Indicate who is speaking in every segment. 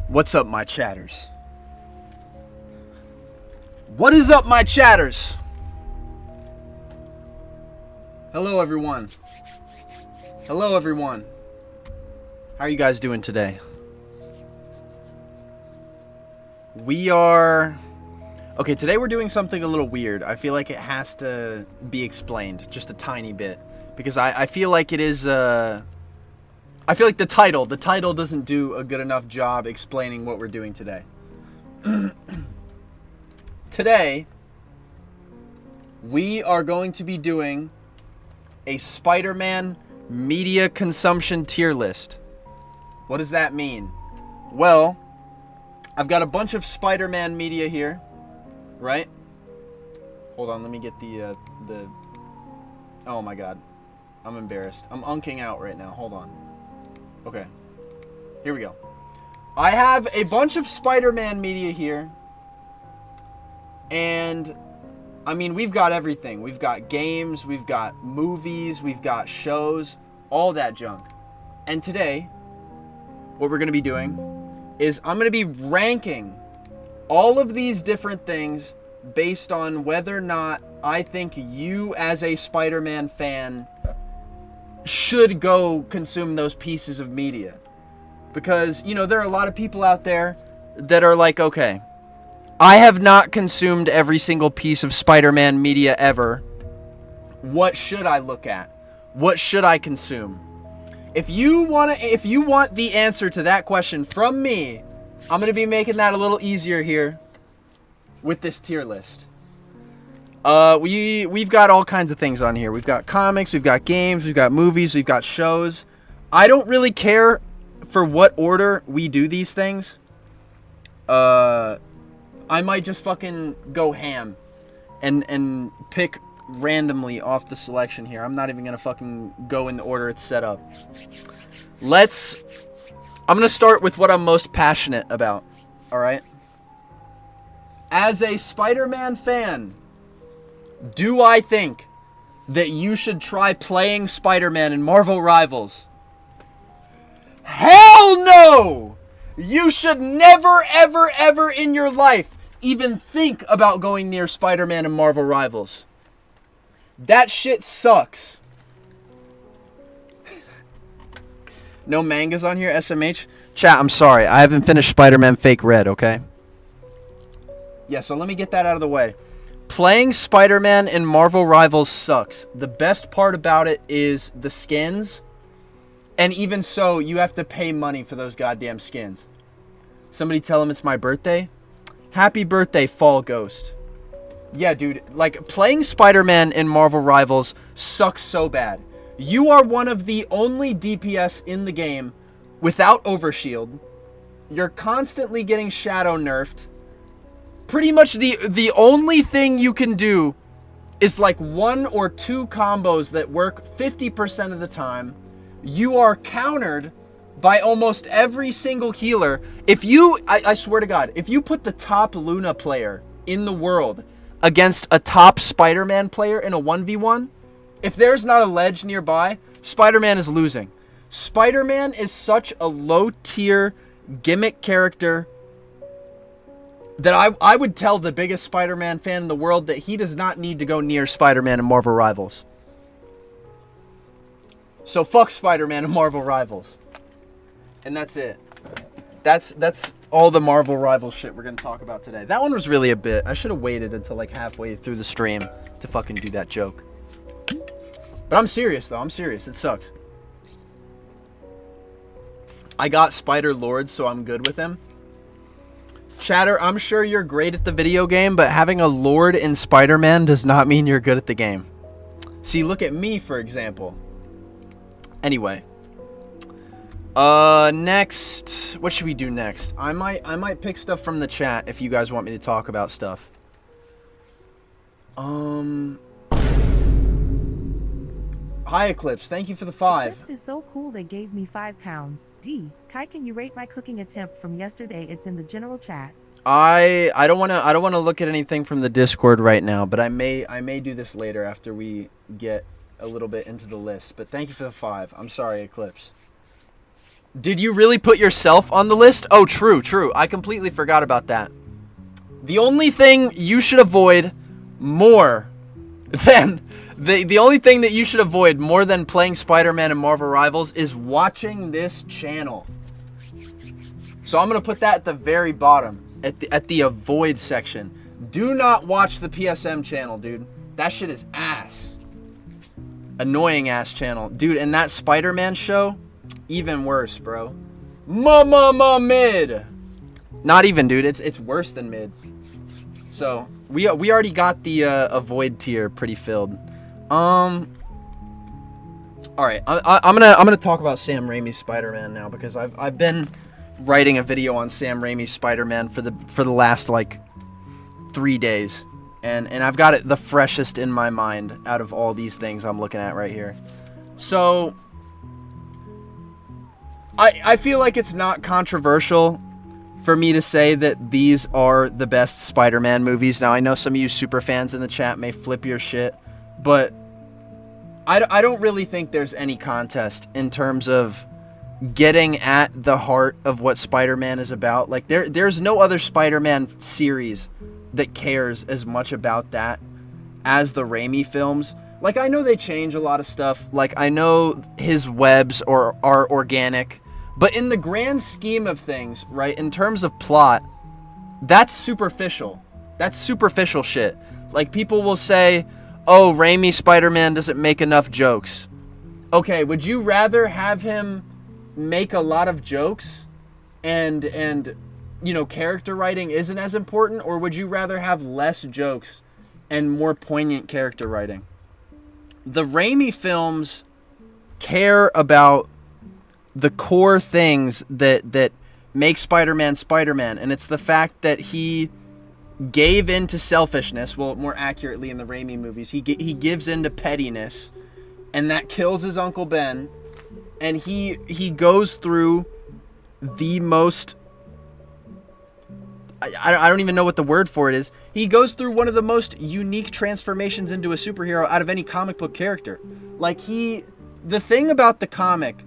Speaker 1: What's up, my chatters? What is up, my chatters? Hello, everyone. Hello, everyone. How are you guys doing today? Okay, today we're doing something a little weird. I feel like it has to be explained just a tiny bit. Because I feel like it is, I feel like the title doesn't do a good enough job explaining what we're doing today. Today, we are going to be doing a Spider-Man media consumption tier list. What does that mean? Well, I've got a bunch of Spider-Man media here, right? Hold on, let me get the oh my god. I'm embarrassed. I'm unking out right now. Hold on. Okay. Here we go. I have a bunch of Spider-Man media here. And, I mean, we've got everything. We've got games, we've got movies, we've got shows, all that junk. And today, what we're going to be doing is I'm going to be ranking all of these different things based on whether or not I think you as a Spider-Man fan should go consume those pieces of media. Because, you know, there are a lot of people out there that are like, okay, I have not consumed every single piece of Spider-Man media ever. What should I look at? What should I consume? If you want the answer to that question from me, I'm going to be making that a little easier here with this tier list. We've got all kinds of things on here. We've got comics, we've got games, we've got movies, we've got shows. I don't really care for what order we do these things. I might just fucking go ham and pick randomly off the selection here. I'm not even gonna fucking go in the order it's set up. I'm gonna start with what I'm most passionate about. Alright? As a Spider-Man fan, do I think that you should try playing Spider-Man in Marvel Rivals? Hell no! You should never, ever, ever in your life even think about going near Spider-Man and Marvel Rivals. That shit sucks. No mangas on here, SMH? Chat, I'm sorry. I haven't finished Spider-Man Fake Red, okay? Yeah, so let me get that out of the way. Playing Spider-Man in Marvel Rivals sucks. The best part about it is the skins. And even so, you have to pay money for those goddamn skins. Somebody tell him it's my birthday. Happy birthday, Fall Ghost. Yeah, dude, like, playing Spider-Man in Marvel Rivals sucks so bad. You are one of the only DPS in the game without Overshield. You're constantly getting Shadow nerfed. Pretty much the only thing you can do is like 1 or 2 combos that work 50% of the time. You are countered by almost every single healer. If you, I swear to God, if you put the top Luna player in the world against a top Spider-Man player in a 1v1, if there's not a ledge nearby, Spider-Man is losing. Spider-Man is such a low-tier gimmick character that I would tell the biggest Spider-Man fan in the world that he does not need to go near Spider-Man and Marvel Rivals. So fuck Spider-Man and Marvel Rivals. And that's it. That's all the Marvel Rivals shit we're going to talk about today. That one was really a bit. I should have waited until like halfway through the stream to fucking do that joke. But I'm serious though. I'm serious. It sucks. I got Spider-Lord, so I'm good with him. Chatter, I'm sure you're great at the video game, but having a Lord in Spider-Man does not mean you're good at the game. See, look at me, for example. Anyway. Next, what should we do next? I might pick stuff from the chat if you guys want me to talk about stuff. Hi Eclipse, thank you for the 5.
Speaker 2: Eclipse is so cool they gave me 5 pounds. D, Kai, can you rate my cooking attempt from yesterday? It's in the general chat.
Speaker 1: I don't want to look at anything from the Discord right now, but I may do this later after we get a little bit into the list. But thank you for the 5. I'm sorry, Eclipse. Did you really put yourself on the list? Oh, true. I completely forgot about that. The only thing you should avoid more than the only thing that you should avoid more than playing Spider-Man and Marvel Rivals is watching this channel. So I'm gonna put that at the very bottom, at the avoid section. Do not watch the PSM channel, dude. That shit is ass. Annoying ass channel, dude. And that Spider-Man show, even worse, bro. Mid. Not even, dude. It's worse than mid. So we already got the avoid tier pretty filled. All right, I'm gonna talk about Sam Raimi's Spider-Man now, because I've been writing a video on Sam Raimi's Spider-Man for the last like 3 days, and I've got it the freshest in my mind out of all these things I'm looking at right here. So I feel like it's not controversial for me to say that these are the best Spider-Man movies. Now, I know some of you super fans in the chat may flip your shit, but I don't really think there's any contest in terms of getting at the heart of what Spider-Man is about. Like, there's no other Spider-Man series that cares as much about that as the Raimi films. Like, I know they change a lot of stuff. Like, I know his webs are organic. But in the grand scheme of things, right, in terms of plot, that's superficial. That's superficial shit. Like, people will say, oh, Raimi Spider-Man doesn't make enough jokes. Okay, would you rather have him make a lot of jokes and you know, character writing isn't as important? Or would you rather have less jokes and more poignant character writing? The Raimi films care about the core things that make Spider-Man Spider-Man, and it's the fact that he gave into selfishness. Well, more accurately, in the Raimi movies, he gives into pettiness, and that kills his Uncle Ben, and he goes through the most, I don't even know what the word for it is. He goes through one of the most unique transformations into a superhero out of any comic book character. Like, the thing about the comic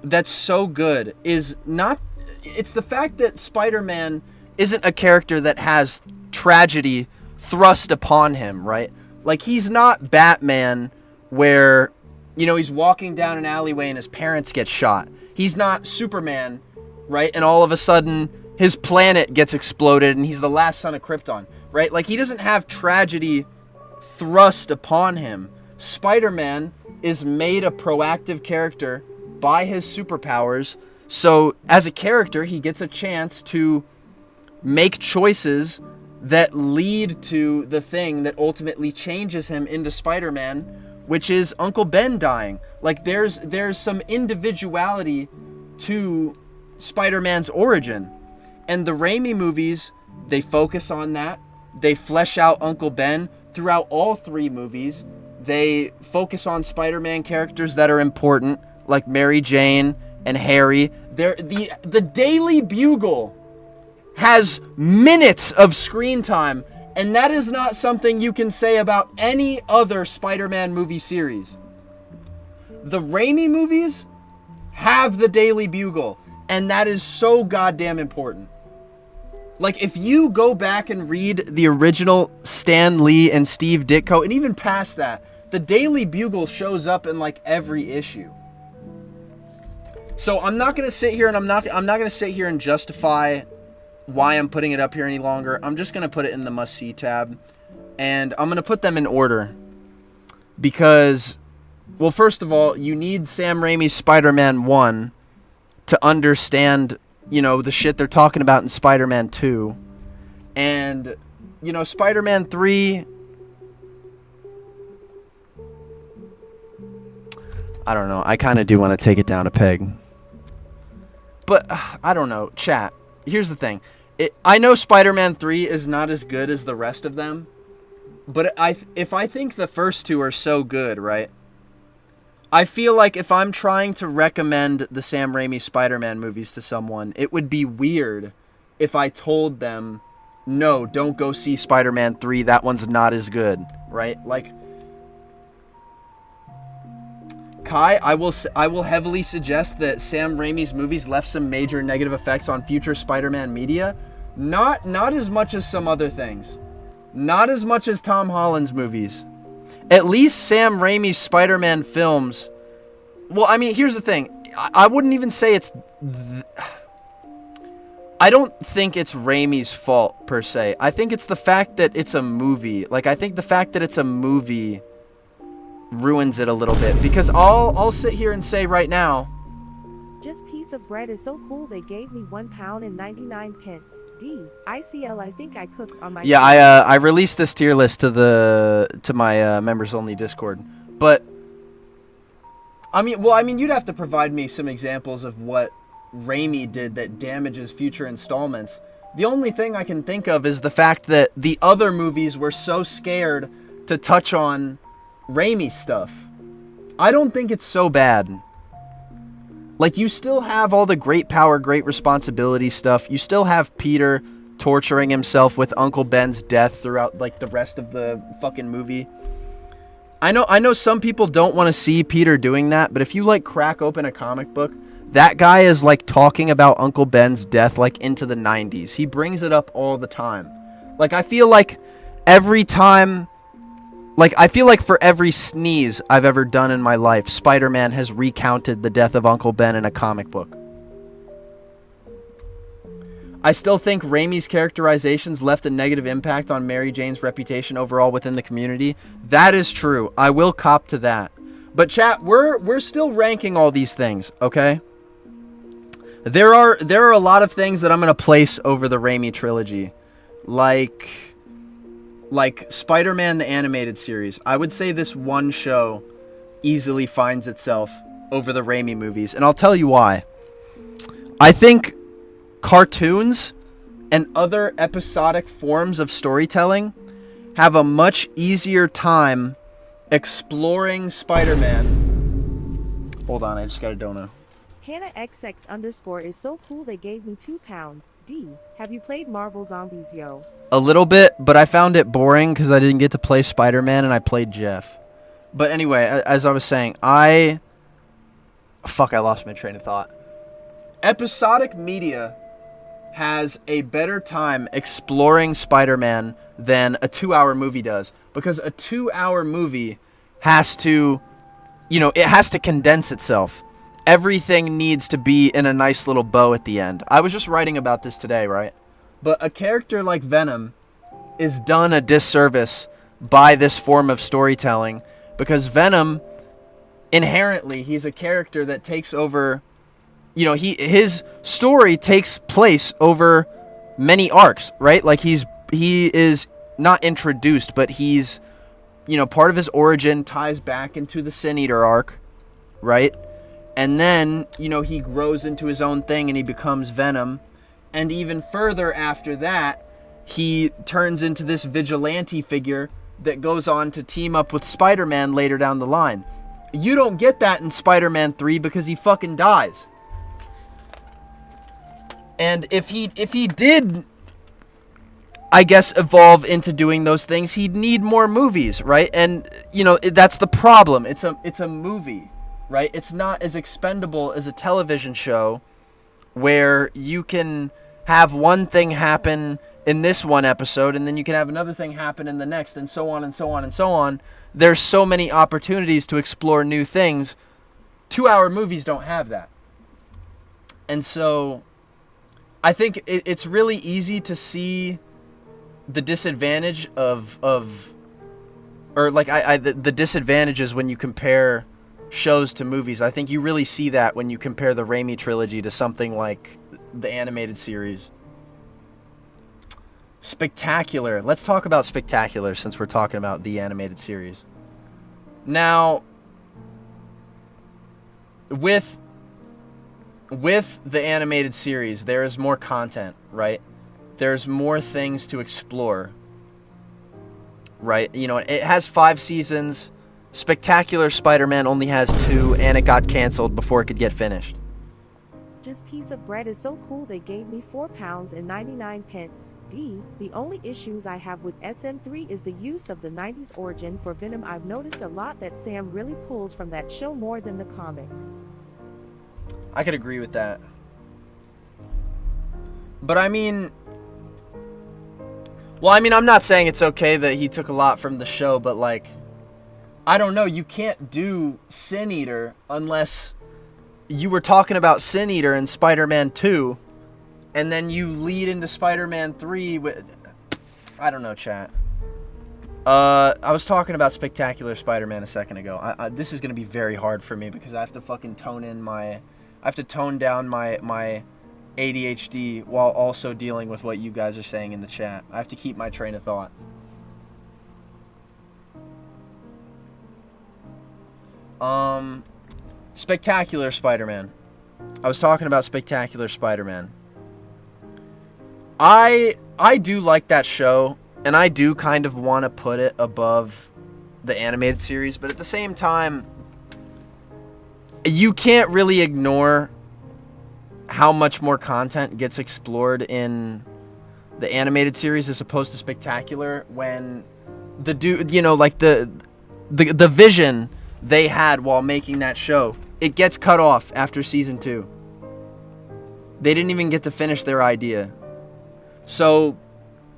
Speaker 1: that's so good is not, it's the fact that Spider-Man isn't a character that has tragedy thrust upon him, right? Like, he's not Batman where, you know, he's walking down an alleyway and his parents get shot. He's not Superman, right? And all of a sudden his planet gets exploded and he's the last son of Krypton, right? Like, he doesn't have tragedy thrust upon him. Spider-Man is made a proactive character by his superpowers, so as a character he gets a chance to make choices that lead to the thing that ultimately changes him into Spider-Man, which is Uncle Ben dying. Like, there's some individuality to Spider-Man's origin, and the Raimi movies, they focus on that. They flesh out Uncle Ben throughout all 3 movies. They focus on Spider-Man characters that are important, like Mary Jane and Harry. The Daily Bugle has minutes of screen time, and that is not something you can say about any other Spider-Man movie series. The Raimi movies have the Daily Bugle, and that is so goddamn important. Like, if you go back and read the original Stan Lee and Steve Ditko, and even past that, the Daily Bugle shows up in like every issue. So I'm not gonna sit here and I'm not gonna sit here and justify why I'm putting it up here any longer. I'm just gonna put it in the must-see tab, and I'm gonna put them in order because, well, first of all, you need Sam Raimi's Spider-Man 1 to understand, you know, the shit they're talking about in Spider-Man 2, and, you know, Spider-Man 3. I don't know. I kind of do want to take it down a peg. But, I don't know. Chat, here's the thing. I know Spider-Man 3 is not as good as the rest of them. But if I think the first 2 are so good, right? I feel like if I'm trying to recommend the Sam Raimi Spider-Man movies to someone, it would be weird if I told them, no, don't go see Spider-Man 3. That one's not as good, right? Like, Kai, I will heavily suggest that Sam Raimi's movies left some major negative effects on future Spider-Man media. Not as much as some other things. Not as much as Tom Holland's movies. At least Sam Raimi's Spider-Man films. Well, I mean, here's the thing. I wouldn't even say it's... I don't think it's Raimi's fault, per se. I think it's the fact that it's a movie. Like, I think the fact that it's a movie ruins it a little bit. Because I'll sit here and say right now...
Speaker 2: Just piece of bread is so cool they gave me £1.99. D. ICL I think I cooked on my...
Speaker 1: Yeah, I released this tier list to my members only Discord. But I mean you'd have to provide me some examples of what Raimi did that damages future installments. The only thing I can think of is the fact that the other movies were so scared to touch on Raimi stuff. I don't think it's so bad. Like, you still have all the great power, great responsibility stuff. You still have Peter torturing himself with Uncle Ben's death throughout, like, the rest of the fucking movie. I know some people don't want to see Peter doing that, but if you, like, crack open a comic book, that guy is, like, talking about Uncle Ben's death, like, into the 90s. He brings it up all the time. Like, I feel like every time... Like, I feel like for every sneeze I've ever done in my life, Spider-Man has recounted the death of Uncle Ben in a comic book. I still think Raimi's characterizations left a negative impact on Mary Jane's reputation overall within the community. That is true. I will cop to that. But chat, we're still ranking all these things, okay? There are a lot of things that I'm going to place over the Raimi trilogy. Like Spider-Man the Animated Series. I would say this one show easily finds itself over the Raimi movies. And I'll tell you why. I think cartoons and other episodic forms of storytelling have a much easier time exploring Spider-Man. Hold on, I just got a donut.
Speaker 2: Hannah XX_ is so cool they gave me £2. D. Have you played Marvel Zombies, yo?
Speaker 1: A little bit, but I found it boring because I didn't get to play Spider-Man and I played Jeff. But anyway, as I was saying, I lost my train of thought. Episodic media has a better time exploring Spider-Man than a 2-hour movie does. Because a 2-hour movie has to, it has to condense itself. Everything needs to be in a nice little bow at the end. I was just writing about this today, right? But a character like Venom is done a disservice by this form of storytelling because Venom, inherently, he's a character that takes over, his story takes place over many arcs, right? Like he is not introduced, but he's, part of his origin ties back into the Sin Eater arc, right? And then, he grows into his own thing and he becomes Venom. And even further after that, he turns into this vigilante figure that goes on to team up with Spider-Man later down the line. You don't get that in Spider-Man 3 because he fucking dies. And if he did, I guess, evolve into doing those things, he'd need more movies, right? And, that's the problem. It's a movie. Right? It's not as expendable as a television show where you can have one thing happen in this one episode and then you can have another thing happen in the next and so on and so on and so on. There's so many opportunities to explore new things. 2-hour movies don't have that. And so I think it's really easy to see the disadvantage the disadvantages when you compare shows to movies. I think you really see that when you compare the Raimi trilogy to something like the animated series. Spectacular. Let's talk about Spectacular since we're talking about the animated series. Now, with the animated series, there is more content, right? There's more things to explore, right? It has 5 seasons. Spectacular Spider-Man only has 2, and it got canceled before it could get finished.
Speaker 2: This piece of bread is so cool they gave me 4 pounds and 99 pence. D. The only issues I have with SM3 is the use of the 90s origin for Venom. I've noticed a lot that Sam really pulls from that show more than the comics.
Speaker 1: I could agree with that. But I mean... Well, I mean, I'm not saying it's okay that he took a lot from the show, but like... I don't know, you can't do Sin Eater unless... You were talking about Sin Eater in Spider-Man 2, and then you lead into Spider-Man 3 with... I don't know, chat. I was talking about Spectacular Spider-Man a second ago. This is going to be very hard for me because I have to fucking tone down my ADHD while also dealing with what you guys are saying in the chat. I have to keep my train of thought. Spectacular Spider-Man. I was talking about Spectacular Spider-Man. I do like that show, and I do kind of want to put it above the animated series, but at the same time, you can't really ignore how much more content gets explored in the animated series as opposed to Spectacular when the dude, you know, like the vision they had while making that show, it gets cut off after season 2. They didn't even get to finish their idea. So,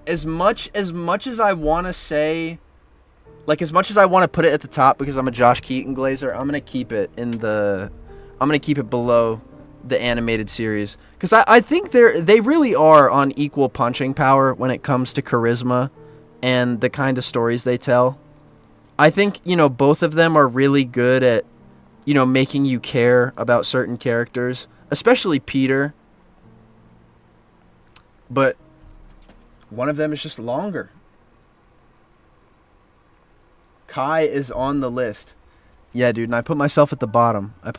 Speaker 1: as much as I want to say, like as much as I want to put it at the top because I'm a Josh Keaton glazer, I'm gonna keep it below the animated series because I think they really are on equal punching power when it comes to charisma and the kind of stories they tell. I think, you know, both of them are really good at, you know, making you care about certain characters, especially Peter. But one of them is just longer. Kai is on the list. Yeah, dude, and I put myself at the bottom. All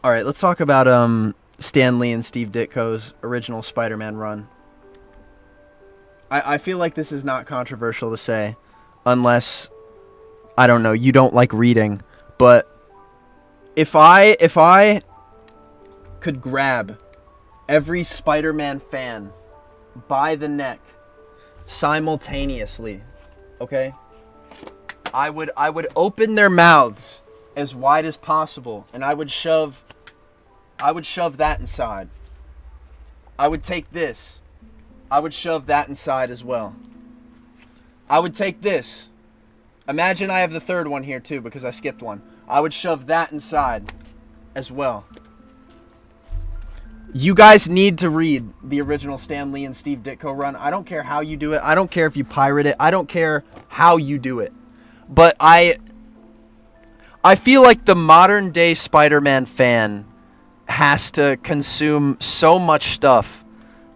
Speaker 1: right, let's talk about Stan Lee and Steve Ditko's original Spider-Man run. I feel like this is not controversial to say, unless, I don't know, you don't like reading. But if I could grab every Spider-Man fan by the neck simultaneously, okay? I would open their mouths as wide as possible, and I would shove that inside. I would take this. I would shove that inside as well. I would take this. Imagine I have the third one here too because I skipped one. I would shove that inside as well. You guys need to read the original Stan Lee and Steve Ditko run. I don't care how you do it. I don't care if you pirate it. I don't care how you do it. But I feel like the modern day Spider-Man fan has to consume so much stuff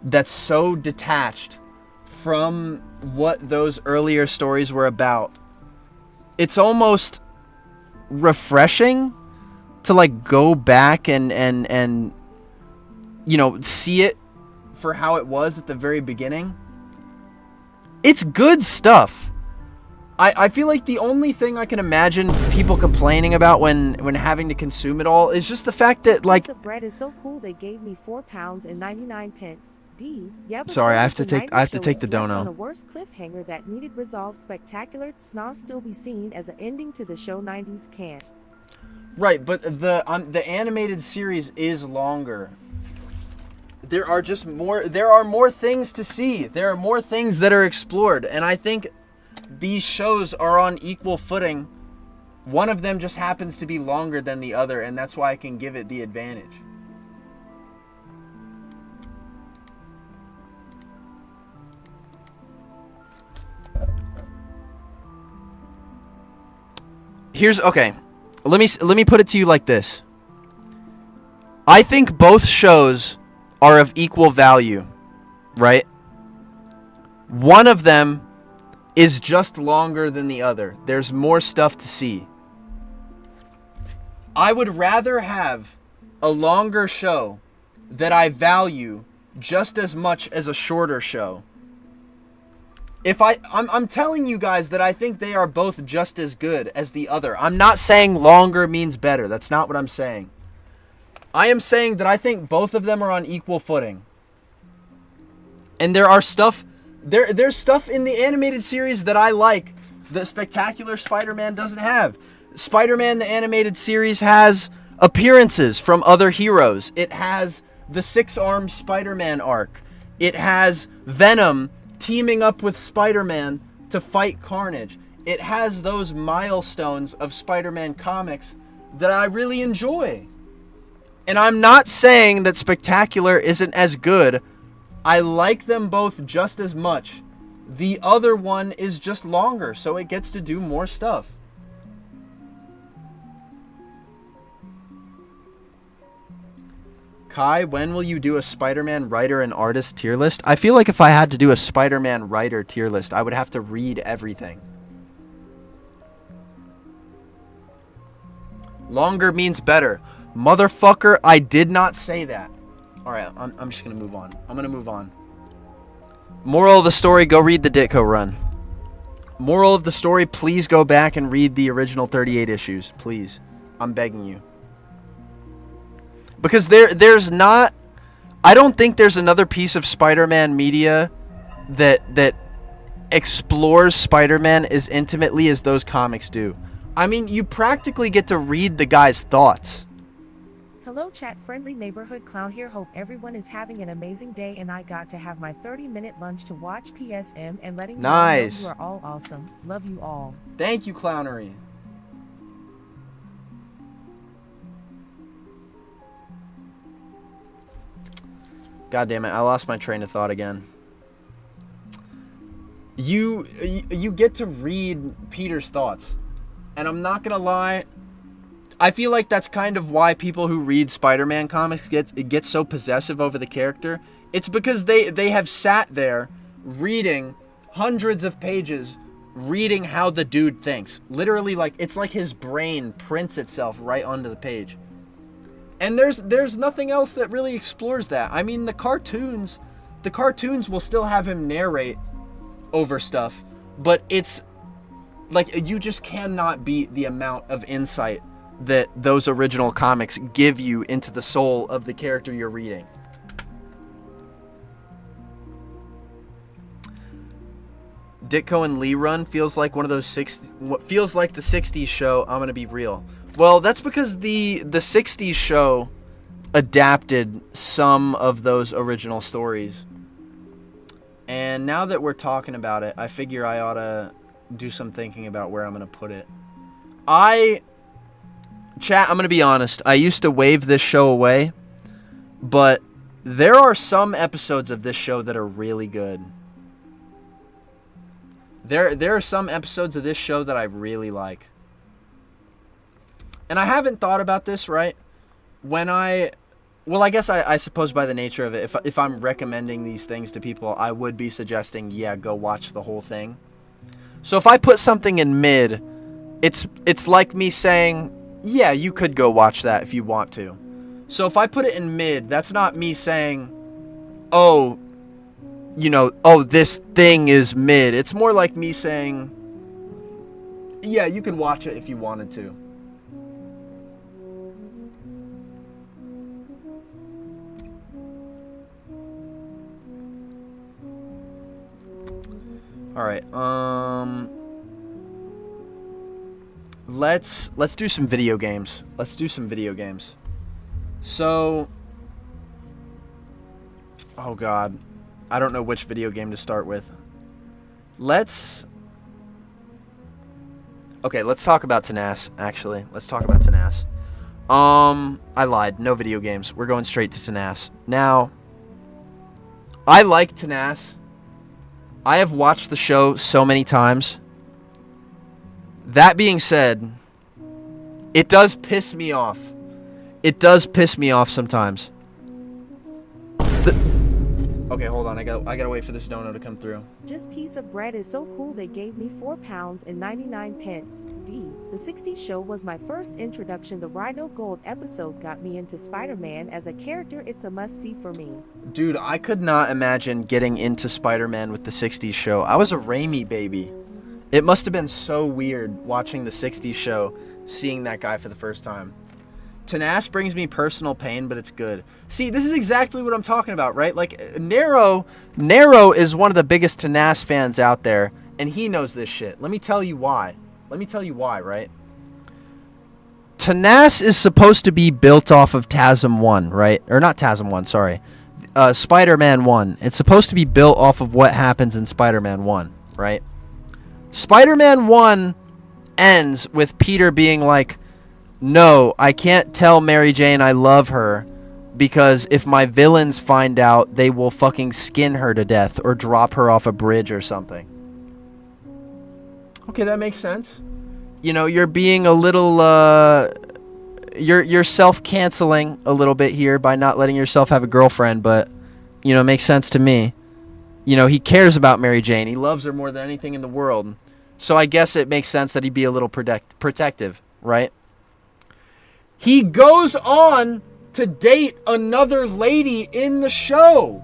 Speaker 1: that's so detached from what those earlier stories were about. It's almost refreshing to like go back and you know, see it for how it was at the very beginning. It's good stuff. I feel like the only thing I can imagine people complaining about when having to consume it all is just the fact that, like...
Speaker 2: This piece of bread is so cool they gave me 4 pounds and 99 pence. D. Yeah, but
Speaker 1: sorry,
Speaker 2: so
Speaker 1: I have to take the dono.
Speaker 2: on a worse cliffhanger that needed resolved. Spectacular snow still be seen as an ending to the show 90s can.
Speaker 1: Right, but the animated series is longer. There are more things to see. There are more things that are explored, and I think these shows are on equal footing. One of them just happens to be longer than the other, and that's why I can give it the advantage. Okay. Let me put it to you like this. I think both shows are of equal value, right? One of them is just longer than the other. There's more stuff to see. I would rather have a longer show that I value just as much as a shorter show. I'm telling you guys that I think they are both just as good as the other. I'm not saying longer means better. That's not what I'm saying. I am saying that I think both of them are on equal footing. And there's stuff in the animated series that I like that Spectacular Spider-Man doesn't have. Spider-Man the animated series has appearances from other heroes. It has the six-armed Spider-Man arc. It has Venom teaming up with Spider-Man to fight Carnage. It has those milestones of Spider-Man comics that I really enjoy. And I'm not saying that Spectacular isn't as good. I like them both just as much. The other one is just longer, so it gets to do more stuff. Kai, when will you do a Spider-Man writer and artist tier list? I feel like if I had to do a Spider-Man writer tier list, I would have to read everything. Longer means better. Motherfucker, I did not say that. Alright, I'm just going to move on. I'm going to move on. Moral of the story, go read the Ditko run. Moral of the story, please go back and read the original 38 issues. Please. I'm begging you. Because there's not... I don't think there's another piece of Spider-Man media that explores Spider-Man as intimately as those comics do. I mean, you practically get to read the guy's thoughts.
Speaker 2: Hello chat, friendly neighborhood clown here. Hope everyone is having an amazing day, and I got to have my 30-minute lunch to watch PSM and letting you all know you are all awesome. Love you all.
Speaker 1: Thank you, Clownery. God damn it, I lost my train of thought again. You get to read Peter's thoughts. And I'm not gonna lie, I feel like that's kind of why people who read Spider-Man comics get so possessive over the character. It's because they have sat there reading hundreds of pages, reading how the dude thinks. Literally, like, it's like his brain prints itself right onto the page. And there's nothing else that really explores that. I mean, the cartoons will still have him narrate over stuff, but it's like you just cannot beat the amount of insight that those original comics give you into the soul of the character you're reading. Ditko and Lee run feels like one of those what feels like the 60s show. I'm gonna be real. Well, that's because the 60s show adapted some of those original stories. And now that we're talking about it, I figure I ought to do some thinking about where I'm going to put it. Chat, I'm going to be honest. I used to wave this show away, but there are some episodes of this show that are really good. There are some episodes of this show that I really like. And I haven't thought about this, right? Well, I guess I suppose by the nature of it, if I'm recommending these things to people, I would be suggesting, yeah, go watch the whole thing. So if I put something in mid, it's like me saying, yeah, you could go watch that if you want to. So if I put it in mid, that's not me saying, oh, this thing is mid. It's more like me saying, yeah, you could watch it if you wanted to. All right. Let's do some video games. So, oh god, I don't know which video game to start with. Okay, let's talk about Tenas, actually. Let's talk about Tenas. I lied. No video games. We're going straight to Tenas. Now, I like Tenas. I have watched the show so many times. That being said, it does piss me off. It does piss me off sometimes. Okay, hold on. I gotta wait for this dono to come through.
Speaker 2: Just piece of bread is so cool they gave me 4 pounds and 99 pence. D. The 60s show was my first introduction. The Rhino Gold episode got me into Spider-Man as a character. It's a must-see for me.
Speaker 1: Dude, I could not imagine getting into Spider-Man with the 60s show. I was a Raimi baby. It must have been so weird watching the 60s show, seeing that guy for the first time. Tanas brings me personal pain, but it's good. See, this is exactly what I'm talking about, right? Like, Nero is one of the biggest Tanas fans out there, and he knows this shit. Let me tell you why. Right? Tanas is supposed to be built off of TASM 1, right? Or not TASM 1, sorry. Spider-Man 1. It's supposed to be built off of what happens in Spider-Man 1, right? Spider-Man 1 ends with Peter being like, no, I can't tell Mary Jane I love her because if my villains find out, they will fucking skin her to death or drop her off a bridge or something. Okay, that makes sense. You know, you're being a little, you're self-canceling a little bit here by not letting yourself have a girlfriend, but, you know, it makes sense to me. You know, he cares about Mary Jane. He loves her more than anything in the world. So I guess it makes sense that he'd be a little protective, right? He goes on to date another lady in the show.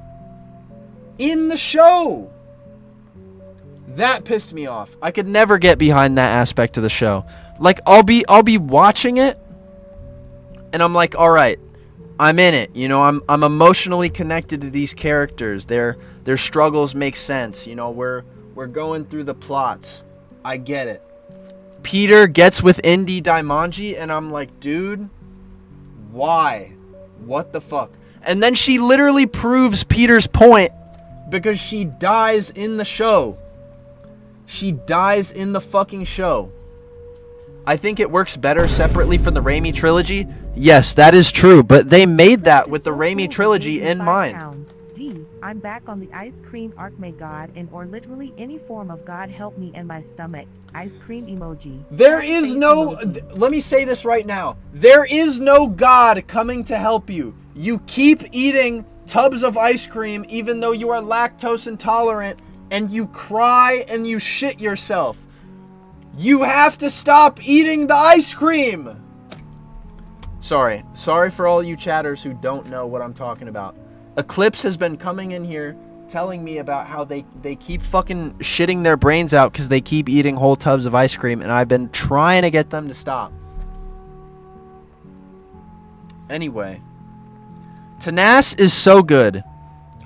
Speaker 1: That pissed me off. I could never get behind that aspect of the show. Like, I'll be watching it, and I'm like, all right, I'm in it. You know, I'm emotionally connected to these characters. Their struggles make sense. You know, we're going through the plots. I get it. Peter gets with Indy Daimonji, and I'm like, dude, why? What the fuck? And then she literally proves Peter's point because she dies in the show. She dies in the fucking show. I think it works better separately from the Raimi trilogy. Yes, that is true, but they made that with the Raimi trilogy in mind.
Speaker 2: D. I'm back on the ice cream arc. May God and or literally any form of God help me and my stomach. Ice cream emoji.
Speaker 1: There is no... Let me say this right now. There is no God coming to help you. You keep eating tubs of ice cream even though you are lactose intolerant and you cry and you shit yourself. You have to stop eating the ice cream. Sorry for all you chatters who don't know what I'm talking about. Eclipse has been coming in here telling me about how they keep fucking shitting their brains out because they keep eating whole tubs of ice cream, and I've been trying to get them to stop. Anyway, Tanas is so good,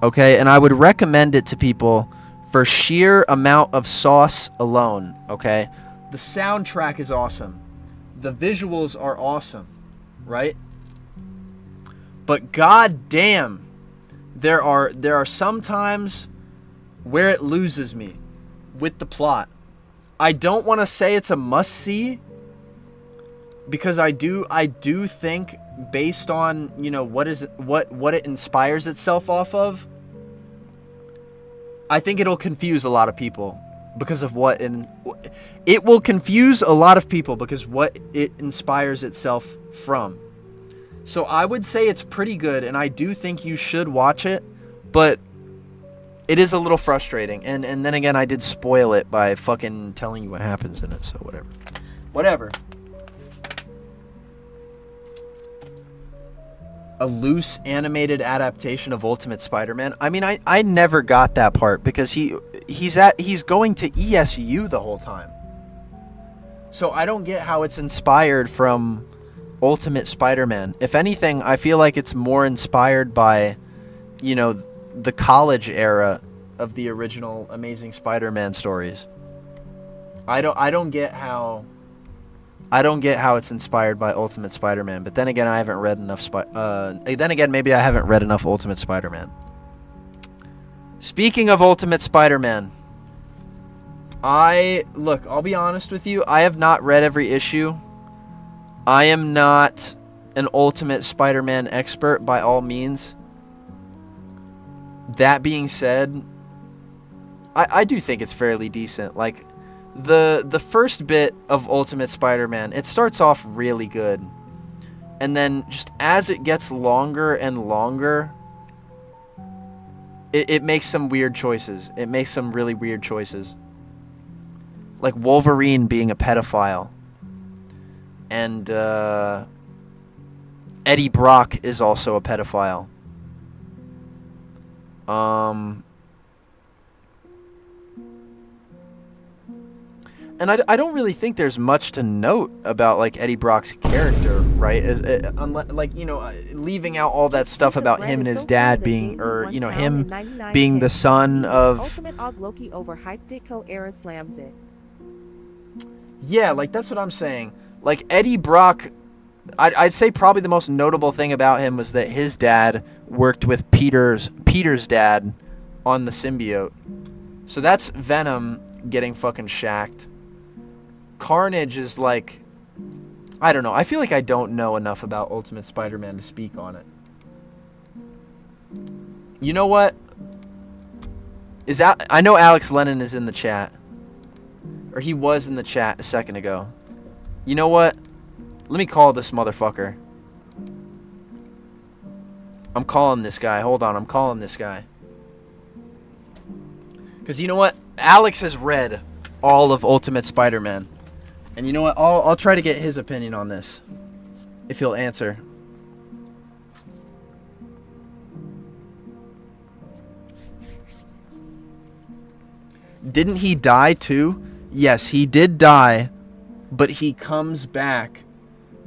Speaker 1: okay, and I would recommend it to people for sheer amount of sauce alone, okay? The soundtrack is awesome. The visuals are awesome, right? But goddamn, there are some times where it loses me with the plot. I don't want to say it's a must-see because I do think based on, you know, what it inspires itself off of, I think it'll confuse a lot of people because of it will confuse a lot of people because what it inspires itself from. So I would say it's pretty good, and I do think you should watch it, but it is a little frustrating. And then again, I did spoil it by fucking telling you what happens in it, so whatever. A loose animated adaptation of Ultimate Spider-Man. I mean, I never got that part because he's going to ESU the whole time. So I don't get how it's inspired from Ultimate Spider-Man. If anything, I feel like it's more inspired by, you know, the college era of the original Amazing Spider-Man stories. I don't get how it's inspired by Ultimate Spider-Man, but then again, I haven't read enough maybe I haven't read enough Ultimate Spider-Man. Speaking of Ultimate Spider-Man, I'll be honest with you, I have not read every issue. I am not an Ultimate Spider-Man expert by all means. That being said, I do think it's fairly decent. Like, the first bit of Ultimate Spider-Man, it starts off really good. And then just as it gets longer and longer, it makes some weird choices. It makes some really weird choices. Like Wolverine being a pedophile. And Eddie Brock is also a pedophile. And I don't really think there's much to note about like Eddie Brock's character, right? Unless, like, you know, leaving out all that stuff about him and his dad being, or you know, him being the son of.
Speaker 2: Ultimate Og Loki overhyped Ditko era slams it.
Speaker 1: Yeah, like that's what I'm saying. Like Eddie Brock, I'd say probably the most notable thing about him was that his dad worked with Peter's dad on the symbiote. So that's Venom getting fucking shacked. Carnage is like, I don't know. I feel like I don't know enough about Ultimate Spider-Man to speak on it. You know what? I know Alex Lennon is in the chat. Or he was in the chat a second ago. You know what? Let me call this motherfucker. I'm calling this guy. Hold on, I'm calling this guy. Because you know what? Alex has read all of Ultimate Spider-Man. And you know what? I'll try to get his opinion on this. If he'll answer. Didn't he die too? Yes, he did die. But he comes back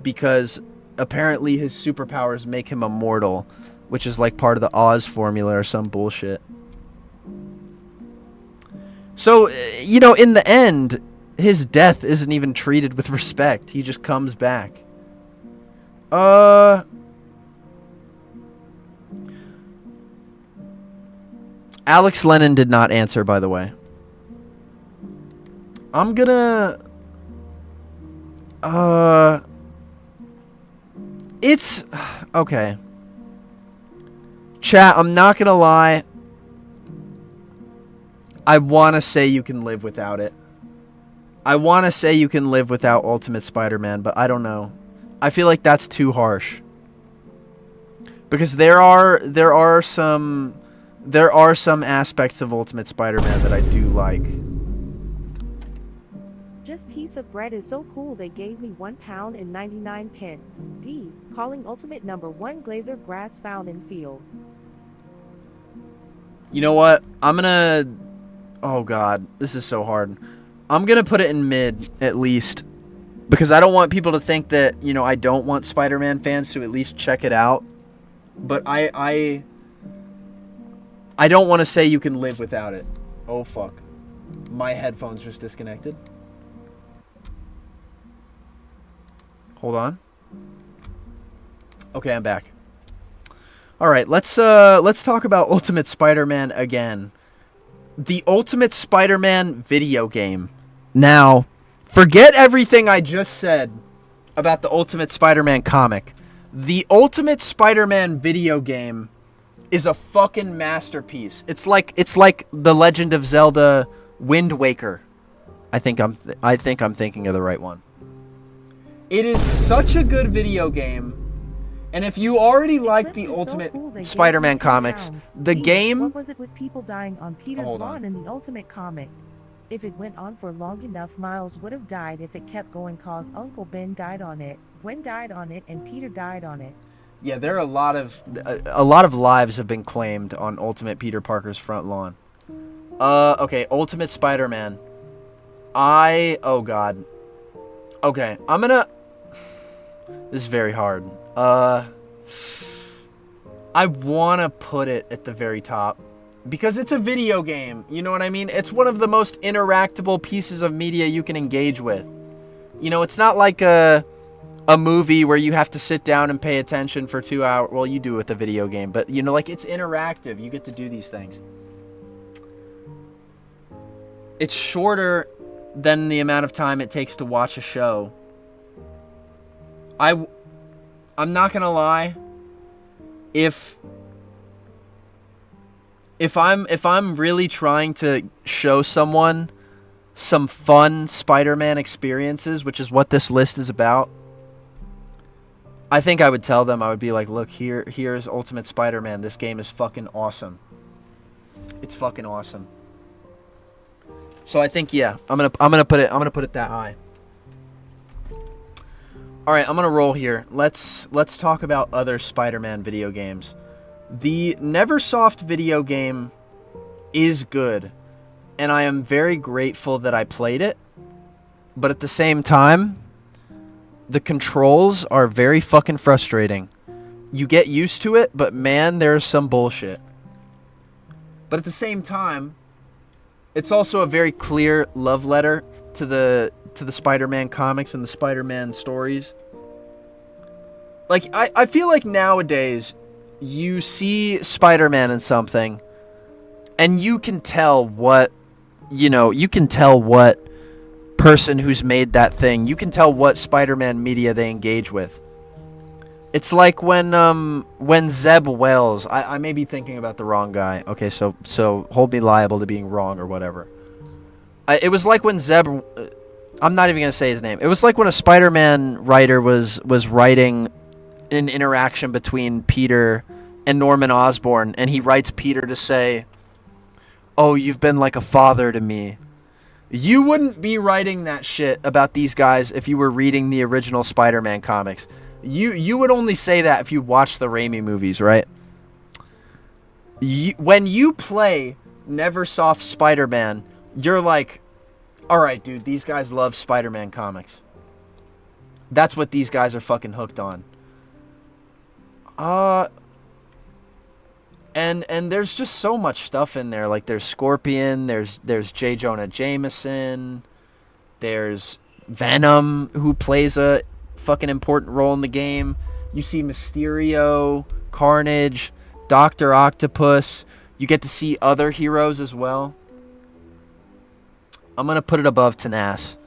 Speaker 1: because apparently his superpowers make him immortal. Which is like part of the Oz formula or some bullshit. So, you know, in the end, his death isn't even treated with respect. He just comes back. Alex Lennon did not answer, by the way. I'm gonna... It's... Okay. Chat, I'm not gonna lie. I want to say you can live without it. I want to say you can live without Ultimate Spider-Man, but I don't know. I feel like that's too harsh. Because there are some aspects of Ultimate Spider-Man that I do like.
Speaker 2: Just piece of bread is so cool they gave me £1.99. D. Calling Ultimate #1 Glazer grass found in field.
Speaker 1: You know what? I'm gonna... Oh god, this is so hard. I'm gonna put it in mid, at least. Because I don't want people to think that, you know, I don't want Spider-Man fans to at least check it out. But I don't want to say you can live without it. Oh fuck. My headphones just disconnected. Hold on. Okay, I'm back. Alright, let's talk about Ultimate Spider-Man again. The Ultimate Spider-Man video game. Now, forget everything I just said about the Ultimate Spider-Man comic. The Ultimate Spider-Man video game is a fucking masterpiece. It's like The Legend of Zelda Wind Waker. I think I'm thinking of the right one. It is such a good video game. And if you already like the Ultimate Spider-Man comics, the game...
Speaker 2: What was it with people dying on Peter's lawn in the Ultimate comic? If it went on for long enough, Miles would have died if it kept going, cause Uncle Ben died on it, Gwen died on it, and Peter died on it. Yeah, there are a lot of lives have been claimed on Ultimate Peter Parker's front lawn. Okay, Ultimate Spider-Man. Oh god. Okay, I'm gonna... This is very hard. I want to put it at the very top because it's a video game. You know what I mean? It's one of the most interactable pieces of media you can engage with. You know, it's not like a movie where you have to sit down and pay attention for 2 hours. Well, you do with a video game, but you know, like it's interactive. You get to do these things. It's shorter than the amount of time it takes to watch a show. I'm not gonna lie. If I'm really trying to show someone some fun Spider-Man experiences, which is what this list is about, I think I would tell them, I would be like, look, here's Ultimate Spider-Man. This game is fucking awesome.
Speaker 1: It's fucking awesome. So I think, yeah, I'm gonna put it that high. All right, I'm gonna roll here. Let's talk about other Spider-Man video games. The Neversoft video game is good, and I am very grateful that I played it. But at the same time, the controls are very fucking frustrating. You get used to it, but man, there's some bullshit. But at the same time, it's also a very clear love letter to the Spider-Man comics and the Spider-Man stories. Like, I feel like nowadays, you see Spider-Man in something, and you can tell what, you can tell what person who's made that thing, you can tell what Spider-Man media they engage with. It's like when Zeb Wells, I may be thinking about the wrong guy. Okay, so hold me liable to being wrong or whatever. It was like when I'm not even going to say his name. It was like when a Spider-Man writer was writing an interaction between Peter and Norman Osborn, and he writes Peter to say, "Oh, you've been like a father to me." You wouldn't be writing that shit about these guys if you were reading the original Spider-Man comics. You would only say that if you watched the Raimi movies, right? When you play Neversoft Spider-Man, you're like, alright, dude, these guys love Spider-Man comics. That's what these guys are fucking hooked on. And there's just so much stuff in there. Like, there's Scorpion, there's J. Jonah Jameson, there's Venom, who plays a fucking important role in the game. You see Mysterio, Carnage, Dr. Octopus. You get to see other heroes as well. I'm gonna put it above Tenace.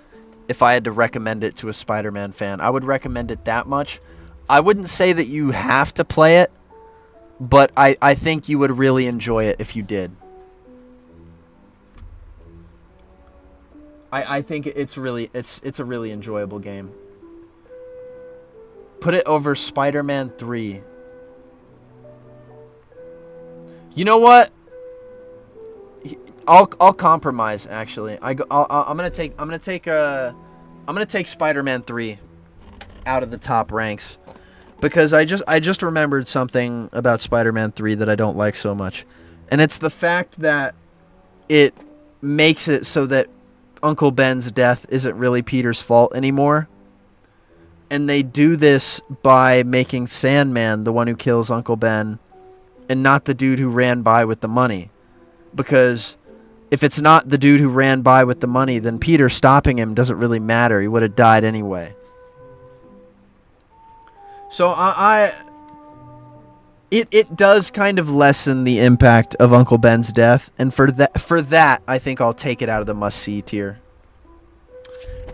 Speaker 1: If I had to recommend it to a Spider-Man fan, I would recommend it that much. I wouldn't say that you have to play it, but I think you would really enjoy it if you did. I think it's a really enjoyable game. Put it over Spider-Man 3. You know what? I'll compromise. Actually, I'm gonna take Spider-Man 3 out of the top ranks because I just remembered something about Spider-Man 3 that I don't like so much, and it's the fact that it makes it so that Uncle Ben's death isn't really Peter's fault anymore. And they do this by making Sandman the one who kills Uncle Ben and not the dude who ran by with the money. Because if it's not the dude who ran by with the money, then Peter stopping him doesn't really matter. He would have died anyway. So it does kind of lessen the impact of Uncle Ben's death. And for that, I think I'll take it out of the must-see tier.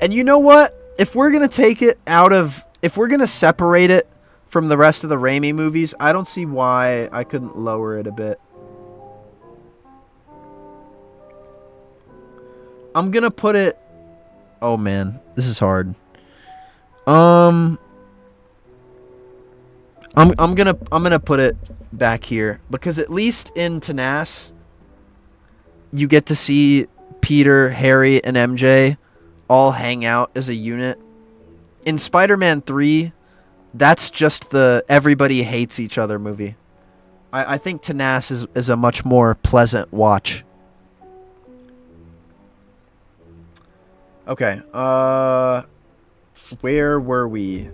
Speaker 1: And you know what? If we're going to separate it from the rest of the Raimi movies, I don't see why I couldn't lower it a bit. I'm going to put it... Oh, man. This is hard. I'm gonna put it back here. Because at least in Tenace, you get to see Peter, Harry, and MJ all hang out as a unit. In Spider-Man 3, that's just the everybody hates each other movie. I think Tenace is a much more pleasant watch. Okay, where were we?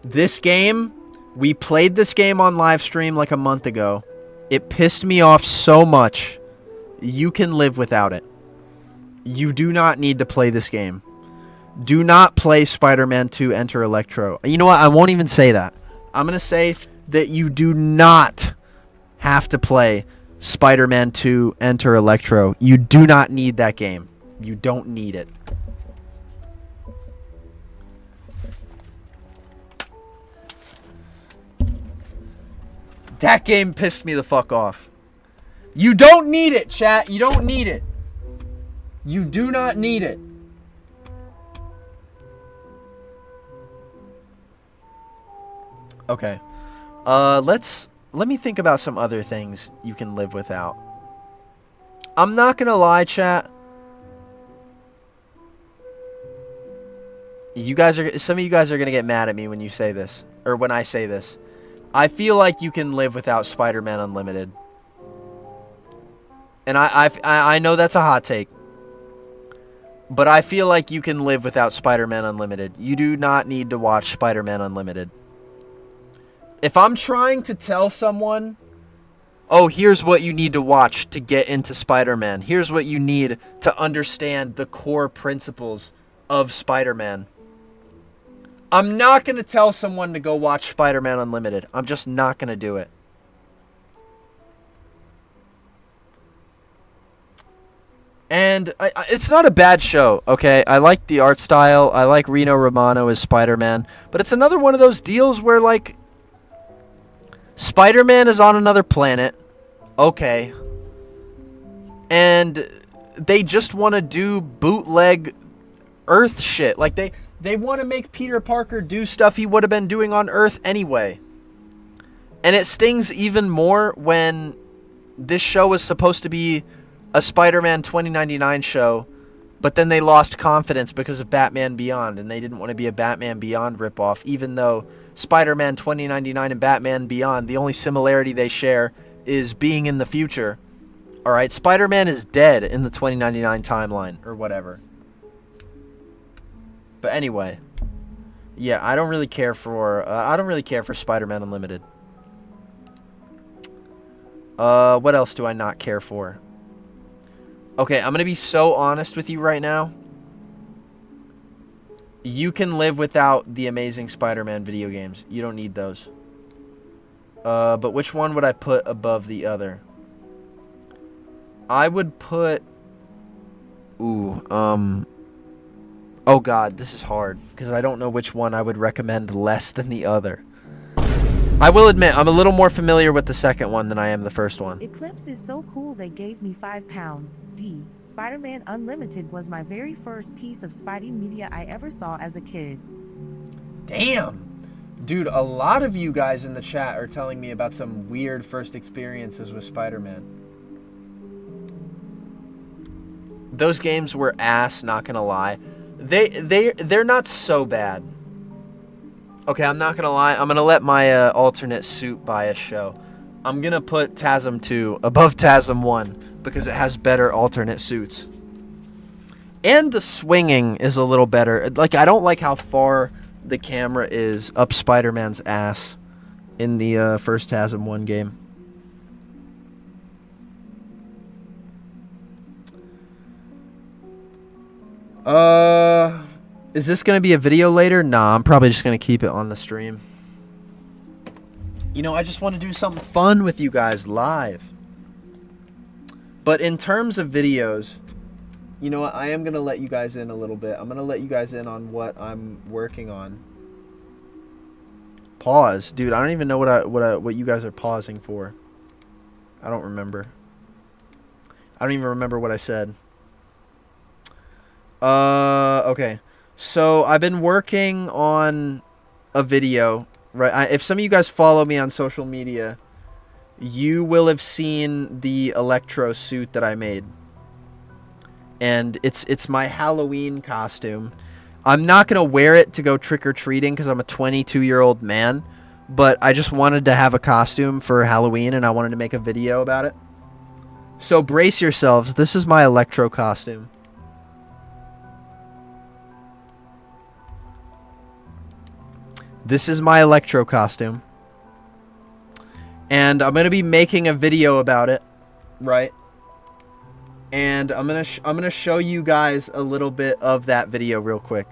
Speaker 1: This game, we played this game on live stream like a month ago. It pissed me off so much. You can live without it. You do not need to play this game. Do not play Spider-Man 2 Enter Electro. You know what? I won't even say that. I'm going to say that you do not have to play Spider-Man 2 Enter Electro. You do not need that game. You don't need it. That game pissed me the fuck off. You don't need it, chat. You don't need it. You do not need it. Okay. Let's let me think about some other things you can live without. I'm not gonna lie, chat. Some of you guys are gonna get mad at me when you say this, or when I say this. I feel like you can live without Spider-Man Unlimited. And I know that's a hot take. But I feel like you can live without Spider-Man Unlimited. You do not need to watch Spider-Man Unlimited. If I'm trying to tell someone, oh, here's what you need to watch to get into Spider-Man. Here's what you need to understand the core principles of Spider-Man. I'm not going to tell someone to go watch Spider-Man Unlimited. I'm just not going to do it. And it's not a bad show, okay? I like the art style. I like Rino Romano as Spider-Man. But it's another one of those deals where, like, Spider-Man is on another planet. Okay. And they just want to do bootleg Earth shit. Like, they want to make Peter Parker do stuff he would have been doing on Earth anyway. And it stings even more when this show was supposed to be a Spider-Man 2099 show, but then they lost confidence because of Batman Beyond, and they didn't want to be a Batman Beyond ripoff, even though Spider-Man 2099 and Batman Beyond, the only similarity they share is being in the future. Alright, Spider-Man is dead in the 2099 timeline, or whatever. But anyway, yeah, I don't really care for Spider-Man Unlimited. What else do I not care for? Okay, I'm going to be so honest with you right now. You can live without the Amazing Spider-Man video games. You don't need those. But which one would I put above the other? I would put... Oh god, this is hard. Because I don't know which one I would recommend less than the other. I will admit, I'm a little more familiar with the second one than I am the first one.
Speaker 2: Eclipse is so cool they gave me £5. D. Spider-Man Unlimited was my very first piece of Spidey media I ever saw as a kid.
Speaker 1: Damn! Dude, a lot of you guys in the chat are telling me about some weird first experiences with Spider-Man. Those games were ass, not gonna lie. They're not so bad. Okay, I'm not gonna lie. I'm gonna let my alternate suit bias show. I'm gonna put TASM 2 above TASM 1 because it has better alternate suits. And the swinging is a little better. Like, I don't like how far the camera is up Spider-Man's ass in the first TASM 1 game. Is this going to be a video later? Nah, I'm probably just going to keep it on the stream. You know, I just want to do something fun with you guys live. But in terms of videos, you know what? I am going to let you guys in a little bit. I'm going to let you guys in on what I'm working on. Pause. Dude, I don't even know what you guys are pausing for. I don't remember. I don't even remember what I said. Okay. So, I've been working on a video, right? If some of you guys follow me on social media, you will have seen the Electro suit that I made. And it's my Halloween costume. I'm not going to wear it to go trick-or-treating because I'm a 22-year-old man. But I just wanted to have a costume for Halloween and I wanted to make a video about it. So brace yourselves. This is my Electro costume. This is my Electro costume. And I'm going to be making a video about it, right? And I'm going to show you guys a little bit of that video real quick.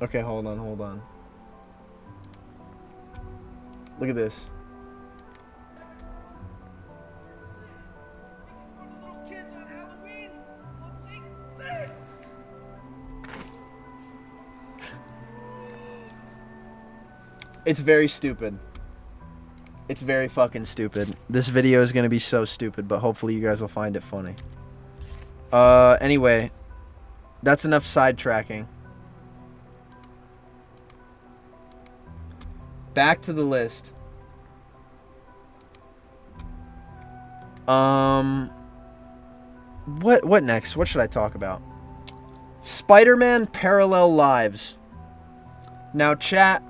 Speaker 1: Okay, hold on. Look at this. It's very stupid. It's very fucking stupid. This video is going to be so stupid, but hopefully you guys will find it funny. Anyway, that's enough sidetracking. back to the list. What next? What should I talk about? Spider-Man Parallel Lives. Now, chat,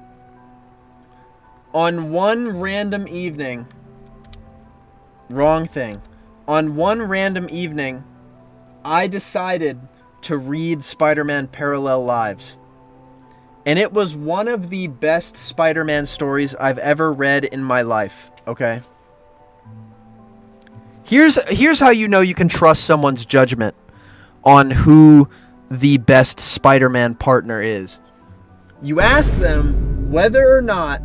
Speaker 1: on one random evening, wrong thing. On one random evening, I decided to read Spider-Man Parallel Lives. And it was one of the best Spider-Man stories I've ever read in my life, okay? Here's how you know you can trust someone's judgment on who the best Spider-Man partner is. You ask them whether or not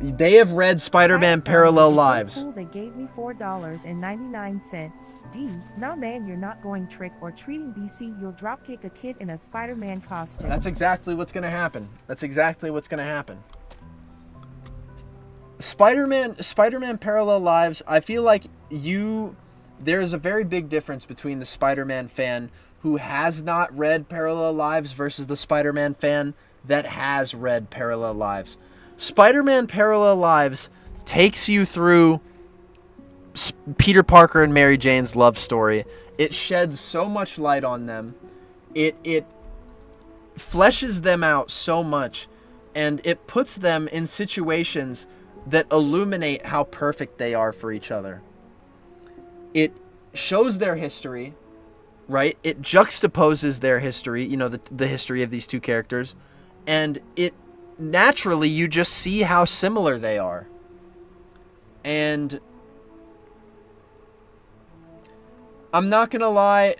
Speaker 1: they have read Spider-Man Parallel Lives.
Speaker 2: So cool they gave me $4.99. D. Nah man, you're not going trick or treating BC. You'll dropkick a kid in a Spider-Man costume.
Speaker 1: That's exactly what's going to happen. That's exactly what's going to happen. Spider-Man Parallel Lives, I feel like there's a very big difference between the Spider-Man fan who has not read Parallel Lives versus the Spider-Man fan that has read Parallel Lives. Spider-Man Parallel Lives takes you through Peter Parker and Mary Jane's love story. It sheds so much light on them. It fleshes them out so much, and it puts them in situations that illuminate how perfect they are for each other. It shows their history, right? It juxtaposes their history, the history of these two characters, and it naturally, you just see how similar they are. And I'm not gonna lie,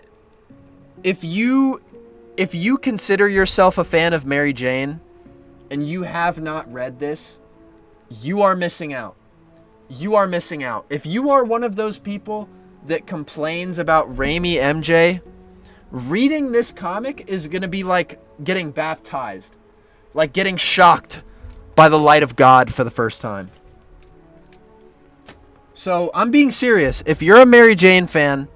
Speaker 1: if you consider yourself a fan of Mary Jane and you have not read this, you are missing out. You are missing out. If you are one of those people that complains about Raimi MJ, reading this comic is gonna be like getting baptized. Like getting shocked by the light of God for the first time. So I'm being serious. If you're a Mary Jane fan,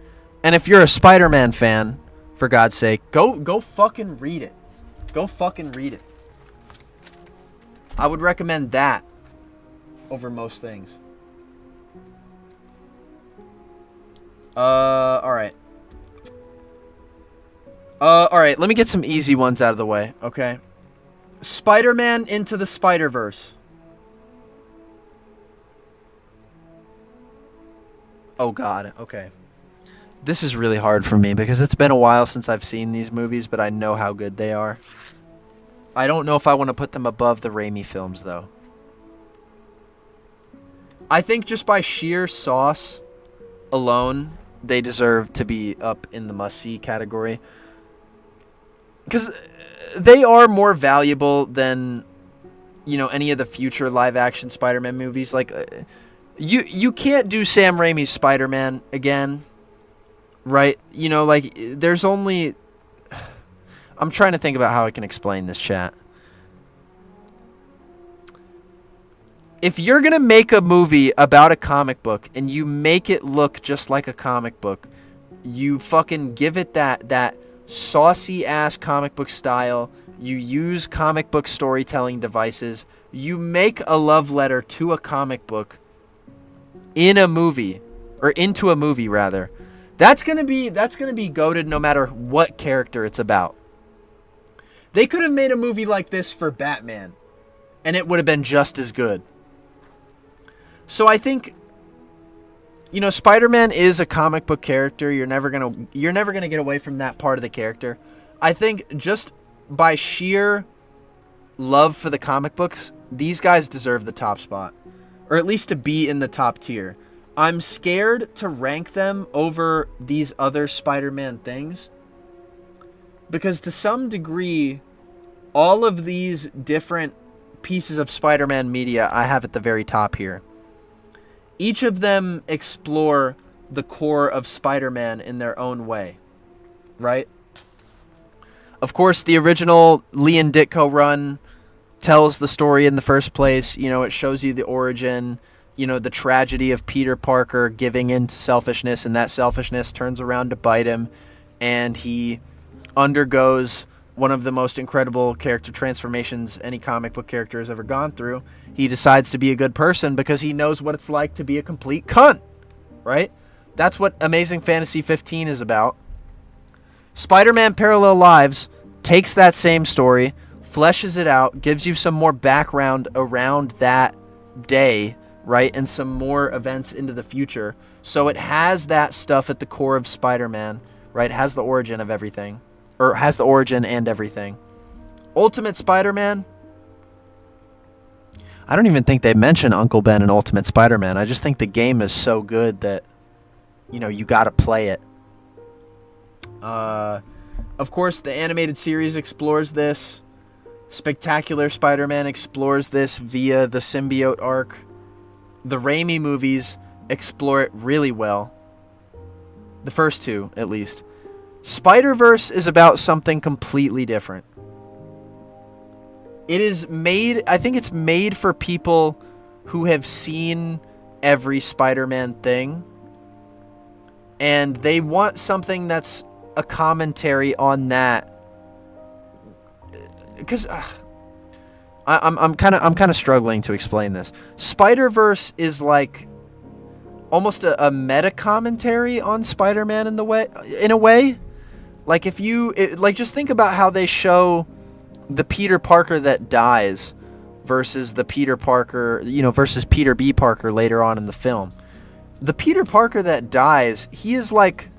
Speaker 1: and if you're a Spider-Man fan, for God's sake, go fucking read it. Go fucking read it. I would recommend that over most things. Alright. Alright, let me get some easy ones out of the way, okay? Spider-Man Into the Spider-Verse. Oh God, okay. This is really hard for me because it's been a while since I've seen these movies, but I know how good they are. I don't know if I want to put them above the Raimi films, though. I think just by sheer sauce alone, they deserve to be up in the must-see category. Because they are more valuable than, any of the future live-action Spider-Man movies. Like, you can't do Sam Raimi's Spider-Man again, right? There's only... I'm trying to think about how I can explain this, chat. If you're going to make a movie about a comic book and you make it look just like a comic book, you fucking give it that saucy-ass comic book style, you use comic book storytelling devices, you make a love letter to a comic book in a movie, or into a movie, rather. That's gonna be goated no matter what character it's about. They could have made a movie like this for Batman, and it would have been just as good. So I think, Spider-Man is a comic book character. You're never gonna get away from that part of the character. I think just by sheer love for the comic books, these guys deserve the top spot, or at least to be in the top tier. I'm scared to rank them over these other Spider-Man things because to some degree, all of these different pieces of Spider-Man media I have at the very top here. Each of them explore the core of Spider-Man in their own way, right? Of course, the original Lee and Ditko run tells the story in the first place. It shows you the origin, the tragedy of Peter Parker giving in to selfishness, and that selfishness turns around to bite him, and he undergoes one of the most incredible character transformations any comic book character has ever gone through. He decides to be a good person because he knows what it's like to be a complete cunt, right? That's what Amazing Fantasy 15 is about. Spider-Man Parallel Lives takes that same story, fleshes it out, gives you some more background around that day, right? And some more events into the future. So it has that stuff at the core of Spider-Man, right? It has the origin of everything. Or has the origin and everything. Ultimate Spider-Man. I don't even think they mention Uncle Ben in Ultimate Spider-Man. I just think the game is so good that, you know, you gotta play it. Of course, the animated series explores this. Spectacular Spider-Man explores this via the symbiote arc. The Raimi movies explore it really well. The first two, at least. Spider-Verse is about something completely different. It is made, I think it's made for people who have seen every Spider-Man thing. And they want something that's a commentary on that. Because I'm kind of struggling to explain this. Spider-Verse is like almost a meta commentary on Spider-Man in a way. Like just think about how they show the Peter Parker that dies versus the Peter Parker, versus Peter B. Parker later on in the film. The Peter Parker that dies, he's like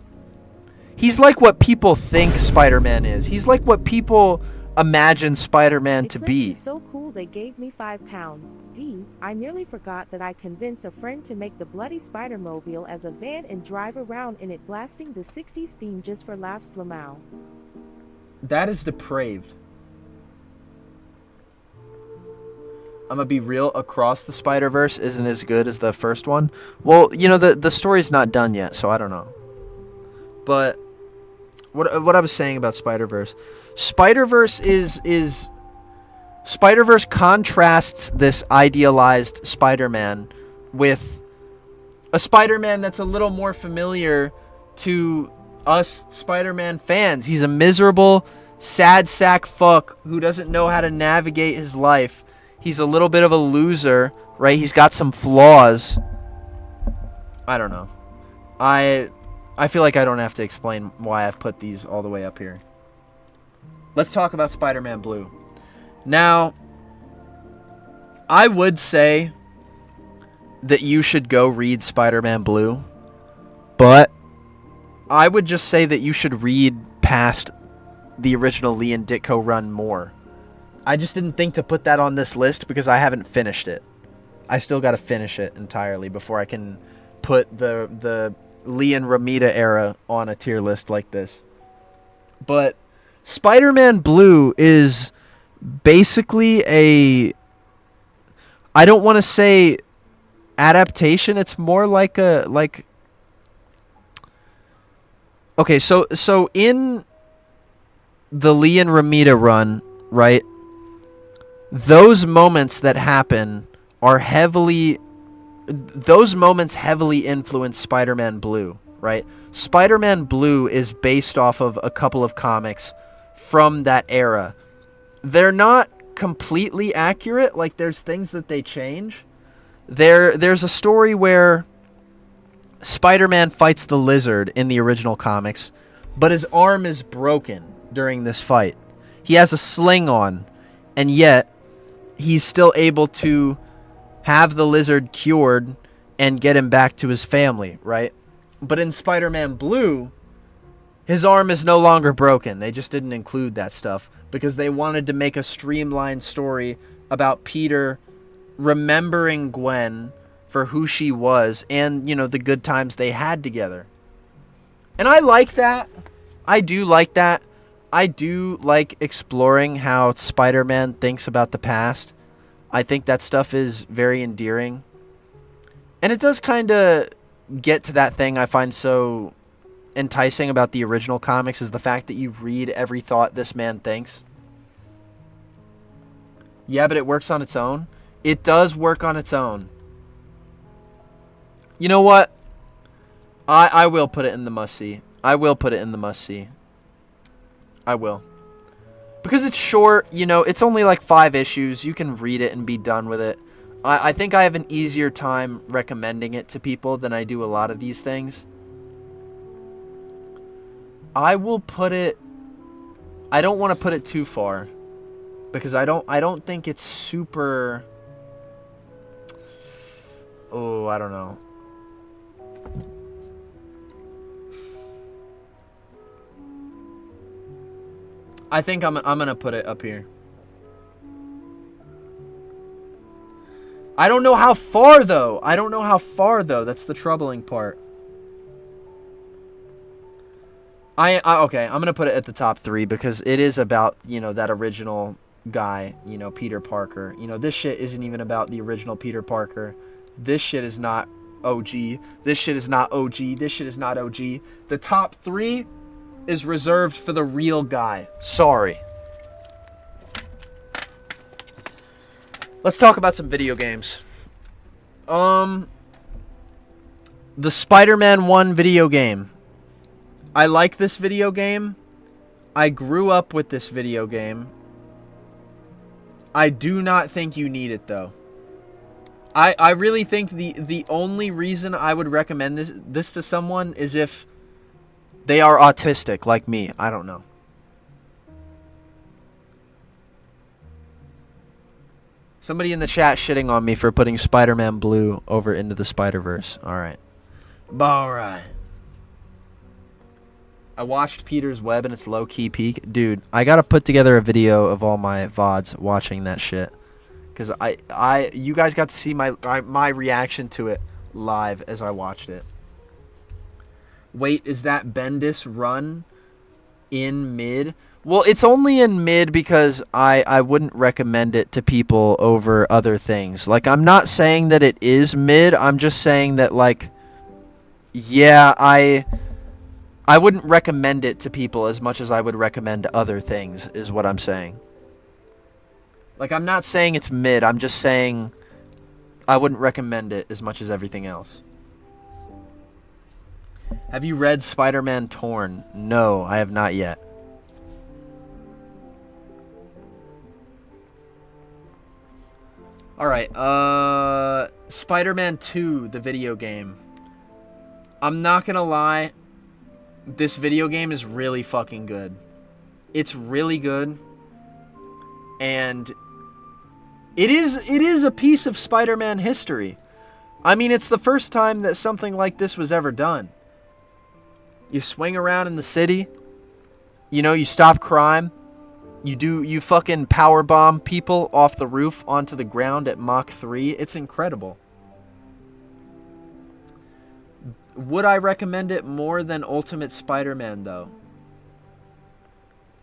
Speaker 1: what people think Spider-Man is. He's like what people imagine Spider-Man to be.
Speaker 2: Is so cool they gave me £5. D. I nearly forgot that I convinced a friend to make the bloody Spider-Mobile as a van and drive around in it blasting the 60s theme just for laughs. Lamau.
Speaker 1: That is depraved. I'm gonna be real, Across the Spider-Verse isn't as good as the first one. Well, the story's not done yet, so I don't know. But what I was saying about Spider-Verse. Spider-Verse Spider-Verse contrasts this idealized Spider-Man with a Spider-Man that's a little more familiar to us Spider-Man fans. He's a miserable, sad sack fuck who doesn't know how to navigate his life. He's a little bit of a loser, right? He's got some flaws. I don't know. I feel like I don't have to explain why I've put these all the way up here. Let's talk about Spider-Man Blue. Now, I would say that you should go read Spider-Man Blue, but I would just say that you should read past the original Lee and Ditko run more. I just didn't think to put that on this list because I haven't finished it. I still got to finish it entirely before I can put the Lee and Romita era on a tier list like this. But Spider-Man Blue is basically I don't want to say adaptation. It's more like okay, so in the Lee and Romita run, right? Those moments that happen are heavily influence Spider-Man Blue, right? Spider-Man Blue is based off of a couple of comics from that era. They're not completely accurate, like there's things that they change. There's a story where Spider-Man fights the Lizard in the original comics, but his arm is broken during this fight. He has a sling on, and yet he's still able to have the Lizard cured and get him back to his family, right? But in Spider-Man Blue, his arm is no longer broken. They just didn't include that stuff because they wanted to make a streamlined story about Peter remembering Gwen for who she was and, the good times they had together. And I like that. I do like that. I do like exploring how Spider-Man thinks about the past. I think that stuff is very endearing. And it does kind of get to that thing I find so enticing about the original comics is the fact that you read every thought this man thinks. Yeah, but it works on its own. It does work on its own. You know what? I will put it in the must-see. I will. Because it's short, you know, it's only like 5 issues. You can read it and be done with it. I think I have an easier time recommending it to people than I do a lot of these things. I will put it... I don't want to put it too far. Because I don't think it's super... Oh, I don't know. I think I'm gonna put it up here. I don't know how far though. That's the troubling part. Okay, I'm gonna put it at the top 3 because it is about, you know, that original guy, you know, Peter Parker. You know, this shit isn't even about the original Peter Parker. This shit is not OG. This shit is not OG. This shit is not OG. The top 3 is reserved for the real guy. Sorry. Let's talk about some video games. The Spider-Man 1 video game. I like this video game. I grew up with this video game. I do not think you need it though. I really think the only reason I would recommend this to someone is if they are autistic like me. I don't know. Somebody in the chat shitting on me for putting Spider-Man Blue over Into the Spider-Verse. Alright. Alright. I watched Peter's Web and its low-key peak. Dude, I gotta put together a video of all my VODs watching that shit. Because you guys got to see my reaction to it live as I watched it. Wait, is that Bendis run in mid? Well, it's only in mid because I wouldn't recommend it to people over other things. Like, I'm not saying that it is mid. I'm just saying that, like, yeah, I wouldn't recommend it to people as much as I would recommend other things, is what I'm saying. Like, I'm not saying it's mid. I'm just saying I wouldn't recommend it as much as everything else. Have you read Spider-Man Torn? No, I have not yet. Alright, Spider-Man 2, the video game. I'm not gonna lie, this video game is really fucking good. It's really good. And it is a piece of Spider-Man history. I mean, it's the first time that something like this was ever done. You swing around in the city. You know, you stop crime. You fucking powerbomb people off the roof onto the ground at Mach 3. It's incredible. Would I recommend it more than Ultimate Spider-Man, though?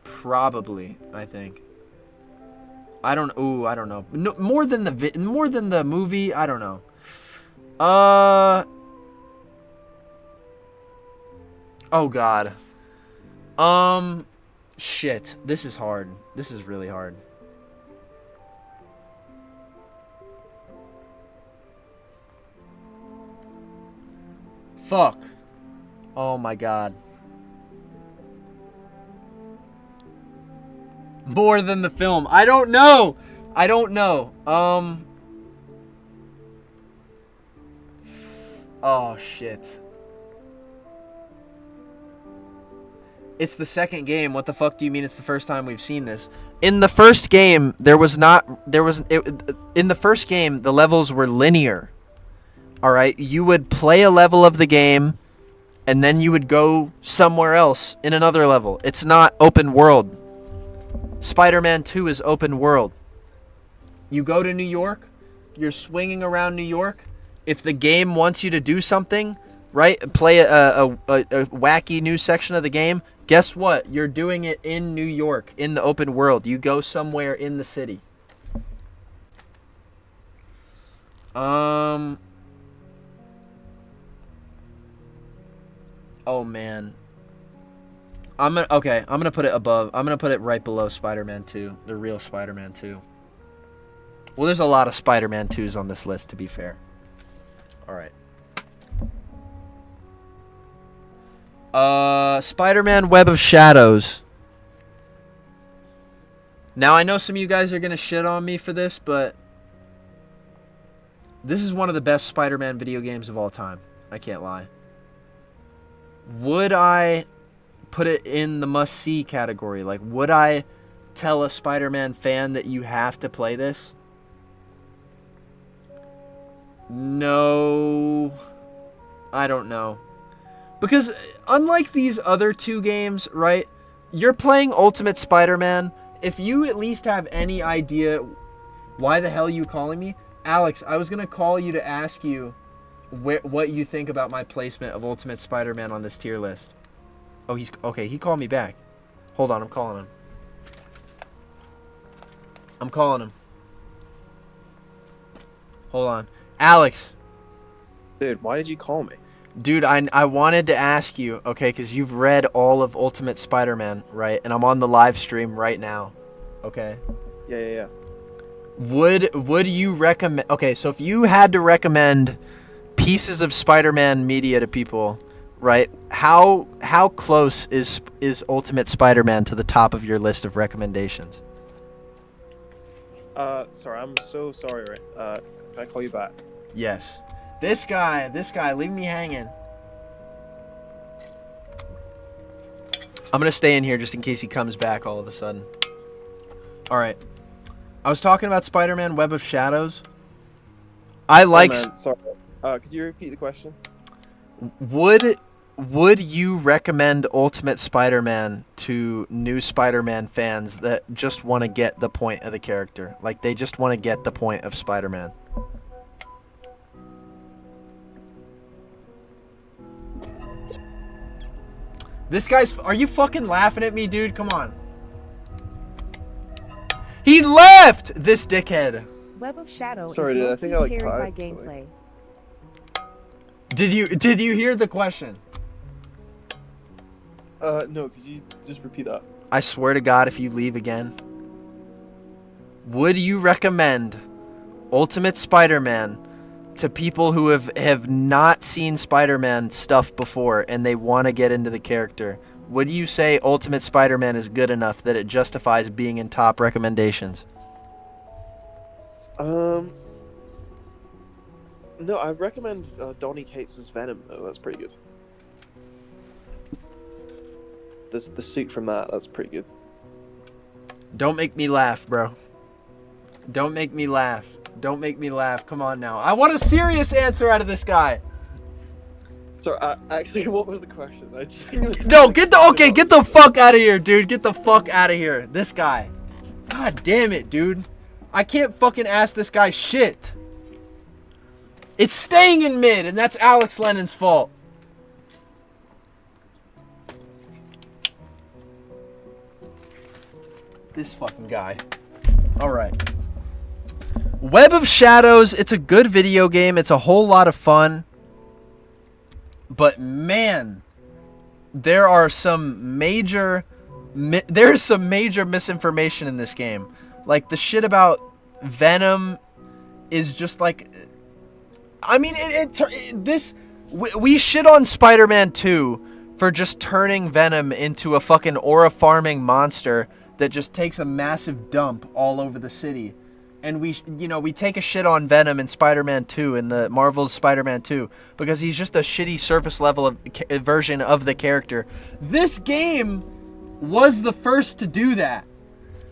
Speaker 1: Probably, I think. I don't know. No, more than the movie, I don't know. Oh god. Shit. This is hard. This is really hard. Fuck. Oh my god. More than the film. I don't know. Oh shit. It's the second game. What the fuck do you mean it's the first time we've seen this? In the first game, in the first game, the levels were linear. All right, you would play a level of the game and then you would go somewhere else in another level. It's not open world. Spider-Man 2 is open world. You go to New York, you're swinging around New York. If the game wants you to do something, right? Play a wacky new section of the game. Guess what? You're doing it in New York, in the open world. You go somewhere in the city. Oh man. I'm gonna put it above. I'm gonna put it right below Spider-Man 2, the real Spider-Man 2. Well, there's a lot of Spider-Man 2s on this list, to be fair. All right. Spider-Man Web of Shadows. Now, I know some of you guys are going to shit on me for this, but this is one of the best Spider-Man video games of all time. I can't lie. Would I put it in the must-see category? Like, would I tell a Spider-Man fan that you have to play this? No. I don't know. Because unlike these other two games, right? You're playing Ultimate Spider-Man. If you at least have any idea why the hell are you calling me? Alex, I was going to call you to ask you what you think about my placement of Ultimate Spider-Man on this tier list. Oh, he's okay. He called me back. Hold on, I'm calling him. I'm calling him. Hold on. Alex.
Speaker 3: Dude, why did you call me?
Speaker 1: Dude, I wanted to ask you, okay, because you've read all of Ultimate Spider-Man, right? And I'm on the live stream right now, okay?
Speaker 3: Yeah.
Speaker 1: Would you recommend... Okay, so if you had to recommend pieces of Spider-Man media to people, right, how close is Ultimate Spider-Man to the top of your list of recommendations?
Speaker 3: Sorry, I'm so sorry, right? Can I call you back?
Speaker 1: Yes. This guy, leave me hanging. I'm going to stay in here just in case he comes back all of a sudden. Alright. I was talking about Spider-Man Web of Shadows. I like...
Speaker 3: Oh, man, sorry. Could you repeat the question?
Speaker 1: Would you recommend Ultimate Spider-Man to new Spider-Man fans that just want to get the point of the character? Like, they just want to get the point of Spider-Man. This guy's... Are you fucking laughing at me, dude? Come on. He left! This dickhead.
Speaker 2: Web of Shadow
Speaker 3: Sorry,
Speaker 2: is
Speaker 3: dude, I
Speaker 2: low-key
Speaker 3: think I, like,
Speaker 2: carried by
Speaker 3: typed,
Speaker 2: gameplay.
Speaker 1: Did you hear the question?
Speaker 3: No, could you just repeat that?
Speaker 1: I swear to God, if you leave again. Would you recommend Ultimate Spider-Man to people who have not seen Spider-Man stuff before and they want to get into the character? Would you say Ultimate Spider-Man is good enough that it justifies being in top recommendations?
Speaker 3: No, I recommend Donny Cates' Venom, though. That's pretty good. The suit from that's pretty good.
Speaker 1: Don't make me laugh, bro. Don't make me laugh. Don't make me laugh. Come on now. I want a serious answer out of this guy.
Speaker 3: Sorry, actually, what was the question?
Speaker 1: No, get the fuck out of here, dude. Get the fuck out of here. This guy. God damn it, dude. I can't fucking ask this guy shit. It's staying in mid, and that's Alex Lennon's fault. This fucking guy. Alright. Web of Shadows, it's a good video game. It's a whole lot of fun. But man, there's some major misinformation in this game. Like, the shit about Venom is just like... I mean, we shit on Spider-Man 2 for just turning Venom into a fucking aura farming monster that just takes a massive dump all over the city. And we take a shit on Venom in Spider-Man 2, in the Marvel's Spider-Man 2, because he's just a shitty surface level version of the character. This game was the first to do that.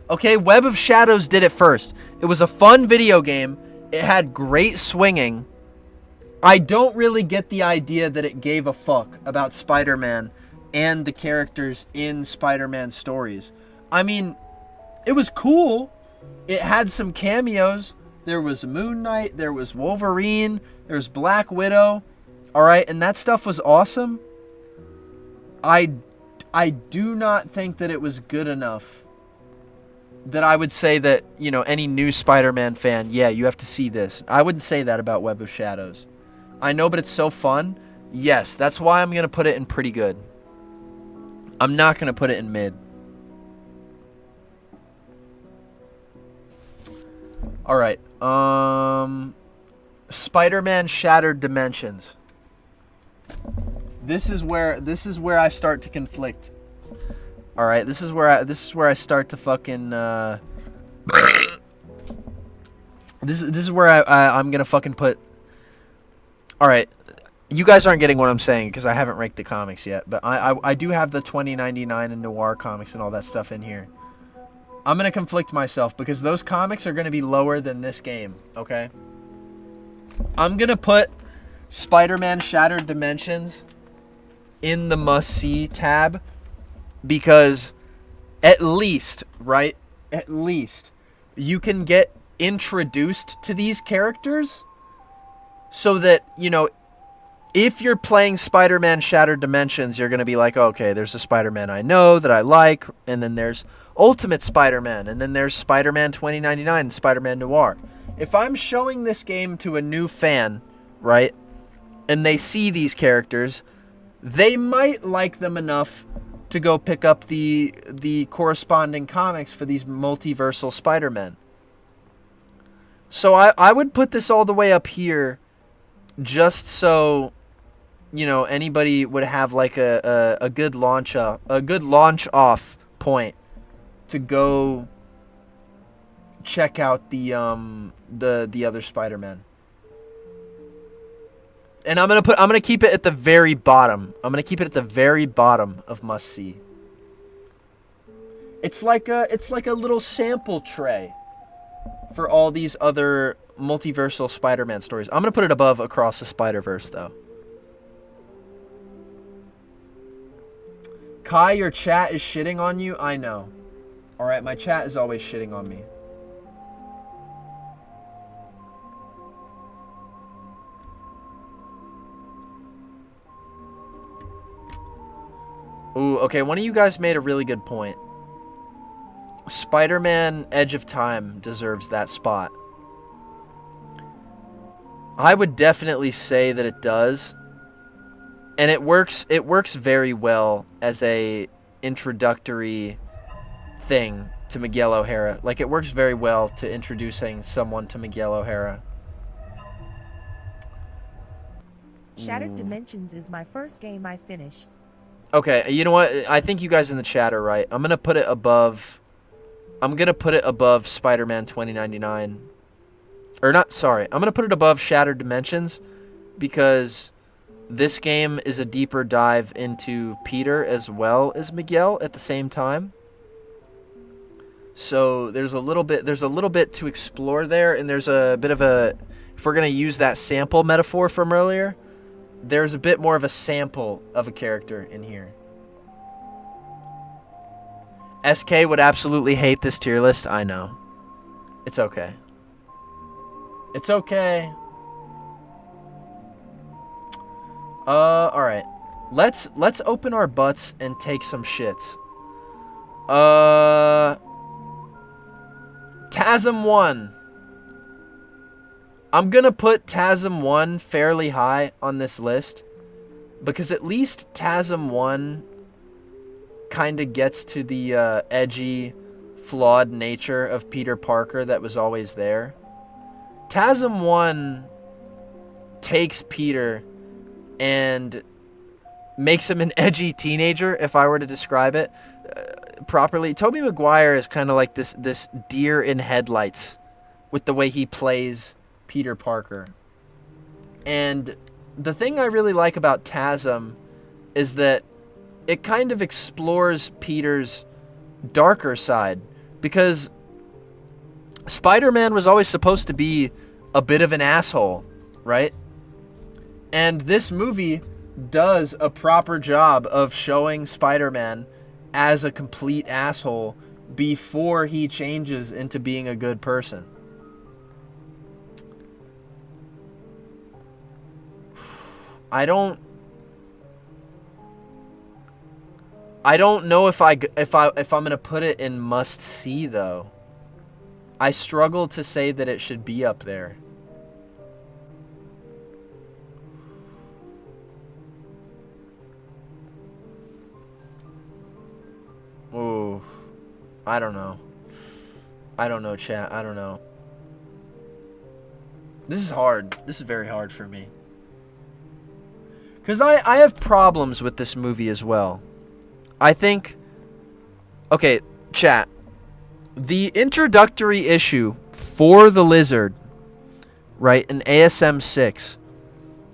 Speaker 1: Okay, Web of Shadows did it first. It was a fun video game. It had great swinging. I don't really get the idea that it gave a fuck about Spider-Man and the characters in Spider-Man stories. I mean, it was cool. It had some cameos. There was Moon Knight, there was Wolverine, there was Black Widow. Alright, and that stuff was awesome. I do not think that it was good enough that I would say that, any new Spider-Man fan, yeah, you have to see this. I wouldn't say that about Web of Shadows. I know, but it's so fun. Yes, that's why I'm going to put it in pretty good. I'm not going to put it in mid. Alright, Spider-Man Shattered Dimensions. This is where I start to conflict. Alright, this is where I start to fucking This is where I'm gonna fucking put. All right, you guys aren't getting what I'm saying because I haven't ranked the comics yet, but I do have the 2099 and Noir comics and all that stuff in here. I'm gonna conflict myself because those comics are gonna be lower than this game. Okay. I'm gonna put Spider-Man Shattered Dimensions in the must-see tab because at least, right? At least you can get introduced to these characters so that, you know, if you're playing Spider-Man Shattered Dimensions, you're going to be like, okay, there's a Spider-Man I know that I like, and then there's Ultimate Spider-Man, and then there's Spider-Man 2099 and Spider-Man Noir. If I'm showing this game to a new fan, right, and they see these characters, they might like them enough to go pick up the corresponding comics for these multiversal Spider-Men. So I would put this all the way up here just so, you know, anybody would have like a good launch off point to go check out the other Spider-Man. And I'm gonna keep it at the very bottom. I'm gonna keep it at the very bottom of must see. It's like a little sample tray for all these other multiversal Spider-Man stories. I'm gonna put it above Across the Spider-Verse though. Kai, your chat is shitting on you. I know. All right, my chat is always shitting on me. Ooh, okay, one of you guys made a really good point. Spider-Man Edge of Time deserves that spot. I would definitely say that it does. And it works very well as a introductory thing to Miguel O'Hara. Like, it works very well to introducing someone to Miguel O'Hara.
Speaker 2: Shattered Dimensions is my first game I finished.
Speaker 1: Okay, you know what? I think you guys in the chat are right. I'm gonna put it above Spider-Man 2099. Or not, sorry. I'm gonna put it above Shattered Dimensions because this game is a deeper dive into Peter as well as Miguel at the same time. So there's a little bit to explore there, and there's a bit of a, if we're gonna use that sample metaphor from earlier, there's a bit more of a sample of a character in here. SK would absolutely hate this tier list. I know. It's okay. It's okay. All right. Let's open our butts and take some shits. TASM 1. I'm gonna put TASM 1 fairly high on this list because at least TASM 1 kind of gets to the edgy, flawed nature of Peter Parker that was always there. TASM 1 takes Peter and makes him an edgy teenager, if I were to describe it properly. Tobey Maguire is kind of like this deer in headlights with the way he plays Peter Parker. And the thing I really like about TASM is that it kind of explores Peter's darker side, because Spider-Man was always supposed to be a bit of an asshole, right? And this movie does a proper job of showing Spider-Man as a complete asshole before he changes into being a good person. I don't know if I'm gonna put it in must see though. I struggle to say that it should be up there. Ooh, I don't know. I don't know, chat. I don't know. This is hard. This is very hard for me. Because I have problems with this movie as well. I think... Okay, chat. The introductory issue for the Lizard right, in ASM 6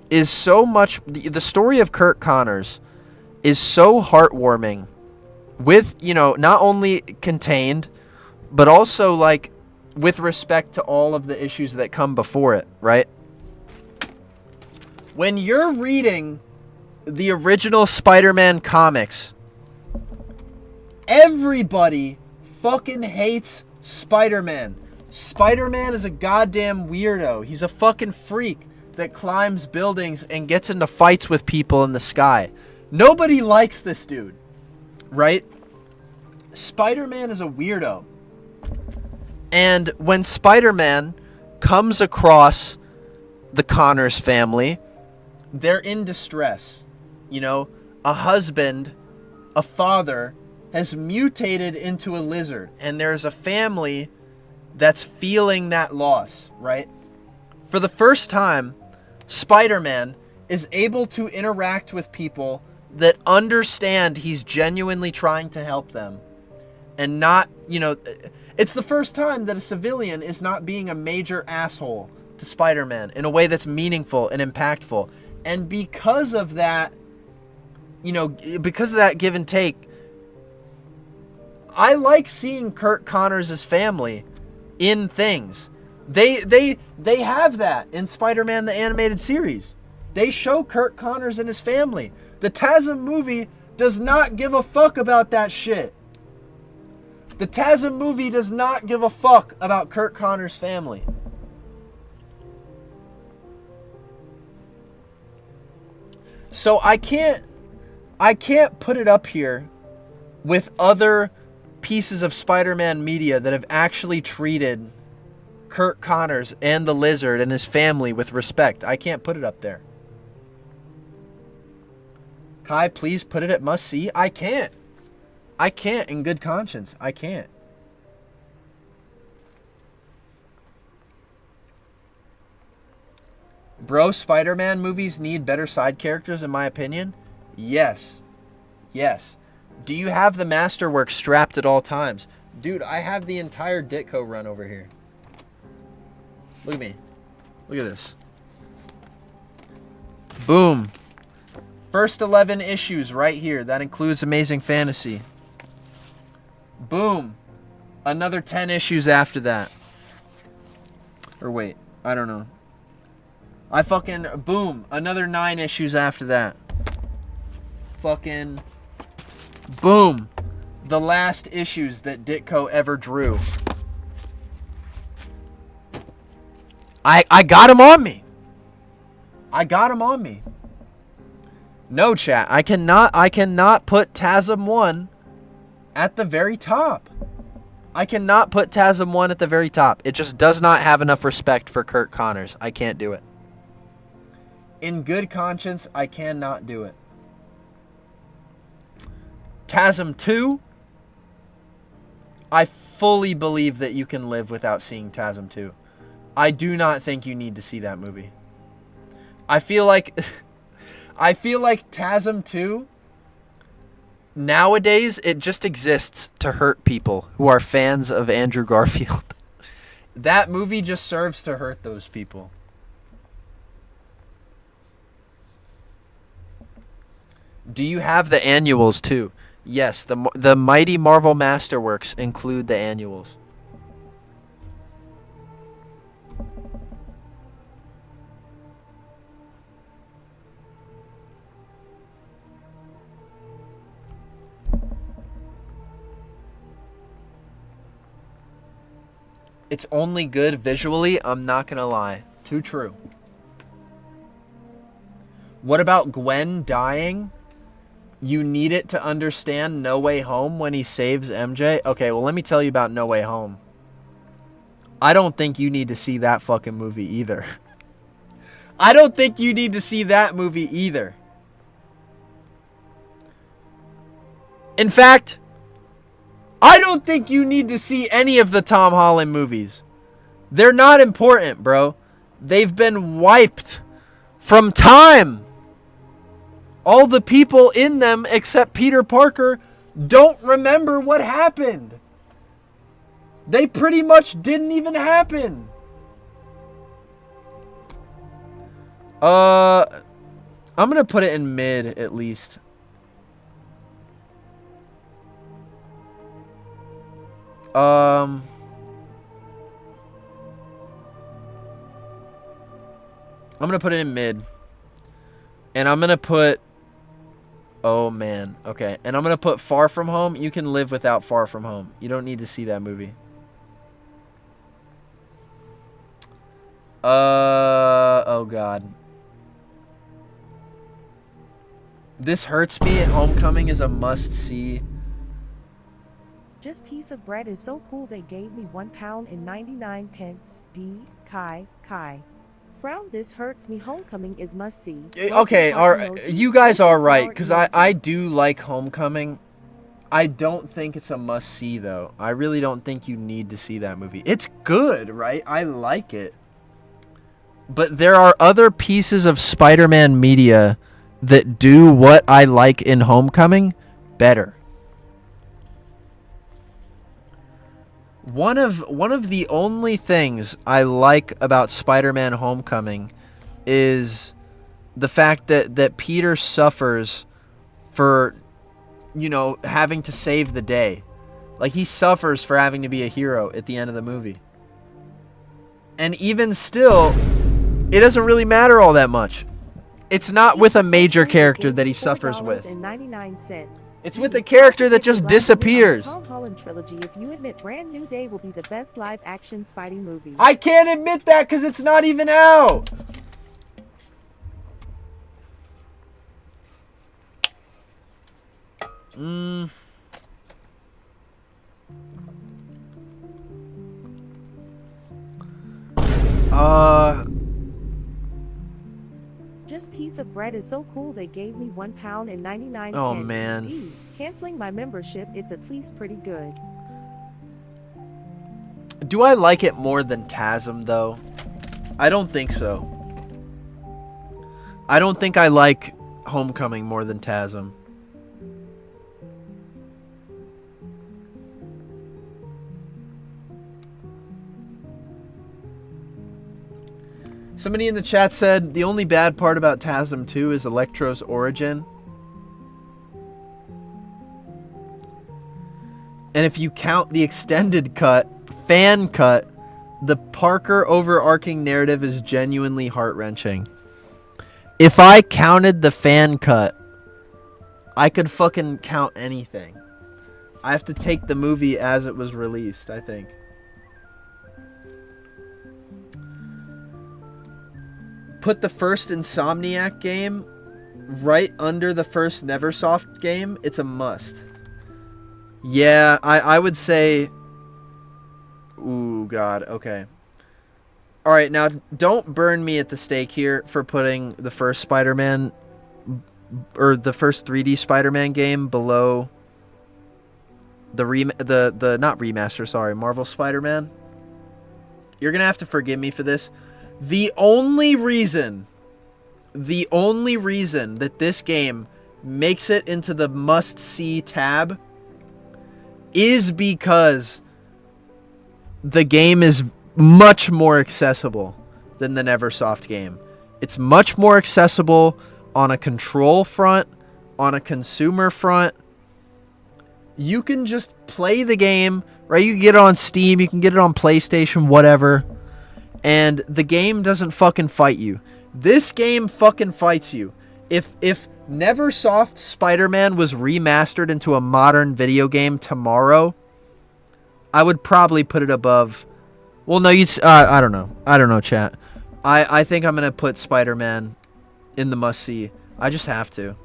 Speaker 1: is so much... The story of Kurt Connors is so heartwarming with, you know, not only contained, but also, like, with respect to all of the issues that come before it, right? When you're reading the original Spider-Man comics, everybody fucking hates Spider-Man. Spider-Man is a goddamn weirdo. He's a fucking freak that climbs buildings and gets into fights with people in the sky. Nobody likes this dude, right? Spider-Man is a weirdo. And when Spider-Man comes across the Connors family, they're in distress. You know, a husband, a father, has mutated into a lizard, and there's a family that's feeling that loss, right? For the first time, Spider-Man is able to interact with people that understand he's genuinely trying to help them. And not, you know, it's the first time that a civilian is not being a major asshole to Spider-Man in a way that's meaningful and impactful. And because of that, you know, because of that give and take, I like seeing Kurt Connors' family in things. They have that in Spider-Man the Animated Series. They show Kurt Connors and his family. The TASM movie does not give a fuck about that shit. The TASM movie does not give a fuck about Kurt Connors' family. So I can't put it up here with other pieces of Spider-Man media that have actually treated Kurt Connors and the Lizard and his family with respect. I can't put it up there. Kai, please put it at must see. I can't in good conscience. I can't. Bro, Spider-Man movies need better side characters in my opinion. Yes. Yes. Do you have the Masterwork strapped at all times? Dude, I have the entire Ditko run over here. Look at me. Look at this. Boom. First 11 issues right here. That includes Amazing Fantasy. Boom. Another 10 issues after that. Or wait, I don't know. I fucking... Boom. Another 9 issues after that. Fucking... Boom. The last issues that Ditko ever drew. I got him on me. I got him on me. No, chat. I cannot put TASM 1 at the very top. I cannot put TASM 1 at the very top. It just does not have enough respect for Kurt Connors. I can't do it. In good conscience, I cannot do it. TASM 2, I fully believe that you can live without seeing TASM 2. I do not think you need to see that movie. I feel like TASM 2 nowadays it just exists to hurt people who are fans of Andrew Garfield. That movie just serves to hurt those people. Do you have the annuals too? Yes, the Mighty Marvel Masterworks include the annuals. It's only good visually, I'm not gonna lie. Too true. What about Gwen dying? You need it to understand No Way Home when he saves MJ? Okay, well let me tell you about No Way Home. I don't think you need to see that fucking movie either. I don't think you need to see that movie either. In fact, I don't think you need to see any of the Tom Holland movies. They're not important, bro. They've been wiped from time. All the people in them, except Peter Parker, don't remember what happened. They pretty much didn't even happen. I'm gonna put it in mid at least. I'm gonna put it in mid. And I'm gonna put... Oh, man. Okay. And I'm gonna put Far From Home. You can live without Far From Home. You don't need to see that movie. Oh, God. This Hurts Me at Homecoming is a must-see.
Speaker 2: Just piece of bread is so cool they gave me £1.99. D. Kai. Frown, This Hurts Me Homecoming is must-see.
Speaker 1: Okay, you guys are right, because I do like Homecoming. I don't think it's a must-see, though. I really don't think you need to see that movie. It's good, right? I like it. But there are other pieces of Spider-Man media that do what I like in Homecoming better. One of the only things I like about Spider-Man Homecoming is the fact that Peter suffers for, you know, having to save the day. Like, he suffers for having to be a hero at the end of the movie. And even still, it doesn't really matter all that much. It's not with a major character that he suffers with. It's with a character that just disappears.
Speaker 2: Tom Holland trilogy, if you admit Brand New Day will be the best live-action Spidey movie.
Speaker 1: I can't admit that because it's not even out.
Speaker 2: Just piece of bread is so cool they gave me £1.99.
Speaker 1: Oh, man.
Speaker 2: D. Canceling my membership, it's at least pretty good.
Speaker 1: Do I like it more than TASM, though? I don't think so. I don't think I like Homecoming more than TASM. Somebody in the chat said the only bad part about TASM 2 is Electro's origin. And if you count the extended cut, fan cut, the Parker overarching narrative is genuinely heart-wrenching. If I counted the fan cut, I could fucking count anything. I have to take the movie as it was released, I think. Put the first Insomniac game right under the first Neversoft game. It's a must. Yeah, I would say... Ooh, God, okay. Alright, now, don't burn me at the stake here for putting the first Spider-Man... or the first 3D Spider-Man game below the not remaster, sorry, Marvel Spider-Man. You're gonna have to forgive me for this. The only reason that this game makes it into the must-see tab is because the game is much more accessible than the Neversoft game. It's much more accessible on a control front, on a consumer front. You can just play the game, right? You can get it on Steam, you can get it on PlayStation, whatever. And the game doesn't fucking fight you. This game fucking fights you. If Neversoft Spider-Man was remastered into a modern video game tomorrow, I would probably put it above... Well, no, I don't know. I don't know, chat. I think I'm going to put Spider-Man in the must-see. I just have to.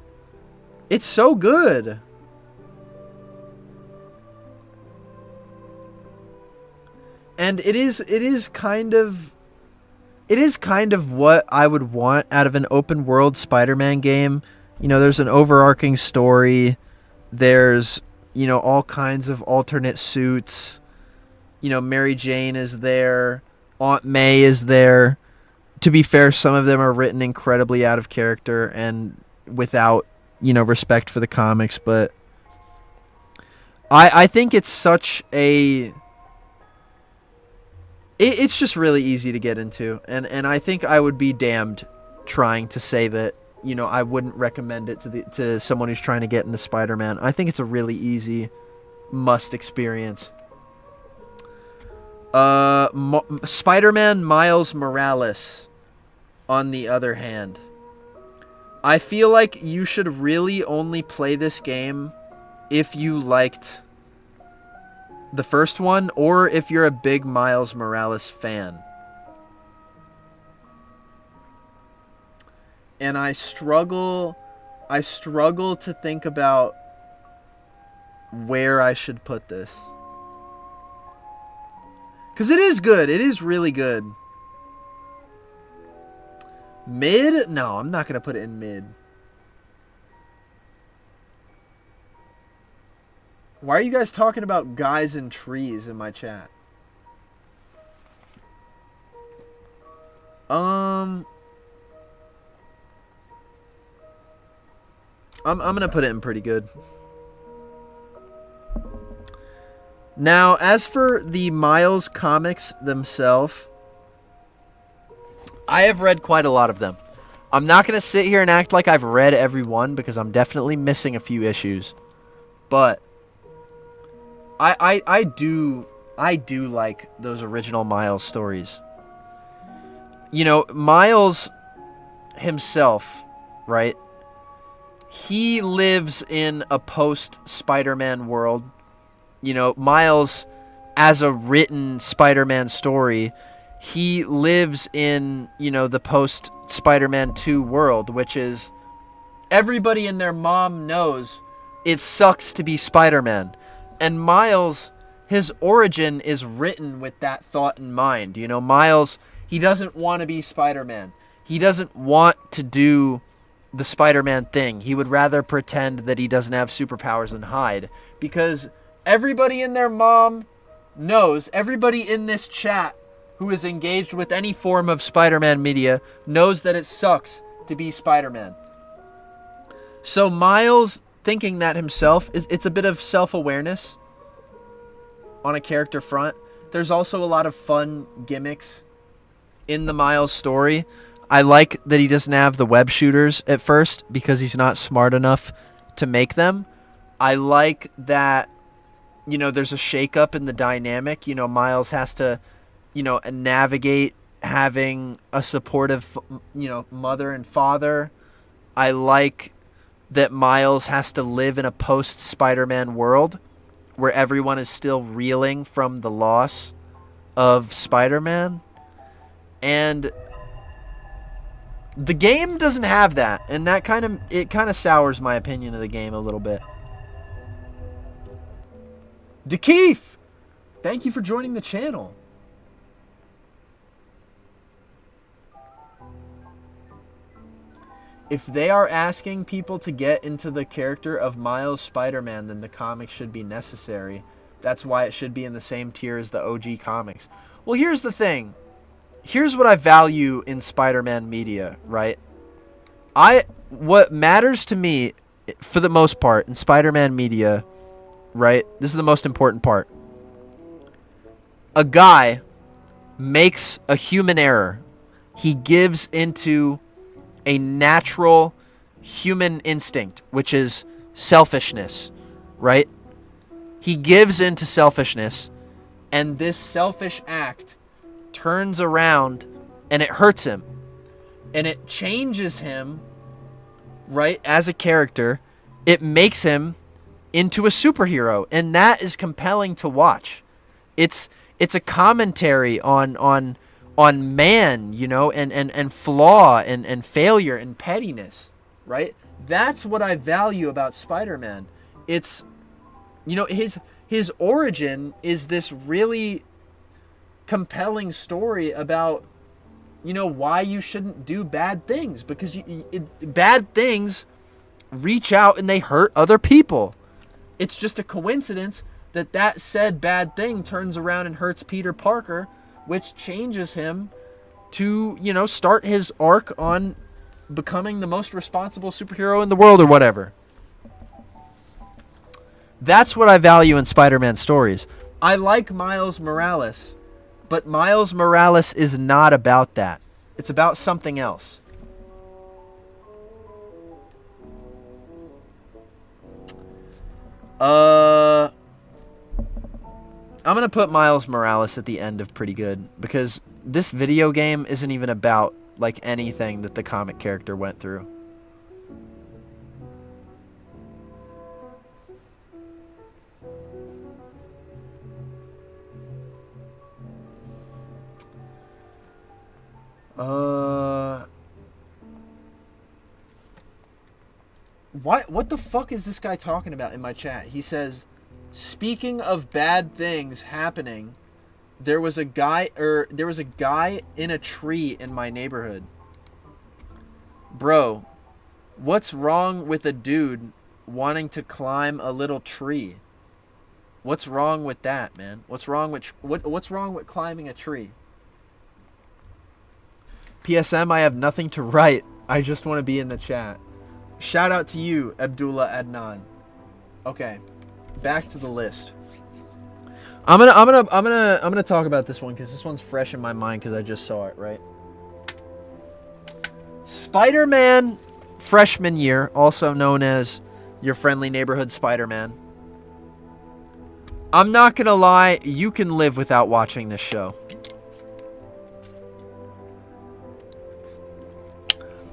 Speaker 1: It's so good. And it is kind of what I would want out of an open world Spider-Man game. You know, there's an overarching story. There's, you know, all kinds of alternate suits. You know, Mary Jane is there. Aunt May is there. To be fair, some of them are written incredibly out of character and without, you know, respect for the comics, but I think it's such a... It's just really easy to get into, and I think I would be damned trying to say that, you know, I wouldn't recommend it to someone who's trying to get into Spider-Man. I think it's a really easy must experience. Spider-Man Miles Morales, on the other hand, I feel like you should really only play this game if you liked the first one, or if you're a big Miles Morales fan. And I struggle to think about where I should put this. Because it is good. It is really good. Mid? No, I'm not going to put it in mid. Why are you guys talking about guys and trees in my chat? I'm going to put it in pretty good. Now, as for the Miles comics themselves, I have read quite a lot of them. I'm not going to sit here and act like I've read every one, because I'm definitely missing a few issues. But I do like those original Miles stories. You know, Miles himself, right? He lives in a post-Spider-Man world. You know, Miles, as a written Spider-Man story, he lives in, you know, the post-Spider-Man 2 world, which is everybody and their mom knows it sucks to be Spider-Man. And Miles, his origin is written with that thought in mind. You know, Miles, he doesn't want to be Spider-Man. He doesn't want to do the Spider-Man thing. He would rather pretend that he doesn't have superpowers and hide, because everybody and their mom knows, everybody in this chat who is engaged with any form of Spider-Man media knows that it sucks to be Spider-Man. So Miles thinking that himself, it's a bit of self-awareness on a character front. There's also a lot of fun gimmicks in the Miles story. I like that he doesn't have the web shooters at first, because he's not smart enough to make them. I like that, you know, there's a shakeup in the dynamic. You know, Miles has to, you know, navigate having a supportive, you know, mother and father. I like that Miles has to live in a post-Spider-Man world where everyone is still reeling from the loss of Spider-Man. And the game doesn't have that, and that kind of sours my opinion of the game a little bit. DeKeef, thank you for joining the channel. If they are asking people to get into the character of Miles Spider-Man, then the comics should be necessary. That's why it should be in the same tier as the OG comics. Well, here's the thing. Here's what I value in Spider-Man media, right? What matters to me, for the most part, in Spider-Man media, right? This is the most important part. A guy makes a human error. He gives into a natural human instinct, which is selfishness, right? He gives into selfishness, and this selfish act turns around and it hurts him, and it changes him, right, as a character. It makes him into a superhero, and that is compelling to watch. It's a commentary on man, you know, and flaw and failure and pettiness, right? That's what I value about Spider-Man. It's, you know, his origin is this really compelling story about, you know, why you shouldn't do bad things, because bad things reach out and they hurt other people. It's just a coincidence that said bad thing turns around and hurts Peter Parker, which changes him to, you know, start his arc on becoming the most responsible superhero in the world or whatever. That's what I value in Spider-Man stories. I like Miles Morales, but Miles Morales is not about that. It's about something else. I'm gonna put Miles Morales at the end of pretty good, because this video game isn't even about like anything that the comic character went through. What the fuck is this guy talking about in my chat? He says, speaking of bad things happening, there was a guy in a tree in my neighborhood. Bro, what's wrong with a dude wanting to climb a little tree? What's wrong with that, man? What's wrong with climbing a tree? PSM, I have nothing to write. I just want to be in the chat. Shout out to you, Abdullah Adnan. Okay, back to the list. I'm gonna talk about this one because this one's fresh in my mind because I just saw it, right? Spider-Man freshman year, also known as your friendly neighborhood Spider-Man. I'm not gonna lie, you can live without watching this show.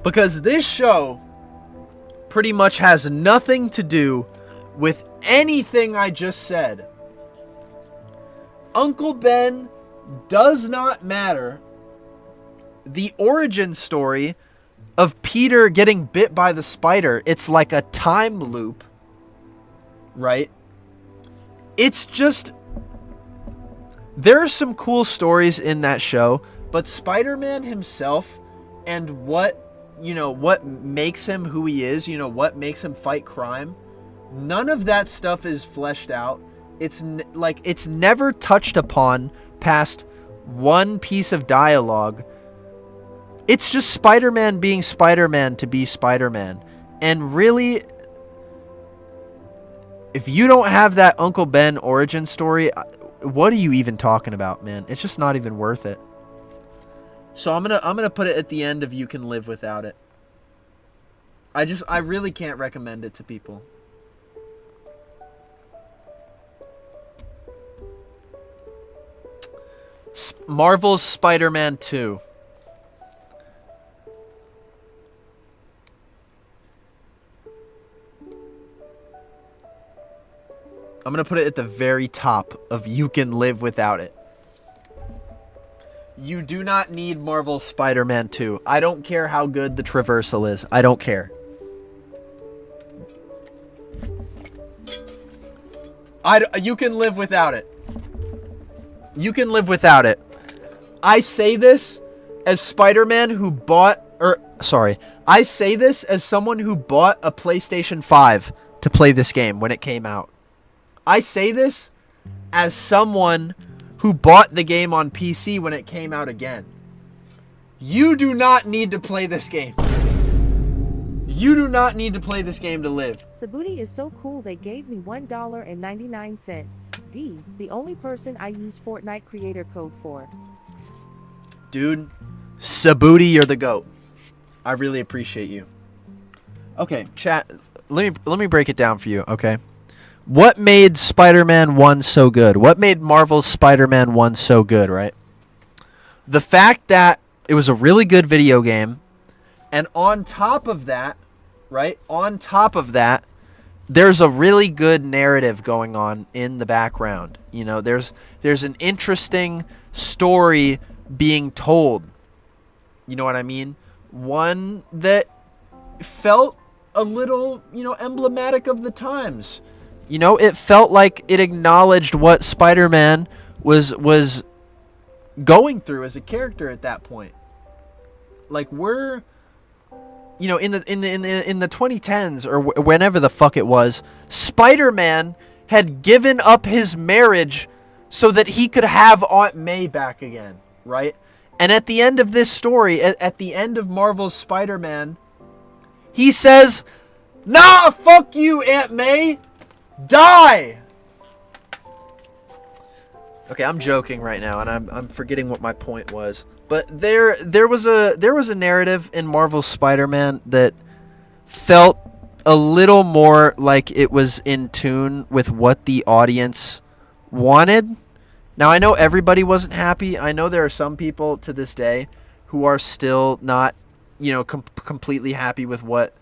Speaker 1: Because this show pretty much has nothing to do with anything I just said. Uncle Ben does not matter. The origin story of Peter getting bit by the spider, it's like a time loop, right? It's just, there are some cool stories in that show, but Spider-Man himself and what makes him who he is, what makes him fight crime, none of that stuff is fleshed out. It's never touched upon past one piece of dialogue. It's just Spider-Man being Spider-Man to be Spider-Man. And really, if you don't have that Uncle Ben origin story, what are you even talking about, man? It's just not even worth it. So I'm gonna put it at the end of You Can Live Without It. I really can't recommend it to people. Marvel's Spider-Man 2. I'm gonna put it at the very top of You Can Live Without It. You do not need Marvel's Spider-Man 2. I don't care how good the traversal is. I don't care. You can live without it. You can live without it. I say this as Spider-Man who bought... I say this as someone who bought a PlayStation 5 to play this game when it came out. I say this as someone who bought the game on PC when it came out again. You do not need to play this game. You do not need to play this game to live.
Speaker 2: Sabuti is so cool they gave me $1.99. D, the only person I use Fortnite creator code for.
Speaker 1: Dude, Sabuti, you're the GOAT. I really appreciate you. Okay, chat, let me break it down for you, okay? What made Spider-Man 1 so good? What made Marvel's Spider-Man 1 so good, right? The fact that it was a really good video game, and on top of that, right? On top of that, there's a really good narrative going on in the background. There's an interesting story being told. You know what I mean? One that felt a little, emblematic of the times. It felt like it acknowledged what Spider-Man was going through as a character at that point. Like, we're, in the 2010s or whenever the fuck it was, Spider-Man had given up his marriage so that he could have Aunt May back again, right? And at the end of this story, at the end of Marvel's Spider-Man, he says, "Nah, fuck you, Aunt May. Die!" Okay, I'm joking right now, and I'm forgetting what my point was. But there was a narrative in Marvel's Spider-Man that felt a little more like it was in tune with what the audience wanted. Now, I know everybody wasn't happy. I know there are some people to this day who are still not, completely happy with what,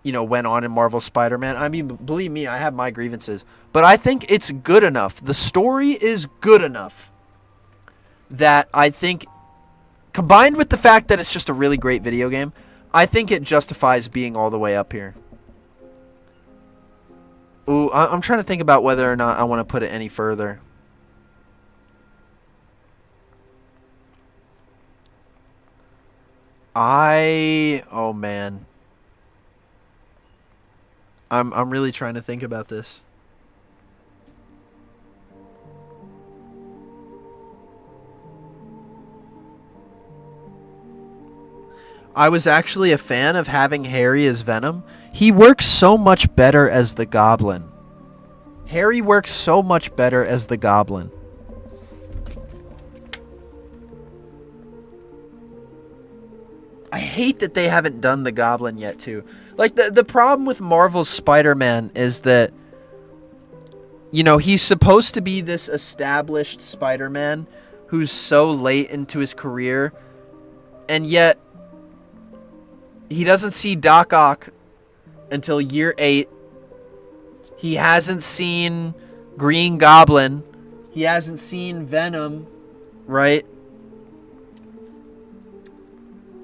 Speaker 1: went on in Marvel Spider-Man. I mean, believe me, I have my grievances. But I think it's good enough. The story is good enough that I think, combined with the fact that it's just a really great video game, I think it justifies being all the way up here. Ooh, I'm trying to think about whether or not I want to put it any further. Oh man. I'm really trying to think about this. I was actually a fan of having Harry as Venom. He works so much better as the Goblin. Harry works so much better as the Goblin. I hate that they haven't done the Goblin yet, too. Like, the problem with Marvel's Spider-Man is that, he's supposed to be this established Spider-Man who's so late into his career, and yet he doesn't see Doc Ock until year 8. He hasn't seen Green Goblin. He hasn't seen Venom, right?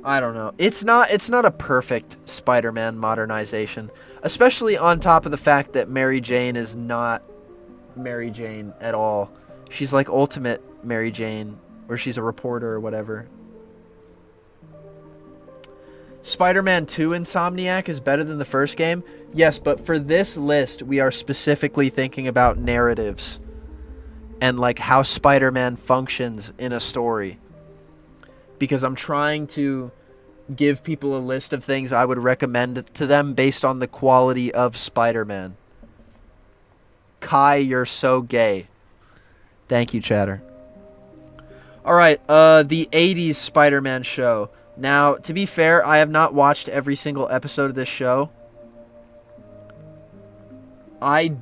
Speaker 1: I don't know. It's not a perfect Spider-Man modernization, especially on top of the fact that Mary Jane is not Mary Jane at all. She's like Ultimate Mary Jane, or she's a reporter or whatever. Spider-Man 2 Insomniac is better than the first game. Yes, but for this list, we are specifically thinking about narratives and like how Spider-Man functions in a story. Because I'm trying to give people a list of things I would recommend to them based on the quality of Spider-Man. Kai, you're so gay. Thank you, chatter. Alright, the 80s Spider-Man show. Now, to be fair, I have not watched every single episode of this show. I'm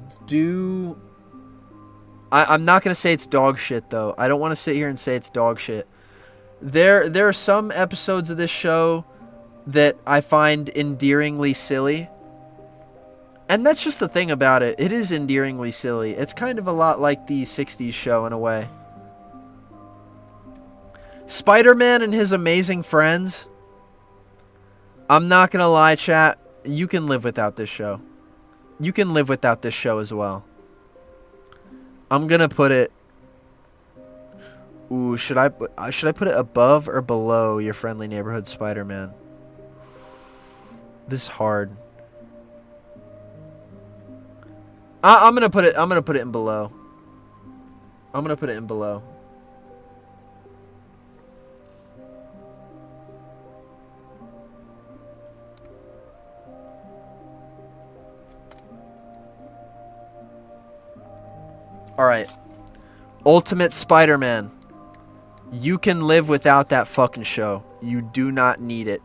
Speaker 1: not going to say it's dog shit, though. I don't want to sit here and say it's dog shit. There are some episodes of this show that I find endearingly silly. And that's just the thing about it. It is endearingly silly. It's kind of a lot like the 60s show in a way. Spider-Man and His Amazing Friends. I'm not going to lie, chat. You can live without this show. You can live without this show as well. I'm going to put it... Ooh, should I put it above or below Your Friendly Neighborhood Spider-Man? This is hard. I'm gonna put it in below. I'm gonna put it in below. All right. Ultimate Spider-Man. You can live without that fucking show. You do not need it.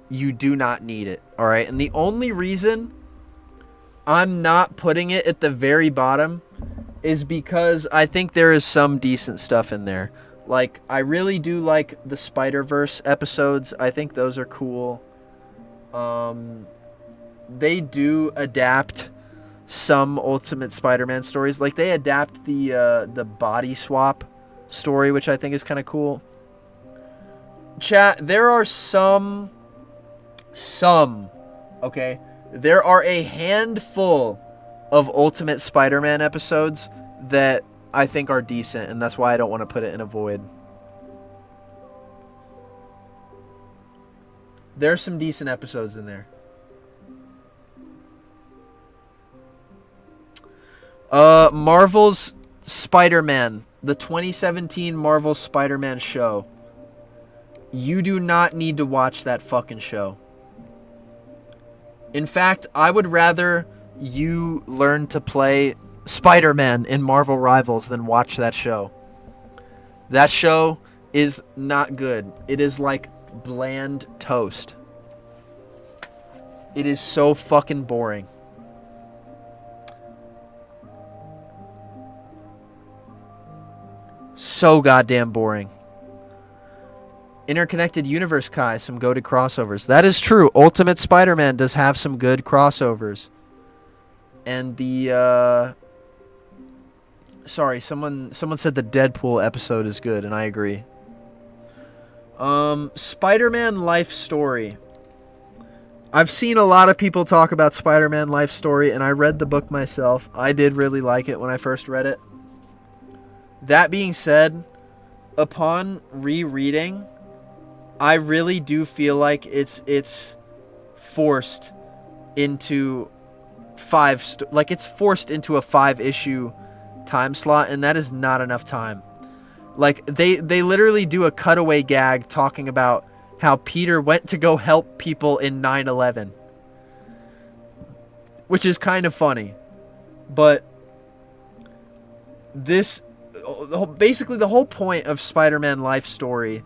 Speaker 1: You do not need it. All right. And the only reason I'm not putting it at the very bottom is because I think there is some decent stuff in there. Like, I really do like the Spider-Verse episodes. I think those are cool. They do adapt some Ultimate Spider-Man stories. Like, they adapt the body swap story, which I think is kind of cool. Chat, there are some, okay? There are a handful of Ultimate Spider-Man episodes that I think are decent, and that's why I don't want to put it in a void. There's some decent episodes in there. Marvel's Spider-Man, the 2017 Marvel Spider-Man show. You do not need to watch that fucking show. In fact, I would rather you learn to play Spider-Man in Marvel Rivals than watch that show. That show is not good. It is like bland toast. It is so fucking boring. So goddamn boring. Interconnected Universe Kai, some goated crossovers. That is true. Ultimate Spider-Man does have some good crossovers. And the sorry, someone said the Deadpool episode is good, and I agree. Spider-Man Life Story. I've seen a lot of people talk about Spider-Man Life Story, and I read the book myself. I did really like it when I first read it. That being said, upon rereading, I really do feel like it's forced into it's forced into a 5-issue time slot, and that is not enough time. Like, they literally do a cutaway gag talking about how Peter went to go help people in 9/11, which is kind of funny. But this, basically the whole point of Spider-Man Life Story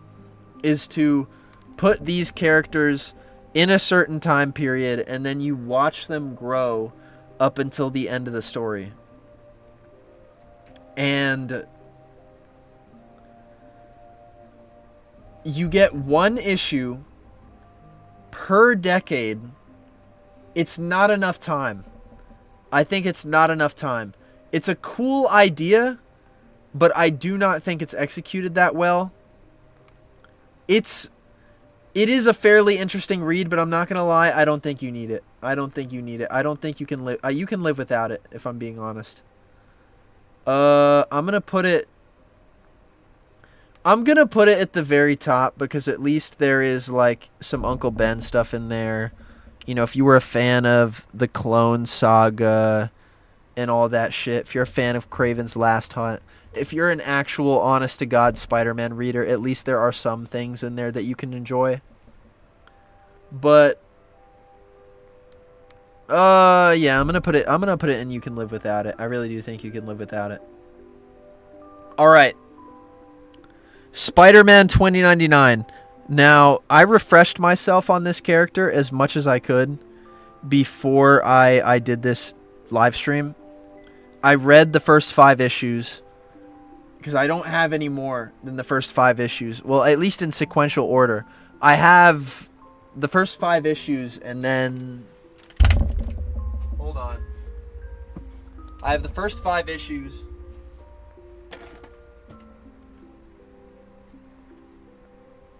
Speaker 1: is to put these characters in a certain time period, and then you watch them grow up until the end of the story. And you get one issue per decade. It's not enough time. I think it's not enough time. It's a cool idea, but I do not think it's executed that well. It is a fairly interesting read, but I'm not gonna lie, I don't think you need it. I don't think you need it. I don't think you can live. You can live without it, if I'm being honest. I'm gonna put it at the very top, because at least there is like some Uncle Ben stuff in there. You know, if you were a fan of the Clone Saga and all that shit, if you're a fan of Kraven's Last Hunt, if you're an actual honest-to-God Spider-Man reader, at least there are some things in there that you can enjoy. But yeah, I'm gonna put it in You Can Live Without It. I really do think you can live without it. Alright. Spider-Man 2099. Now, I refreshed myself on this character as much as I could before I did this live stream. I read the first 5 issues, because I don't have any more than the first 5 issues. Well, at least in sequential order. I have the first 5 issues, and then... Hold on. I have the first 5 issues.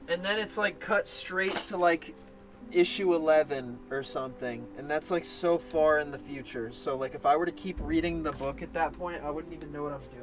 Speaker 1: And then it's like cut straight to like issue 11 or something. And that's like so far in the future. So like if I were to keep reading the book at that point, I wouldn't even know what I'm doing.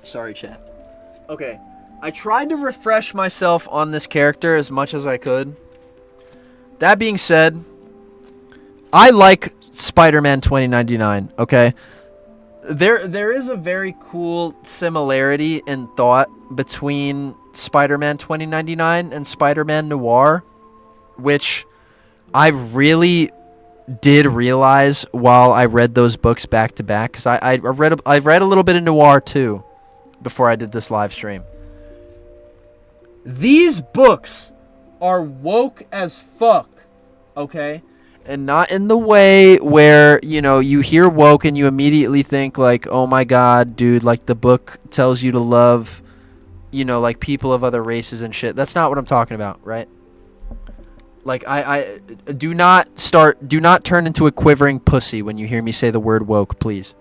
Speaker 1: Sorry, chat. Okay. I tried to refresh myself on this character as much as I could. That being said, I like Spider-Man 2099, okay? There is a very cool similarity in thought between Spider-Man 2099 and Spider-Man Noir, which I really did realize while I read those books back to back, because I read a little bit of Noir too before I did this live stream. These books are woke as fuck, okay? And not in the way where, you know, you hear woke and you immediately think like, oh my god, dude, like the book tells you to love, you know, like people of other races and shit. That's not what I'm talking about, right? Like, I do not turn into a quivering pussy when you hear me say the word woke, please.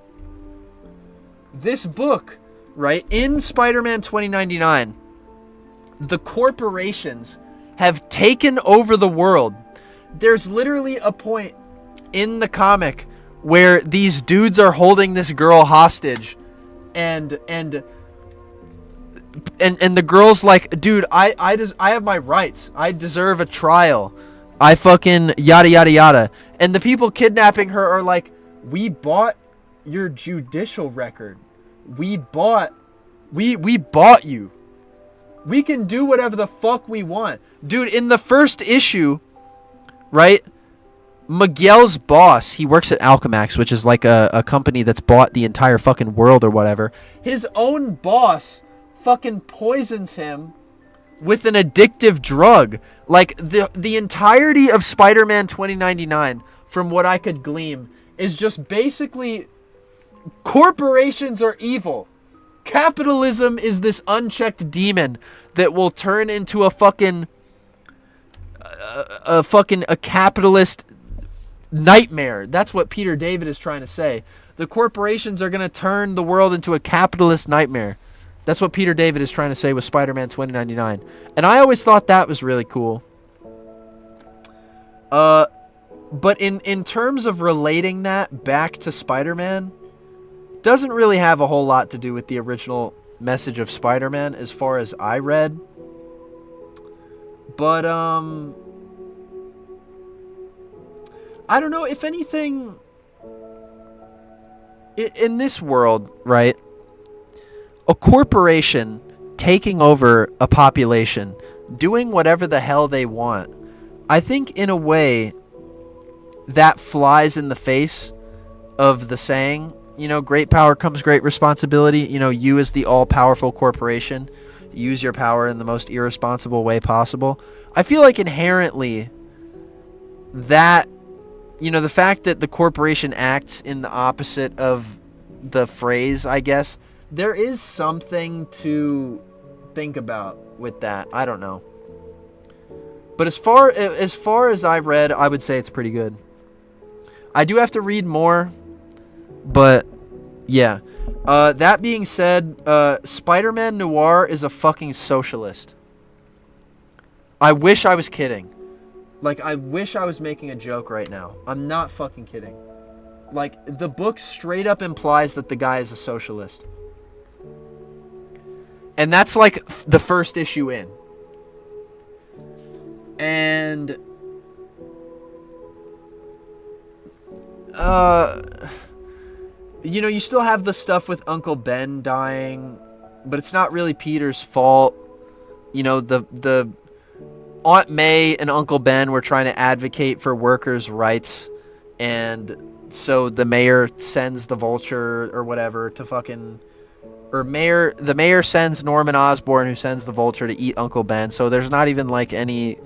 Speaker 1: This book, right, in Spider-Man 2099, the corporations have taken over the world. There's literally a point in the comic where these dudes are holding this girl hostage, and the girl's like, dude, I have my rights. I deserve a trial. I fucking yada yada yada. And the people kidnapping her are like, we bought your judicial record. We bought you. We can do whatever the fuck we want. Dude, in the first issue, right? Miguel's boss, he works at Alchemax, which is like a company that's bought the entire fucking world or whatever. His own boss fucking poisons him with an addictive drug. Like, the entirety of Spider-Man 2099, from what I could glean, is just basically corporations are evil. Capitalism is this unchecked demon that will turn into a fucking a capitalist nightmare. That's what Peter David is trying to say. The corporations are going to turn the world into a capitalist nightmare. That's what Peter David is trying to say with Spider-Man 2099. And I always thought that was really cool. But in terms of relating that back to Spider-Man, doesn't really have a whole lot to do with the original message of Spider-Man as far as I read. But, I don't know, if anything, in this world, right, a corporation taking over a population, doing whatever the hell they want, I think in a way that flies in the face of the saying, you know, great power comes great responsibility. You know, you as the all-powerful corporation, use your power in the most irresponsible way possible. I feel like inherently that, you know, the fact that the corporation acts in the opposite of the phrase, I guess, there is something to think about with that. I don't know. But as far as I've read, I would say it's pretty good. I do have to read more, but yeah. That being said, Spider-Man Noir is a fucking socialist. I wish I was kidding. Like, I wish I was making a joke right now. I'm not fucking kidding. Like, the book straight up implies that the guy is a socialist. And that's like the first issue in. And you know, you still have the stuff with Uncle Ben dying, but it's not really Peter's fault. You know, the Aunt May and Uncle Ben were trying to advocate for workers' rights, and so the mayor sends the Vulture or whatever to fucking, or the mayor sends Norman Osborn, who sends the Vulture to eat Uncle Ben. So there's not even like any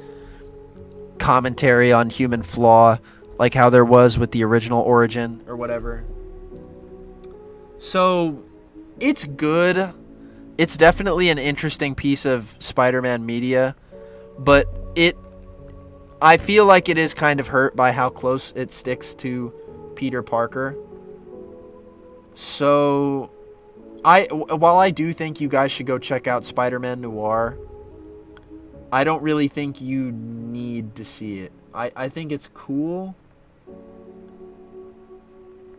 Speaker 1: commentary on human flaw like how there was with the original Origin or whatever. So it's good. It's definitely an interesting piece of Spider-Man media, but I feel like it is kind of hurt by how close it sticks to Peter Parker. So while I do think you guys should go check out Spider-Man Noir, I don't really think you need to see it. I think it's cool.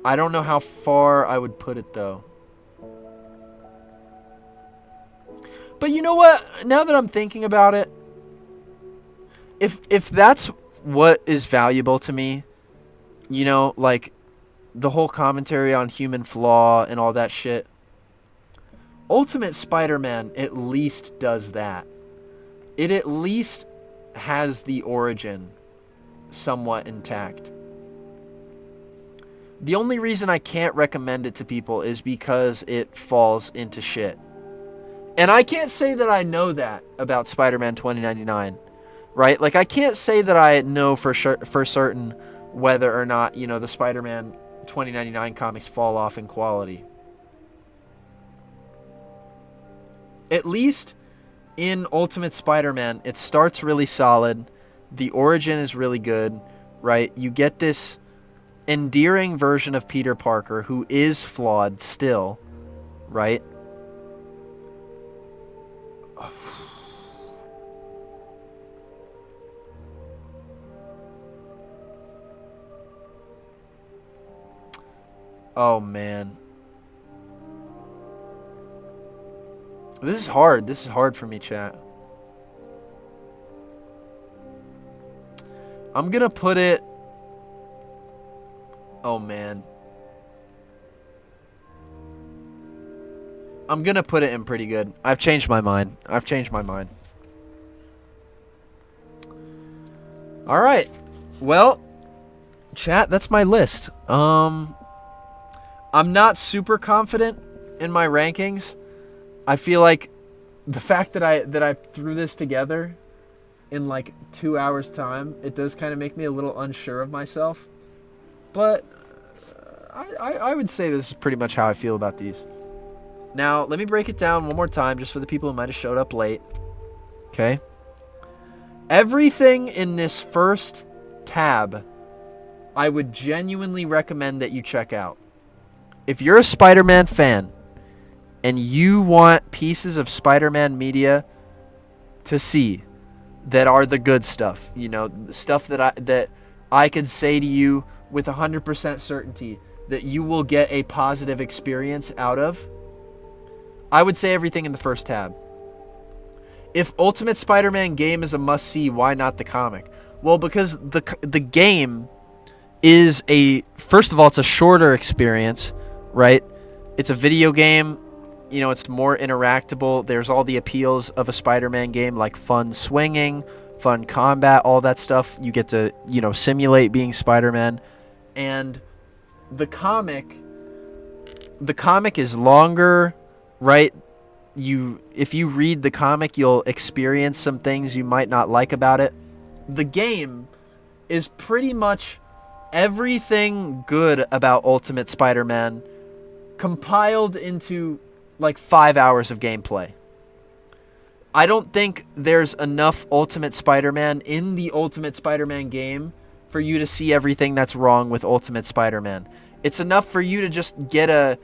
Speaker 1: I don't know how far I would put it, though. But you know what? Now that I'm thinking about it, if that's what is valuable to me, you know, like the whole commentary on human flaw and all that shit, Ultimate Spider-Man at least does that. It at least has the origin somewhat intact. The only reason I can't recommend it to people is because it falls into shit. And I can't say that I know that about Spider-Man 2099, right? Like, I can't say that I know for certain whether or not, you know, the Spider-Man 2099 comics fall off in quality. At least in Ultimate Spider-Man, it starts really solid. The origin is really good, right? You get this endearing version of Peter Parker who is flawed still, right? Oh, man. This is hard. This is hard for me, chat. I'm gonna put it... Oh, man. I'm gonna put it in pretty good. I've changed my mind. Alright. Well, chat, that's my list. I'm not super confident in my rankings. I feel like the fact that I threw this together in like 2 hours time, it does kind of make me a little unsure of myself. But I would say this is pretty much how I feel about these. Now, let me break it down one more time just for the people who might have showed up late. Okay? Everything in this first tab, I would genuinely recommend that you check out. If you're a Spider-Man fan and you want pieces of Spider-Man media to see that are the good stuff, you know, the stuff that I could say to you with 100% certainty that you will get a positive experience out of, I would say everything in the first tab. If Ultimate Spider-Man game is a must-see, why not the comic? Well, because the game is first of all, it's a shorter experience, right? It's a video game. You know, it's more interactable. There's all the appeals of a Spider-Man game, like fun swinging, fun combat, all that stuff. You get to, you know, simulate being Spider-Man. And the comic is longer, right? If you read the comic, you'll experience some things you might not like about it. The game is pretty much everything good about Ultimate Spider-Man compiled into like 5 hours of gameplay. I don't think there's enough Ultimate Spider-Man in the Ultimate Spider-Man game for you to see everything that's wrong with Ultimate Spider-Man. It's enough for you to just get a...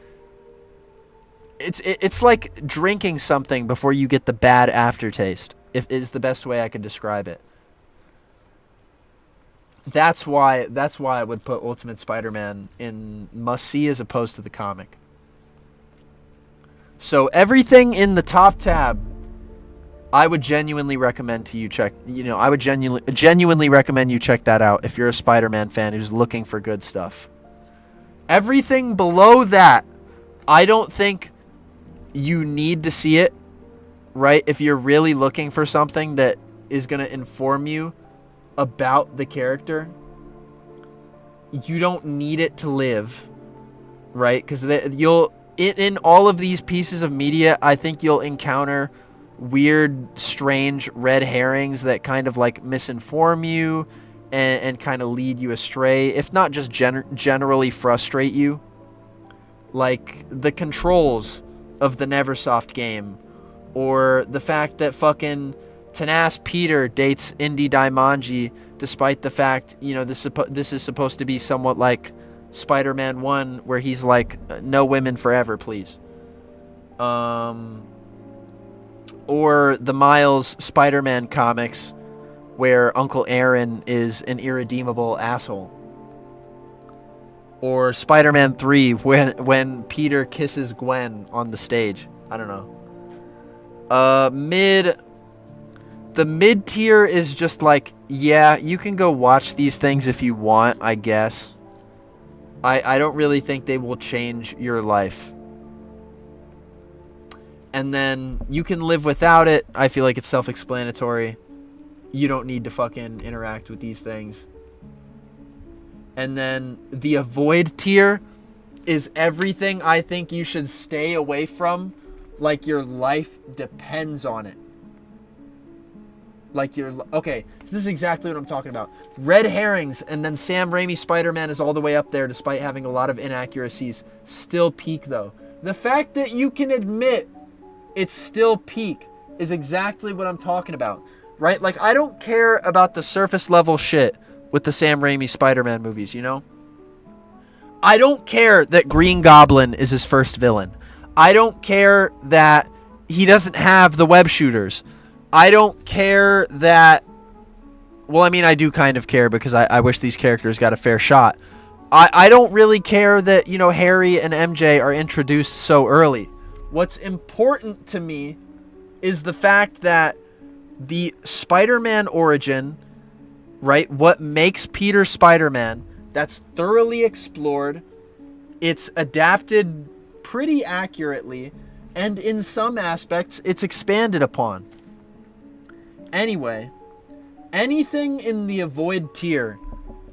Speaker 1: It's like drinking something before you get the bad aftertaste, if is the best way I could describe it. That's why I would put Ultimate Spider-Man in must-see as opposed to the comic. So everything in the top tab, I would genuinely recommend to you check. You know, I would genuinely recommend you check that out if you're a Spider-Man fan who's looking for good stuff. Everything below that, I don't think you need to see it, right? If you're really looking for something that is going to inform you about the character, you don't need it to live, right? Because you'll in all of these pieces of media, I think you'll encounter weird, strange red herrings that kind of like misinform you and kind of lead you astray, if not just generally frustrate you. Like the controls of the Neversoft game, or the fact that fucking Tenace Peter dates Indy Daimonji, despite the fact, you know, this is supposed to be somewhat like Spider-Man 1, where he's like, no women forever, please. Or the Miles Spider-Man comics, where Uncle Aaron is an irredeemable asshole. Or Spider-Man 3, when Peter kisses Gwen on the stage. I don't know. The mid tier is just like, yeah, you can go watch these things if you want, I guess. I don't really think they will change your life. And then you can live without it. I feel like it's self-explanatory. You don't need to fucking interact with these things. And then the avoid tier is everything I think you should stay away from, like your life depends on it. Like okay, this is exactly what I'm talking about. Red herrings, and then Sam Raimi Spider-Man is all the way up there despite having a lot of inaccuracies. Still peak though. The fact that you can admit it's still peak is exactly what I'm talking about. Right? Like, I don't care about the surface level shit with the Sam Raimi Spider-Man movies, you know? I don't care that Green Goblin is his first villain. I don't care that he doesn't have the web shooters. I don't care that... Well, I mean, I do kind of care because I wish these characters got a fair shot. I don't really care that, you know, Harry and MJ are introduced so early. What's important to me is the fact that the Spider-Man origin, right, what makes Peter Spider-Man, that's thoroughly explored. It's adapted pretty accurately, and in some aspects, it's expanded upon. Anyway, anything in the avoid tier,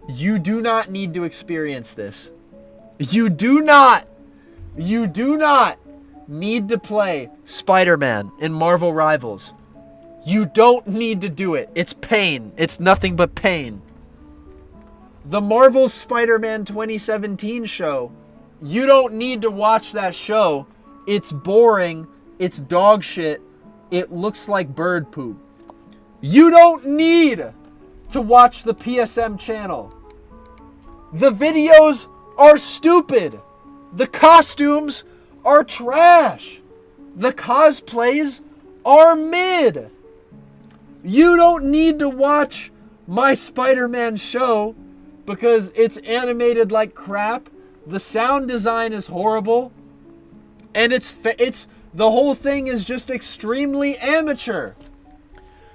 Speaker 1: you do not need to experience this. You do not need to play Spider-Man in Marvel Rivals. You don't need to do it. It's pain. It's nothing but pain. The Marvel Spider-Man 2017 show, you don't need to watch that show. It's boring. It's dog shit. It looks like bird poop. You don't need to watch the PSM channel. The videos are stupid. The costumes are trash. The cosplays are mid. You don't need to watch my Spider-Man show because it's animated like crap. The sound design is horrible. And it's the whole thing is just extremely amateur.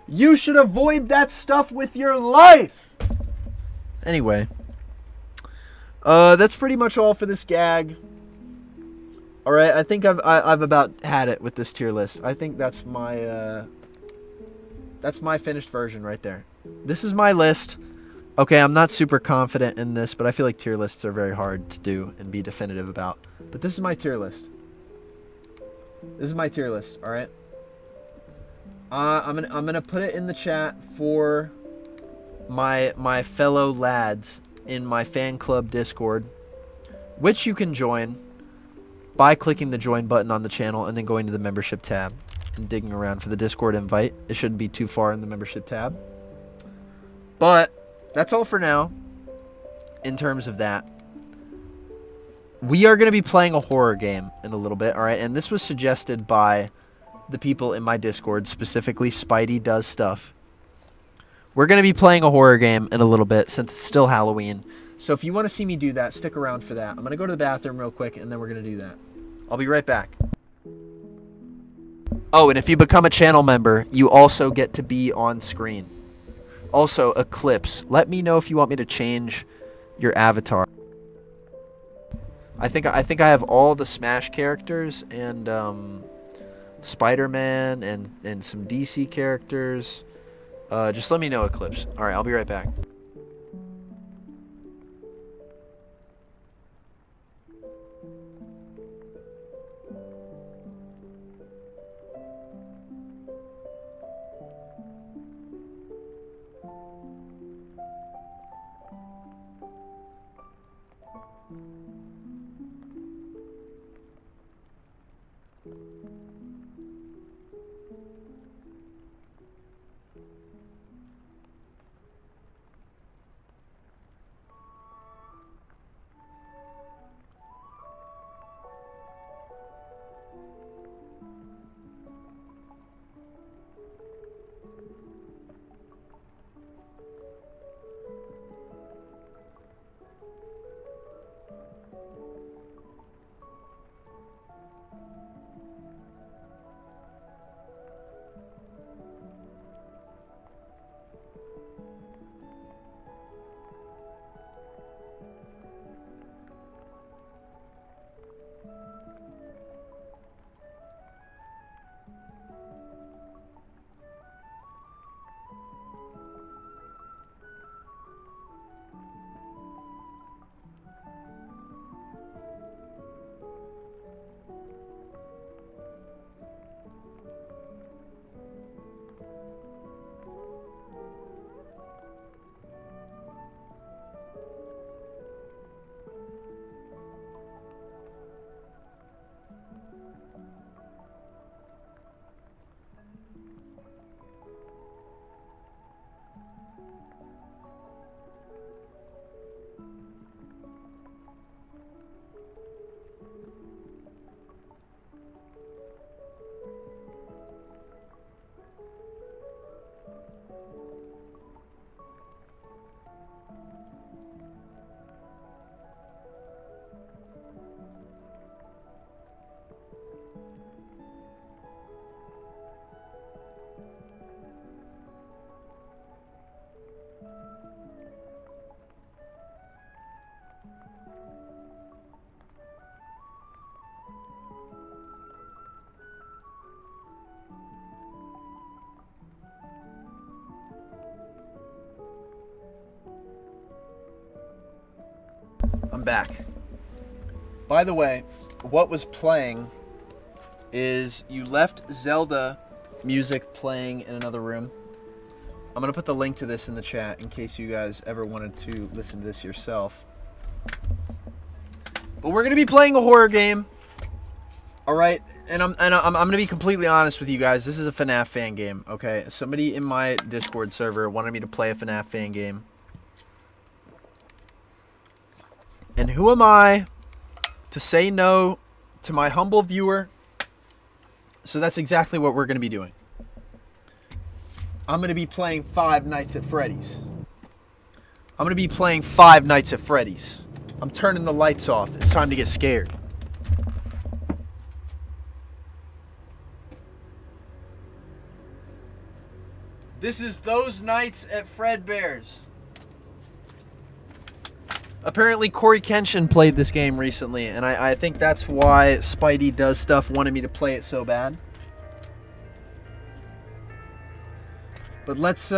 Speaker 1: You should avoid that stuff with your life. Anyway, that's pretty much all for this gag. All right, I think I've about had it with this tier list. I think that's my finished version right there. This is my list. Okay, I'm not super confident in this, but I feel like tier lists are very hard to do and be definitive about. But this is my tier list. This is my tier list. All right. I'm gonna put it in the chat for my fellow lads in my fan club Discord, which you can join by clicking the join button on the channel and then going to the membership tab and digging around for the Discord invite. It shouldn't be too far in the membership tab. But that's all for now in terms of that. We are going to be playing a horror game in a little bit, all right? And this was suggested by the people in my Discord, specifically Spidey Does Stuff. We're going to be playing a horror game in a little bit since it's still Halloween. So if you want to see me do that, stick around for that. I'm going to go to the bathroom real quick, and then we're going to do that. I'll be right back. Oh, and if you become a channel member, you also get to be on screen. Also, Eclipse, let me know if you want me to change your avatar. I think I have all the Smash characters and Spider-Man and some DC characters. Just let me know, Eclipse. All right, I'll be right back. I'm back. By the way, what was playing is you left Zelda music playing in another room. I'm going to put the link to this in the chat in case you guys ever wanted to listen to this yourself. But we're going to be playing a horror game. All right? And I'm going to be completely honest with you guys. This is a FNAF fan game, okay? Somebody in my Discord server wanted me to play a FNAF fan game. And who am I to say no to my humble viewer? So that's exactly what we're going to be doing. I'm going to be playing Five Nights at Freddy's. I'm going to be playing Five Nights at Freddy's. I'm turning the lights off. It's time to get scared. This is Those Nights at Fredbear's. Apparently Corey Kenshin played this game recently, and I think that's why Spidey Does Stuff wanted me to play it so bad. But let's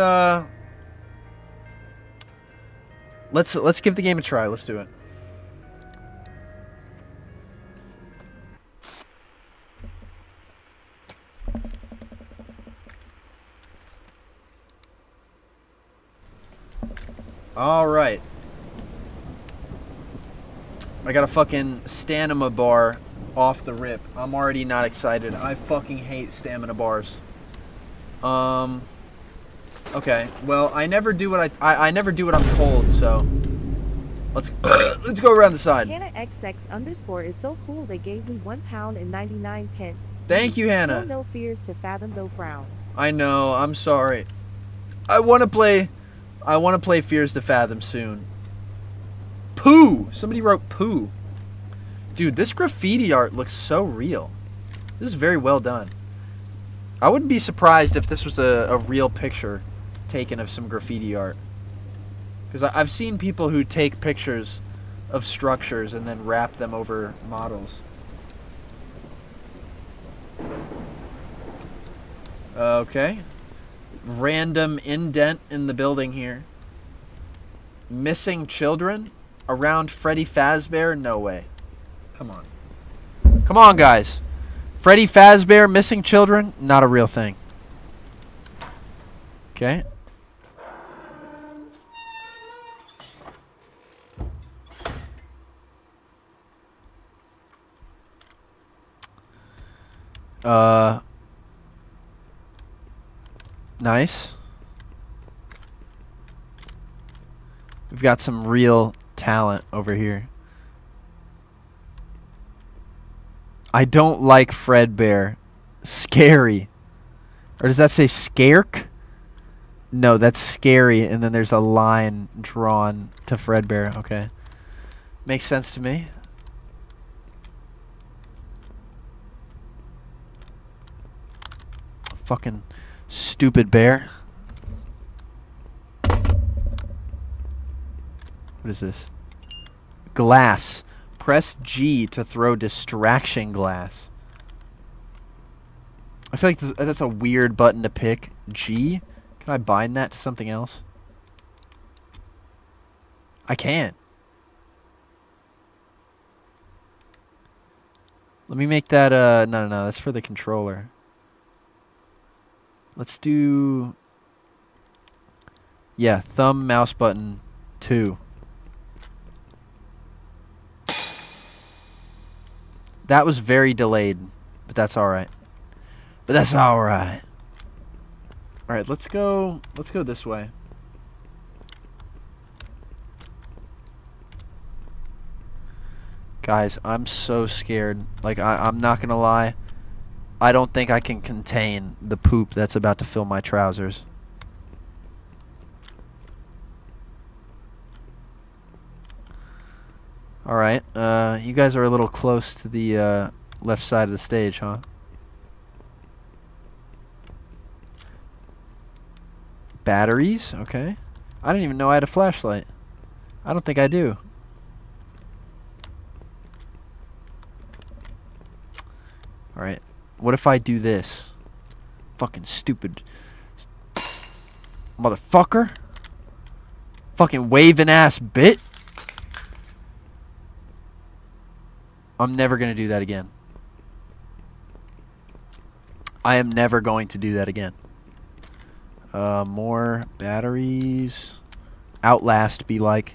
Speaker 1: give the game a try. Let's do it. All right. I got a fucking stamina bar off the rip. I'm already not excited. I fucking hate stamina bars. Okay. Well, I never do what I never do what I'm told, so let's go around the side.
Speaker 2: Hannah XX_ is so cool they gave me £1.99.
Speaker 1: Thank you, Hannah.
Speaker 2: Still no fears to fathom though frown.
Speaker 1: I know. I'm sorry. I want to play Fears to Fathom soon. Pooh! Somebody wrote poo. Dude, this graffiti art looks so real. This is very well done. I wouldn't be surprised if this was a real picture taken of some graffiti art. Because I've seen people who take pictures of structures and then wrap them over models. Okay. Random indent in the building here. Missing children around Freddy Fazbear? No way. Come on. Come on, guys. Freddy Fazbear missing children? Not a real thing. Okay. Nice. We've got some real talent over here. I don't like Fredbear. Scary. Or does that say scarek? No, that's scary, and then there's a line drawn to Fredbear. Okay. Makes sense to me. Fucking stupid bear. What is this? Glass. Press G to throw distraction glass. I feel like that's a weird button to pick. G? Can I bind that to something else? I can't. Let me make that, no, that's for the controller. Let's do, yeah, thumb, mouse button, 2. That was very delayed, but that's alright. But that's alright. Alright, let's go this way. Guys, I'm so scared. Like, I'm not gonna lie. I don't think I can contain the poop that's about to fill my trousers. Alright, you guys are a little close to the left side of the stage, huh? Batteries, okay. I didn't even know I had a flashlight. I don't think I do. Alright, what if I do this? Fucking stupid motherfucker. Fucking waving ass bit. I'm never going to do that again. I am never going to do that again. More batteries. Outlast be like.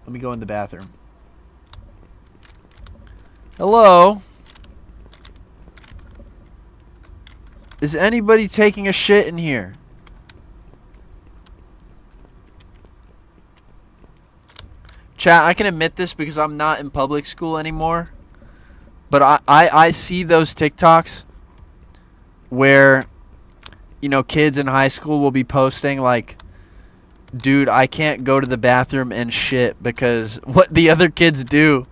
Speaker 1: Let me go in the bathroom. Hello? Is anybody taking a shit in here? Chat, I can admit this because I'm not in public school anymore. But I see those TikToks where, you know, kids in high school will be posting like, dude, I can't go to the bathroom and shit, because what the other kids do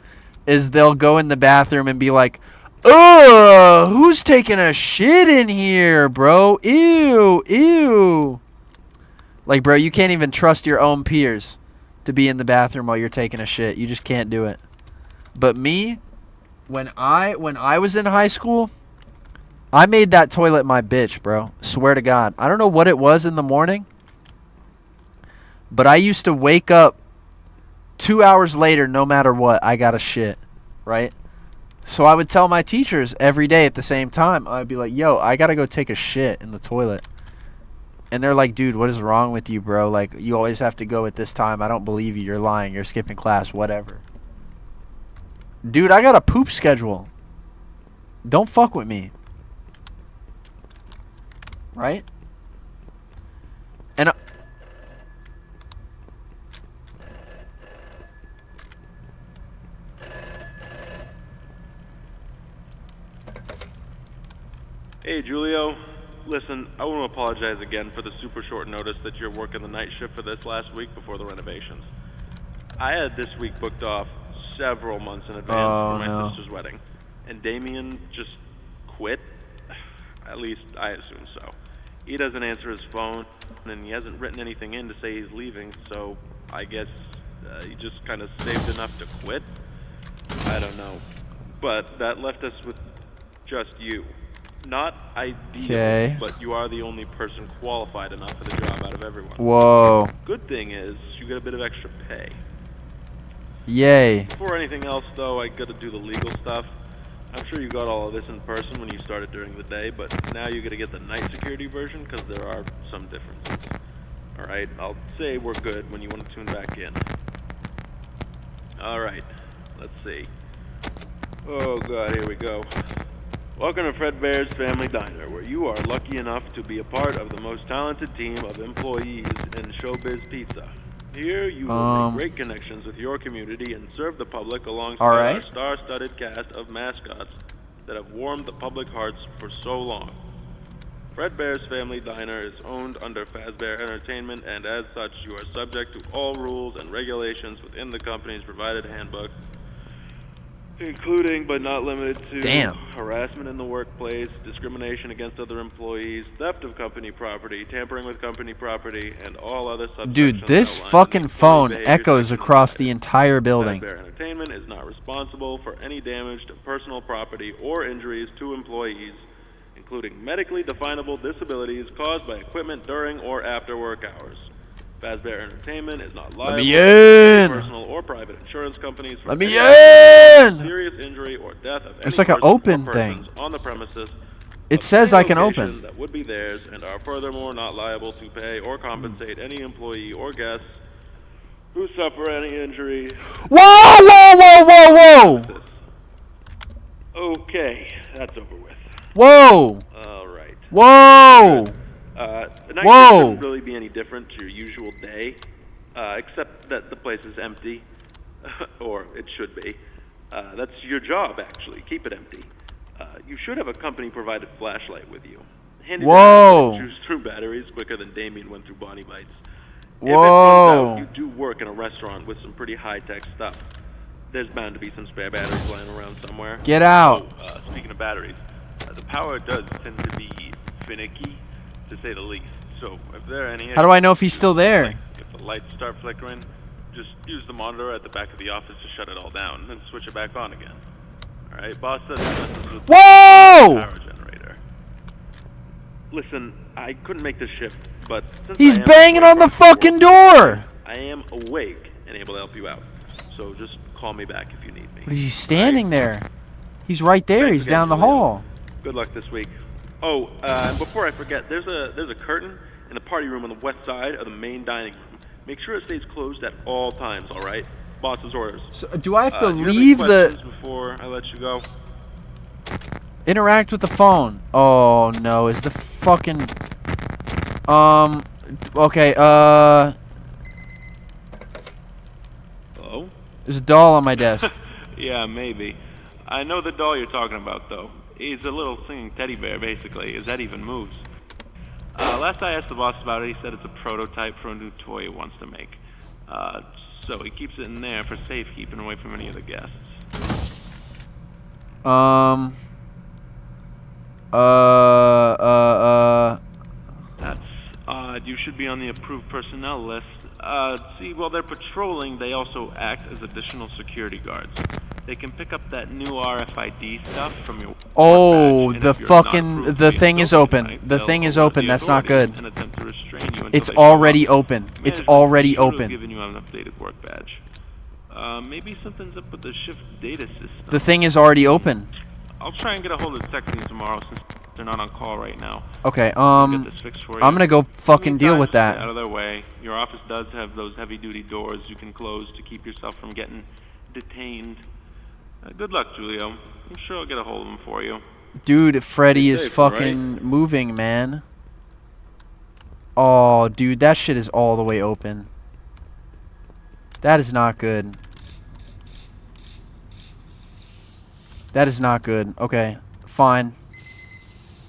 Speaker 1: is they'll go in the bathroom and be like, ugh, who's taking a shit in here, bro? Ew, ew. Like, bro, you can't even trust your own peers to be in the bathroom while you're taking a shit. You just can't do it. But me, when I was in high school, I made that toilet my bitch, bro. Swear to God. I don't know what it was in the morning, but I used to wake up 2 hours later, no matter what, I got a shit, right? So I would tell my teachers every day at the same time. I'd be like, yo, I got to go take a shit in the toilet. And they're like, dude, what is wrong with you, bro? Like, you always have to go at this time. I don't believe you. You're lying. You're skipping class, whatever. Dude, I got a poop schedule. Don't fuck with me. Right? And
Speaker 4: Hey, Julio. Listen, I want to apologize again for the super short notice that you're working the night shift for this last week before the renovations. I had this week booked off several months in advance for my sister's wedding, and Damien just quit. At least I assume so. He doesn't answer his phone, and he hasn't written anything in to say he's leaving, so I guess he just kind of saved enough to quit? I don't know. But that left us with just you. Not ideal, but you are the only person qualified enough for the job out of everyone.
Speaker 1: whoa.
Speaker 4: Good thing is, you get a bit of extra pay.
Speaker 1: Yay.
Speaker 4: Before anything else, though, I got to do the legal stuff. I'm sure you got all of this in person when you started during the day, but now you got to get the night security version because there are some differences. Alright, I'll say we're good when you want to tune back in. Alright, let's see. Oh god, here we go. Welcome to Fredbear's Family Diner, where you are lucky enough to be a part of the most talented team of employees in Showbiz Pizza. Here, you will make great connections with your community and serve the public alongside our star-studded cast of mascots that have warmed the public hearts for so long. Fredbear's Family Diner is owned under Fazbear Entertainment, and as such, you are subject to all rules and regulations within the company's provided handbook, including but not limited to harassment in the workplace, discrimination against other employees, theft of company property, tampering with company property, and all other subsections.
Speaker 1: Dude, this fucking phone echoes across the entire building.
Speaker 4: Fazbear Entertainment is not responsible for any damage to personal property or injuries to employees, including medically definable disabilities caused by equipment during or after work hours. Fazbear Entertainment is not liable to personal or private insurance companies for serious injury or death of any
Speaker 1: like an open
Speaker 4: persons
Speaker 1: thing
Speaker 4: on the premises.
Speaker 1: It says I can open.
Speaker 4: That would be theirs and are furthermore not liable to pay or compensate any employee or guests who suffer any injury.
Speaker 1: Whoa, whoa, whoa, whoa, whoa!
Speaker 4: Okay, that's over with.
Speaker 1: Whoa!
Speaker 4: All right.
Speaker 1: Whoa!
Speaker 4: The night shift shouldn't really be any different to your usual day, except that the place is empty, or it should be. That's your job, actually. Keep it empty. You should have a company-provided flashlight with you. Handy to choose through batteries quicker than Damien went through Bonnie Bites. If it turns out you do work in a restaurant with some pretty high-tech stuff, there's bound to be some spare batteries lying around somewhere.
Speaker 1: Get out!
Speaker 4: Speaking of batteries, the power does tend to be finicky, to say the least. So, if there are any...
Speaker 1: How do I know if he's still there?
Speaker 4: Like, if the lights start flickering, just use the monitor at the back of the office to shut it all down, and then switch it back on again. Alright, boss says he messes with the power generator. Listen, I couldn't make this shift, but since
Speaker 1: he's banging on the fucking door!
Speaker 4: I am awake and able to help you out. So just call me back if you need me.
Speaker 1: But he's standing there. He's right there.
Speaker 4: Thanks
Speaker 1: He's
Speaker 4: again,
Speaker 1: down the
Speaker 4: Julio.
Speaker 1: hall.
Speaker 4: Good luck this week. Oh, and before I forget, there's a curtain in the party room on the west side of the main dining room. Make sure it stays closed at all times, all right? Boss's orders.
Speaker 1: So, do I have to
Speaker 4: Do you have any
Speaker 1: leave the...
Speaker 4: questions before I let you go?
Speaker 1: Interact with the phone. Oh, no. Is the fucking... Okay,
Speaker 4: Hello?
Speaker 1: There's a doll on my desk.
Speaker 4: Yeah, maybe. I know the doll you're talking about, though. He's a little singing teddy bear, basically. His head even moves. Last I asked the boss about it, he said it's a prototype for a new toy he wants to make. So he keeps it in there for safekeeping away from any of the guests. That's odd. You should be on the approved personnel list. See, while they're patrolling, they also act as additional security guards. They can pick up that new RFID stuff from your
Speaker 1: Oh,
Speaker 4: work badge, and
Speaker 1: the
Speaker 4: if you're not
Speaker 1: fucking...
Speaker 4: approved
Speaker 1: The
Speaker 4: to be
Speaker 1: thing is
Speaker 4: building
Speaker 1: open.
Speaker 4: tonight,
Speaker 1: The
Speaker 4: they'll
Speaker 1: thing is
Speaker 4: alert
Speaker 1: open.
Speaker 4: the
Speaker 1: That's not
Speaker 4: authorities
Speaker 1: good.
Speaker 4: and attempt to restrain you until
Speaker 1: It's
Speaker 4: they show
Speaker 1: already
Speaker 4: up.
Speaker 1: open. It's
Speaker 4: Management
Speaker 1: already
Speaker 4: should have
Speaker 1: open.
Speaker 4: given you an updated work badge. Maybe something's up with the shift data system.
Speaker 1: The thing is already open.
Speaker 4: I'll try and get a hold of the tech team tomorrow since they're not on call right now.
Speaker 1: Okay,
Speaker 4: I'll get this fixed for you.
Speaker 1: I'm gonna go fucking deal with
Speaker 4: Meantime, stay
Speaker 1: that.
Speaker 4: out of their way. Your office does have those heavy-duty doors you can close to keep yourself from getting detained. Good luck, Julio. I'm sure I'll get a hold of him for you.
Speaker 1: Dude, Freddy
Speaker 4: Stay
Speaker 1: is
Speaker 4: safe,
Speaker 1: fucking moving, man. Oh, dude, that shit is all the way open. That is not good. That is not good. Okay, fine.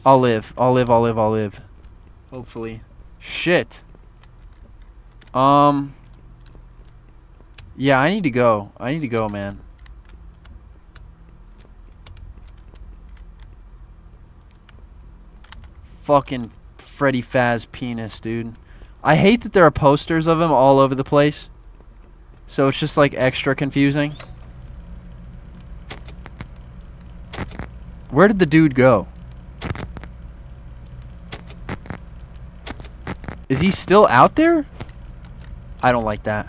Speaker 1: I'll live. I'll live. I'll live. I'll live. Hopefully. Shit. Yeah, I need to go. I need to go, man. Fucking Freddy Faz penis, dude. I hate that there are posters of him all over the place. So it's just like extra confusing. Where did the dude go? Is he still out there? I don't like that.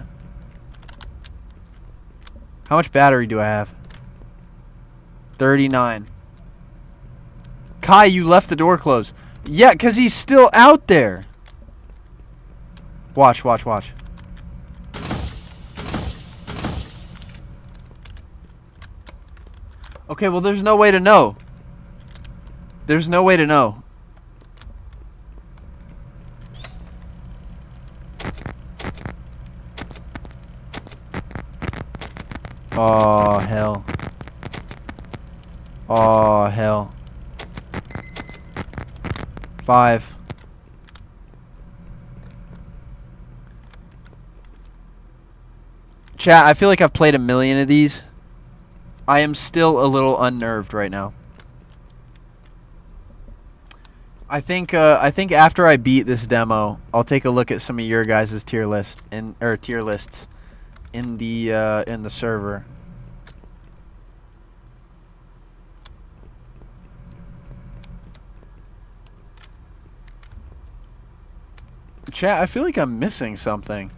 Speaker 1: How much battery do I have? 39. Kai, you left the door closed. Yeah, because he's still out there. Watch, watch, watch. Okay, well, there's no way to know. There's no way to know. Oh, hell. Oh, hell. 5. Chat, I feel like I've played a million of these. I am still a little unnerved right now. I think after I beat this demo, I'll take a look at some of your guys' tier lists in the server. Chat, I feel like I'm missing something.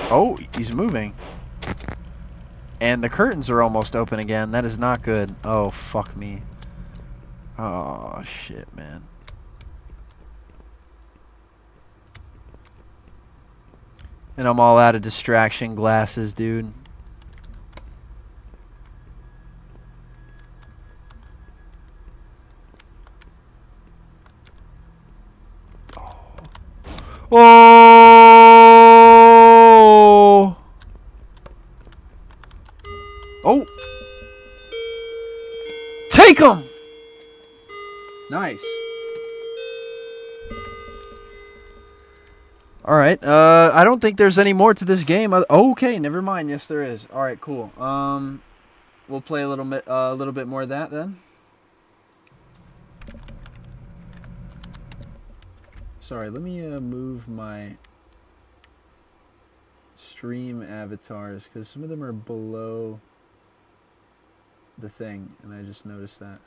Speaker 1: Oh, he's moving. And the curtains are almost open again. That is not good. Oh, fuck me. Oh, shit, man. And I'm all out of distraction glasses, dude. Oh! Oh! Take him! Nice. Alright, I don't think there's any more to this game. Okay, never mind. Yes, there is. Alright, cool. We'll play a little bit more of that then. Sorry, let me move my stream avatars because some of them are below the thing, and I just noticed that.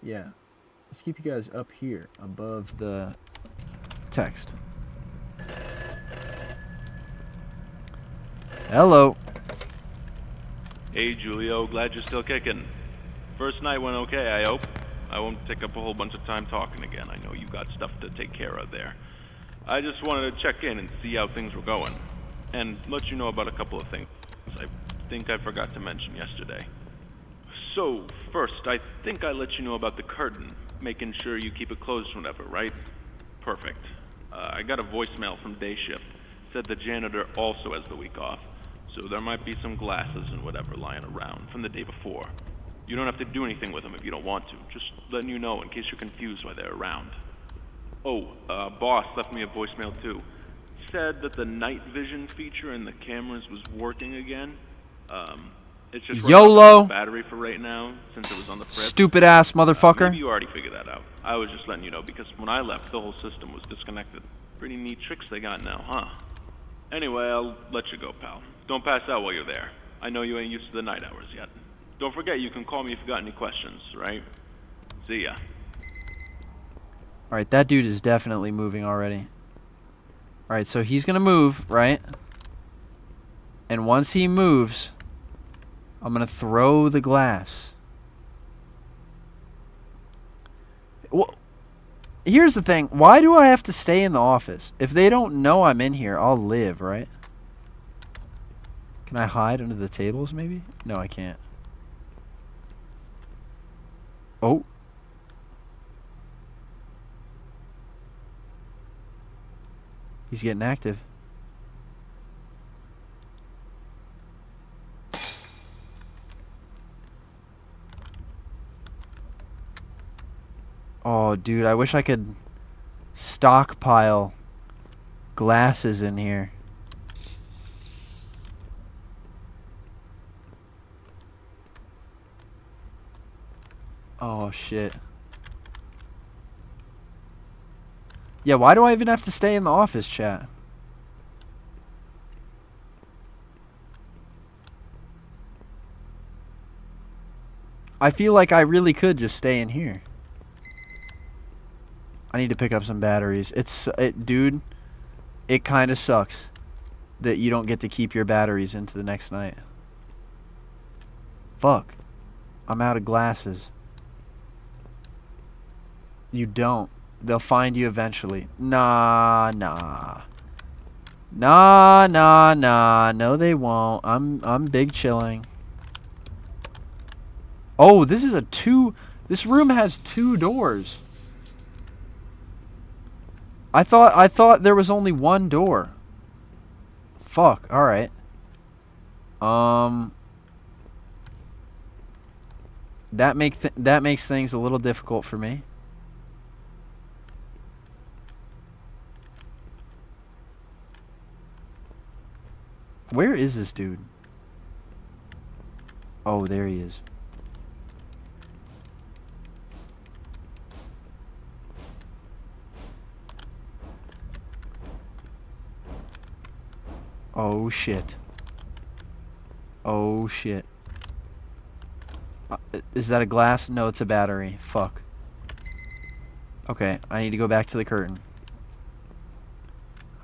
Speaker 1: Yeah, let's keep you guys up here above the text. Hello.
Speaker 4: Hey, Julio. Glad you're still kicking. First night went okay, I hope. I won't take up a whole bunch of time talking again. I know you got stuff to take care of there. I just wanted to check in and see how things were going. And let you know about a couple of things I think I forgot to mention yesterday. So, first, I think I let you know about the curtain, making sure you keep it closed whenever, right? Perfect. I got a voicemail from day shift. Said the janitor also has the week off, so there might be some glasses and whatever lying around from the day before. You don't have to do anything with them if you don't want to, just letting you know in case you're confused why they're around. Oh, boss left me a voicemail too. Said that the night vision feature in the cameras was working again. It's just running
Speaker 1: YOLO.
Speaker 4: out of battery for right now, since it was on the fritz.
Speaker 1: Stupid ass motherfucker.
Speaker 4: Maybe you already figured that out. I was just letting you know because when I left, the whole system was disconnected. Pretty neat tricks they got now, huh? Anyway, I'll let you go, pal. Don't pass out while you're there. I know you ain't used to the night hours yet. Don't forget you can call me if you got any questions, right? See ya.
Speaker 1: Alright, that dude is definitely moving already. Alright, so he's gonna move, right? And once he moves, I'm gonna throw the glass. Well, here's the thing. Why do I have to stay in the office? If they don't know I'm in here, I'll live, right? Can I hide under the tables, maybe? No, I can't. Oh. He's getting active. Oh, dude, I wish I could stockpile glasses in here. Oh, shit. Yeah, why do I even have to stay in the office, chat? I feel like I really could just stay in here. I need to pick up some batteries. Dude, it kind of sucks that you don't get to keep your batteries into the next night. Fuck. I'm out of glasses. You don't. They'll find you eventually. Nah. No, they won't. I'm big chilling. Oh, this is this room has 2 doors. I thought there was only 1 door. Fuck. All right. That makes things a little difficult for me. Where is this dude? Oh, there he is. Oh, shit. Oh, shit. Is that a glass? No, it's a battery. Fuck. Okay, I need to go back to the curtain.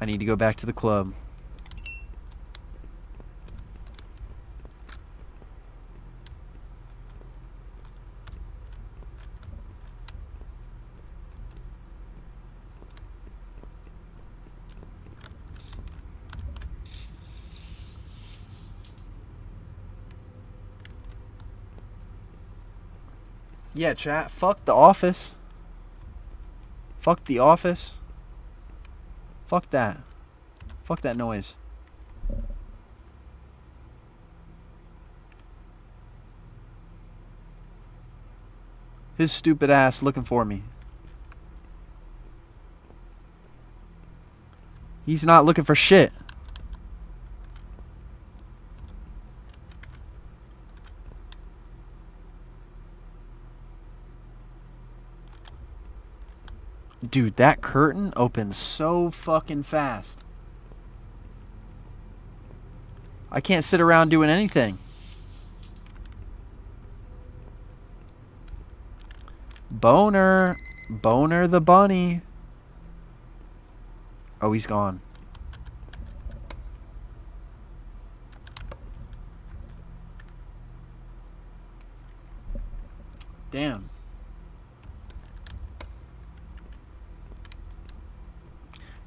Speaker 1: I need to go back to the club. Yeah, chat. Fuck the office. Fuck the office. Fuck that. Fuck that noise. His stupid ass looking for me. He's not looking for shit. Dude, that curtain opens so fucking fast. I can't sit around doing anything. Boner the bunny. Oh, he's gone. Damn.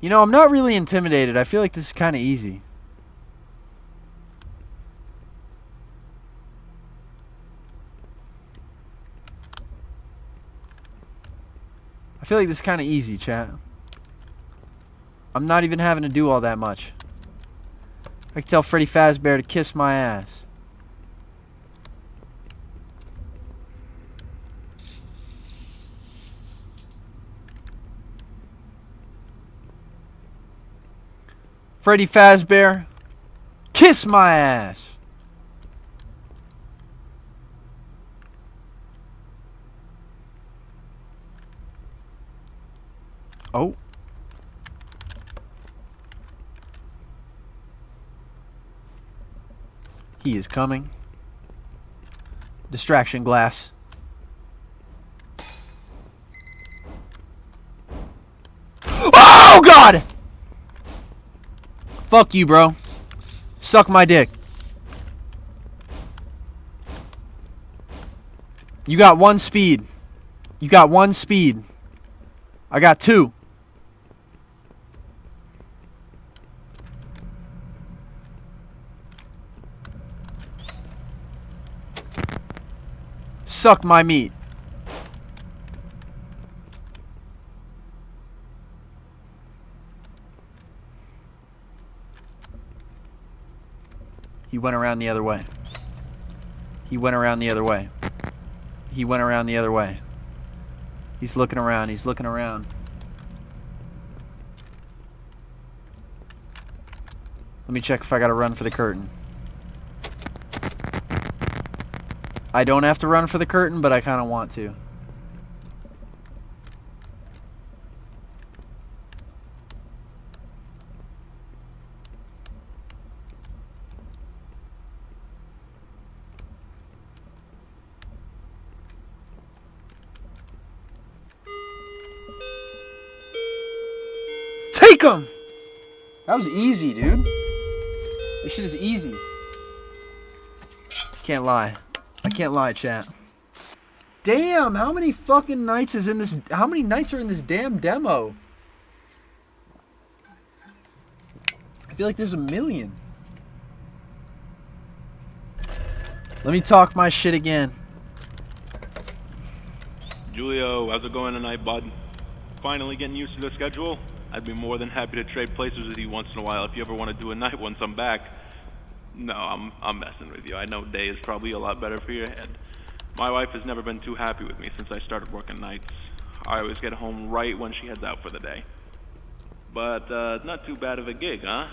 Speaker 1: You know, I'm not really intimidated. I feel like this is kind of easy. I feel like this is kind of easy, chat. I'm not even having to do all that much. I can tell Freddy Fazbear to kiss my ass. Freddy Fazbear, kiss my ass. Oh. He is coming. Distraction glass. Oh, God! Fuck you, bro. Suck my dick. You got 1 speed. You got 1 speed. I got 2. Suck my meat. He went around the other way. He went around the other way. He went around the other way. He's looking around. He's looking around. Let me check if I gotta run for the curtain. I don't have to run for the curtain, but I kind of want to. Take him! That was easy, dude. This shit is easy. Can't lie. I can't lie, chat. Damn, how many fucking nights is in this? How many nights are in this damn demo? I feel like there's a million. Let me talk my shit again.
Speaker 4: Julio, how's it going tonight, bud? Finally getting used to the schedule? I'd be more than happy to trade places with you once in a while if you ever want to do a night once I'm back. No, I'm messing with you. I know day is probably a lot better for your head. My wife has never been too happy with me since I started working nights. I always get home right when she heads out for the day. But, not too bad of a gig, huh?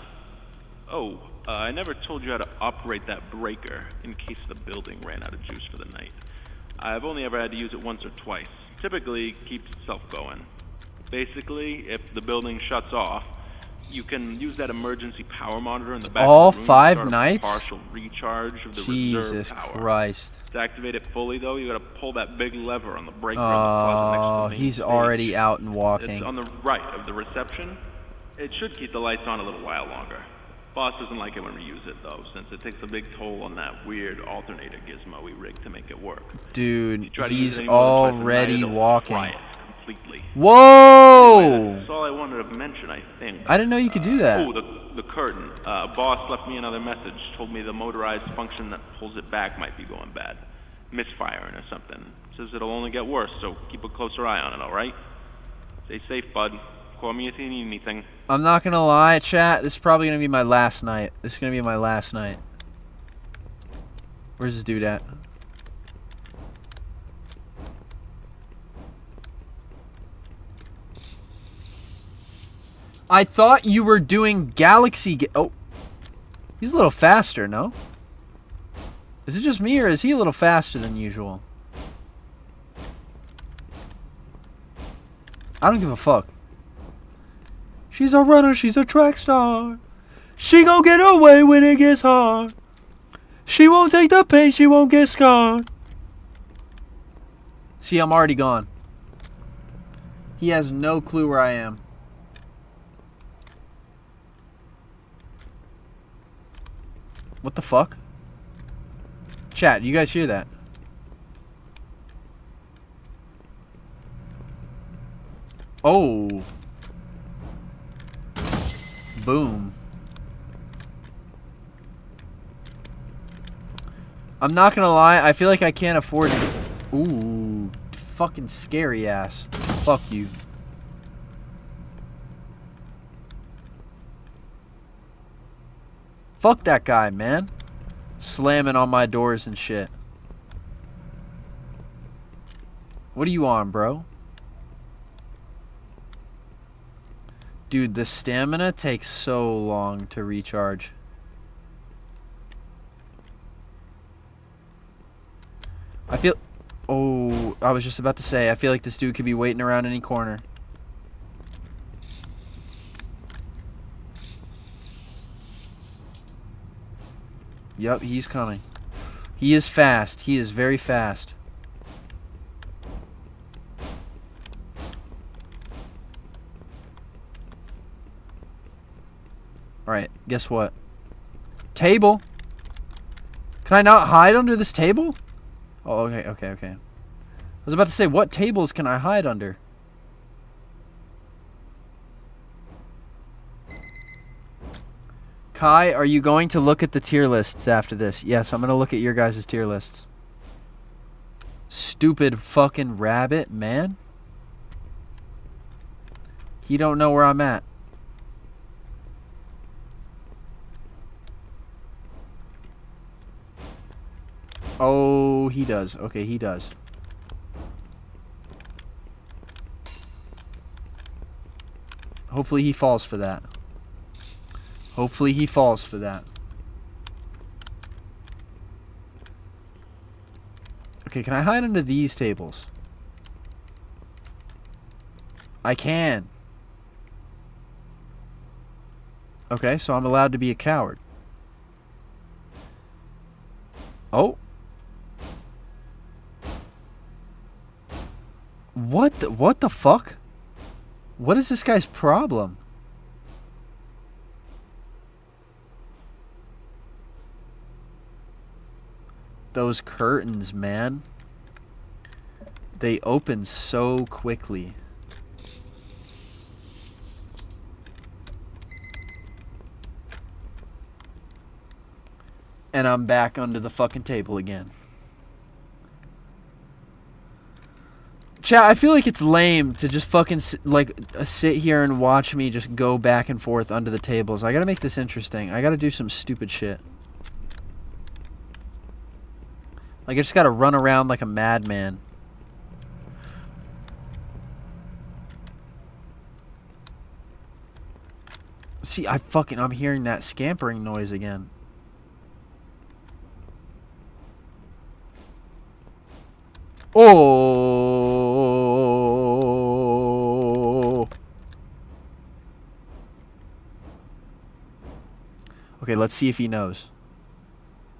Speaker 4: Oh, I never told you how to operate that breaker in case the building ran out of juice for the night. I've only ever had to use it once or twice. Typically, keeps itself going. Basically, if the building shuts off, you can use that emergency power monitor in the back
Speaker 1: All
Speaker 4: of the room
Speaker 1: 5
Speaker 4: to start
Speaker 1: nights?
Speaker 4: a partial recharge of the
Speaker 1: Jesus
Speaker 4: reserve power.
Speaker 1: Christ.
Speaker 4: To activate it fully, though, you gotta pull that big lever on the breaker on the closet next to the main
Speaker 1: he's
Speaker 4: stage.
Speaker 1: already out and walking.
Speaker 4: It's on the right of the reception. It should keep the lights on a little while longer. Boss doesn't like it when we use it, though, since it takes a big toll on that weird alternator gizmo we rigged to make it work.
Speaker 1: Dude,
Speaker 4: Try to use
Speaker 1: he's
Speaker 4: it any more than twice a
Speaker 1: already
Speaker 4: night, it'll
Speaker 1: walking.
Speaker 4: fry it completely.
Speaker 1: Whoa!
Speaker 4: Anyway, that's all I wanted to mention, I think.
Speaker 1: I didn't know you could do that.
Speaker 4: Oh, the curtain. Boss left me another message. Told me the motorized function that pulls it back might be going bad. Misfiring or something. Says it'll only get worse, so keep a closer eye on it, alright? Stay safe, bud. Call me if you need anything.
Speaker 1: I'm not gonna lie, chat. This is probably gonna be my last night. This is gonna be my last night. Where's this dude at? I thought you were doing Galaxy. Oh, he's a little faster, no? Is it just me, or is he a little faster than usual? I don't give a fuck. She's a runner, she's a track star. She gon' get away when it gets hard. She won't take the pain, she won't get scarred. See, I'm already gone. He has no clue where I am. What the fuck? Chat, you guys hear that? Oh. Boom. I'm not gonna lie, I feel like I can't afford it. Ooh, fucking scary ass. Fuck you. Fuck that guy, man. Slamming on my doors and shit. What are you on, bro? Dude, the stamina takes so long to recharge. I feel... Oh, I was just about to say, I feel like this dude could be waiting around any corner. Yup, he's coming. He is fast. He is very fast. Alright, guess what? Table? Can I not hide under this table? Oh, okay. I was about to say, what tables can I hide under? Kai, are you going to look at the tier lists after this? Yes, I'm going to look at your guys' tier lists. Stupid fucking rabbit, man. He don't know where I'm at. Oh, he does. Okay, he does. Hopefully he falls for that. Hopefully he falls for that. Okay, can I hide under these tables? I can. Okay, so I'm allowed to be a coward. Oh. What the fuck? What is this guy's problem? Those curtains, man. They open so quickly. And I'm back under the fucking table again. Chat, I feel like it's lame to just fucking sit here and watch me just go back and forth under the tables. I gotta make this interesting. I gotta do some stupid shit. Like, I just gotta run around like a madman. See, I'm hearing that scampering noise again. Oh. Okay, let's see if he knows.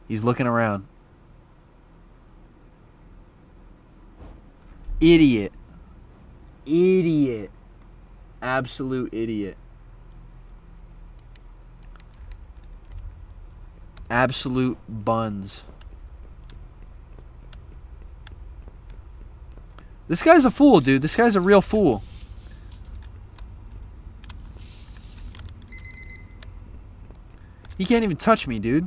Speaker 1: He's looking around. Idiot. Idiot. Absolute idiot. Absolute buns. This guy's a fool, dude. This guy's a real fool. He can't even touch me, dude.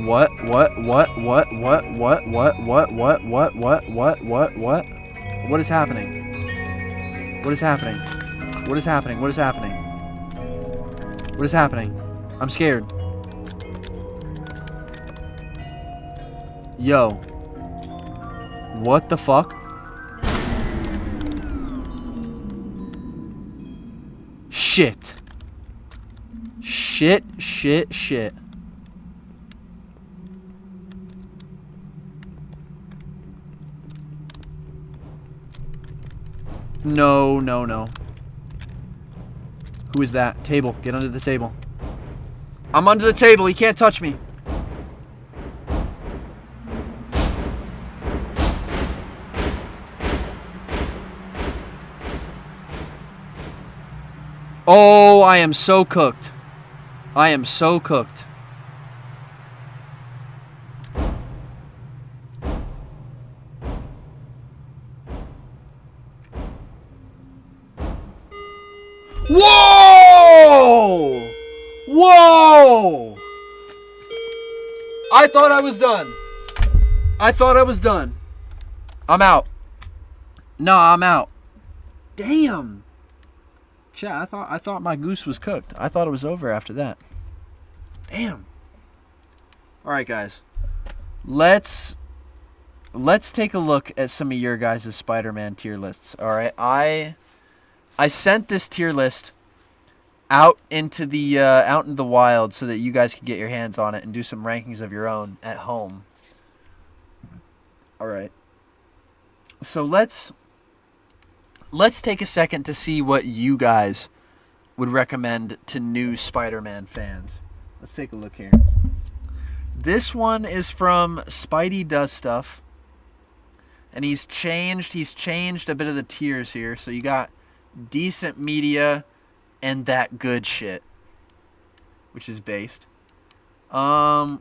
Speaker 1: What is happening? What is happening? What is happening? What is happening? What is happening? I'm scared. Yo. What the fuck? Shit. Shit. No. Who is that? Table. Get under the table. I'm under the table. He can't touch me. Oh, I am so cooked. I am so cooked. Whoa! Whoa! I thought I was done. I'm out. No, I'm out. Damn. Chat, I thought my goose was cooked. I thought it was over after that. Damn. All right, guys. Let's take a look at some of your guys' Spider-Man tier lists. All right. I sent this tier list out into the wild so that you guys can get your hands on it and do some rankings of your own at home. All right. So let's take a second to see what you guys would recommend to new Spider-Man fans. Let's take a look here. This one is from Spidey Does Stuff. And he's changed a bit of the tiers here. So you got decent media and that good shit, which is based. All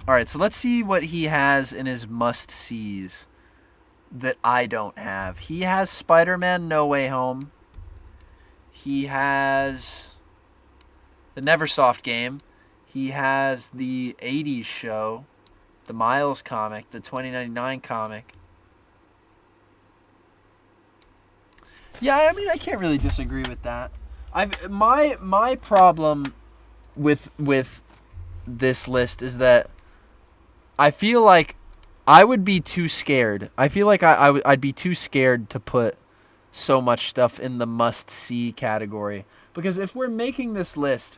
Speaker 1: right, so let's see what he has in his must-sees that I don't have. He has Spider-Man No Way Home. He has the Neversoft game. He has the 80s show, the Miles comic, the 2099 comic. Yeah, I mean, I can't really disagree with that. My problem with this list is that I feel like I would be too scared. I feel like I'd be too scared to put so much stuff in the must-see category. Because if we're making this list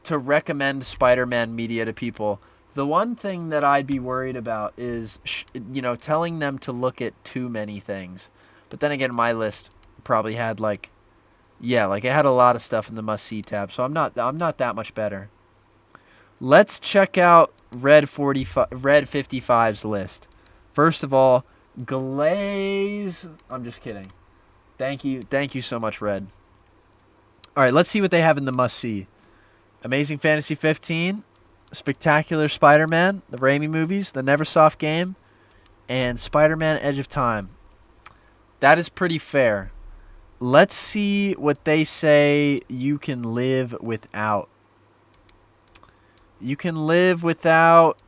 Speaker 1: to recommend Spider-Man media to people, the one thing that I'd be worried about is, telling them to look at too many things. But then again, my list probably had it had a lot of stuff in the must-see tab, so I'm not that much better. Let's check out Red 55's list. First of all, Glaze. I'm just kidding. Thank you so much, Red. All right, let's see what they have in the must-see. Amazing Fantasy 15, Spectacular Spider-Man, the Raimi movies, the Neversoft game, and Spider-Man Edge of Time. That is pretty fair. Let's see what they say you can live without. You can live without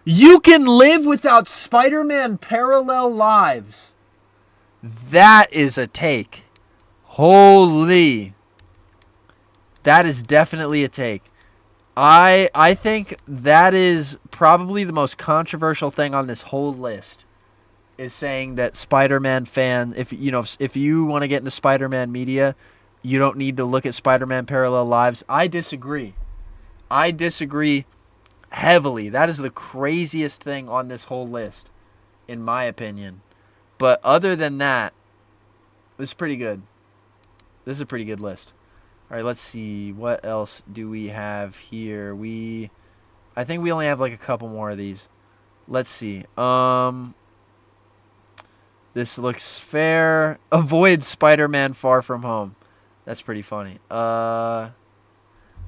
Speaker 1: Spider-Man Parallel Lives. That is a take. Holy. That is definitely a take. I think that is probably the most controversial thing on this whole list, is saying that Spider-Man fan, if you want to get into Spider-Man media, you don't need to look at Spider-Man Parallel Lives. I disagree heavily. That is the craziest thing on this whole list, in my opinion. But other than that, this is pretty good. This is a pretty good list. All right, let's see. What else do we have here? I think we only have like a couple more of these. Let's see. This looks fair. Avoid Spider-Man Far From Home. That's pretty funny.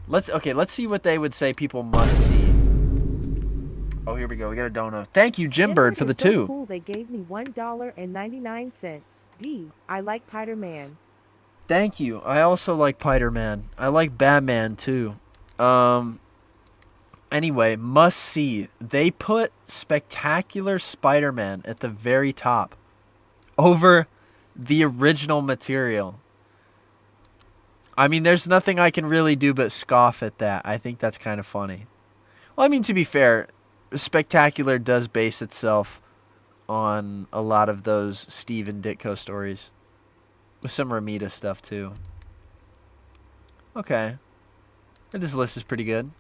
Speaker 1: Let's see what they would say people must see. Oh, here we go. We got a dono. Thank you, Jimbird, for the
Speaker 2: so
Speaker 1: 2.
Speaker 2: Cool. They gave me $1.99. D. I like Spider-Man.
Speaker 1: Thank you. I also like Spider-Man. I like Batman too. Anyway, must see. They put Spectacular Spider-Man at the very top over the original material. I mean, there's nothing I can really do but scoff at that. I think that's kind of funny. Well, I mean, to be fair, Spectacular does base itself on a lot of those Steve and Ditko stories, with some Ramita stuff too. Okay, this list is pretty good.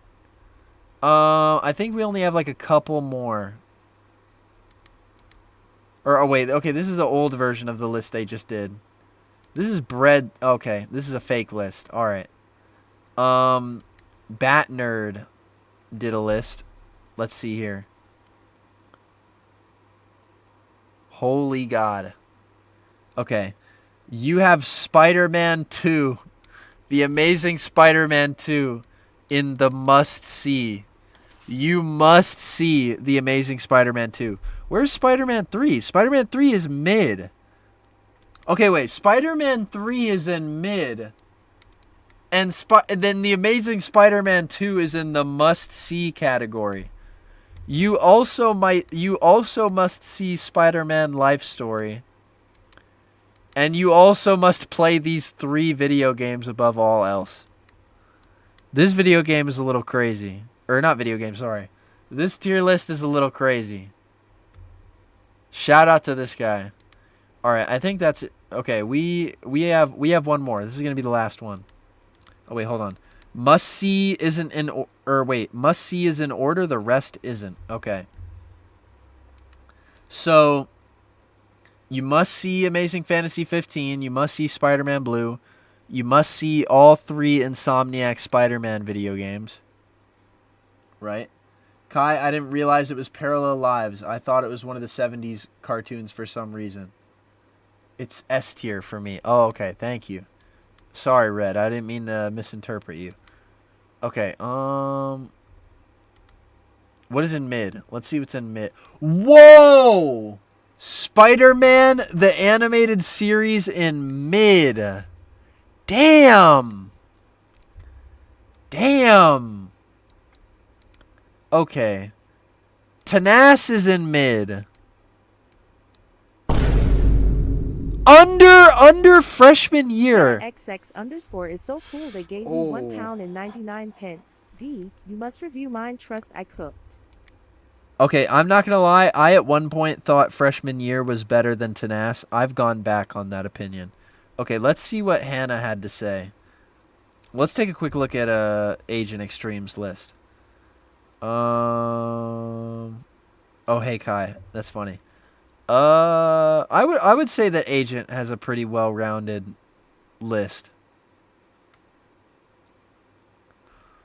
Speaker 1: I think we only have like a couple more. Oh wait, okay, this is the old version of the list they just did. This is okay, this is a fake list. All right. Bat Nerd did a list. Let's see here. Holy God. Okay. You have Spider-Man 2. The Amazing Spider-Man 2 in the must-see. You must see The Amazing Spider-Man 2. Where's Spider-Man 3? Spider-Man 3 is mid. Okay, wait. Spider-Man 3 is in mid. And then The Amazing Spider-Man 2 is in the must-see category. You also must see Spider-Man Life Story. And you also must play these 3 video games above all else. This video game is a little crazy. Or not video game, sorry. This tier list is a little crazy. Shout out to this guy. Alright, I think that's it. Okay, we have one more. This is gonna be the last one. Oh wait, hold on. Must see isn't in must see is in order, the rest isn't. Okay. So you must see Amazing Fantasy 15, you must see Spider-Man Blue, you must see all 3 Insomniac Spider-Man video games. Right? Kai, I didn't realize it was Parallel Lives. I thought it was one of the 70s cartoons for some reason. It's S tier for me. Oh, okay. Thank you. Sorry, Red. I didn't mean to misinterpret you. Okay. What is in mid? Let's see what's in mid. Whoa! Spider-Man, the animated series in mid. Damn! Damn! Okay. Tanas is in mid. Under freshman year.
Speaker 2: XX_ is so cool they gave me £1.99. D, you must review mine. Trust I cooked.
Speaker 1: Okay, I'm not gonna lie. I at one point thought freshman year was better than Tanas. I've gone back on that opinion. Okay, let's see what Hannah had to say. Let's take a quick look at Agent Extreme's list. Oh hey Kai, that's funny. I would say that Agent has a pretty well-rounded list.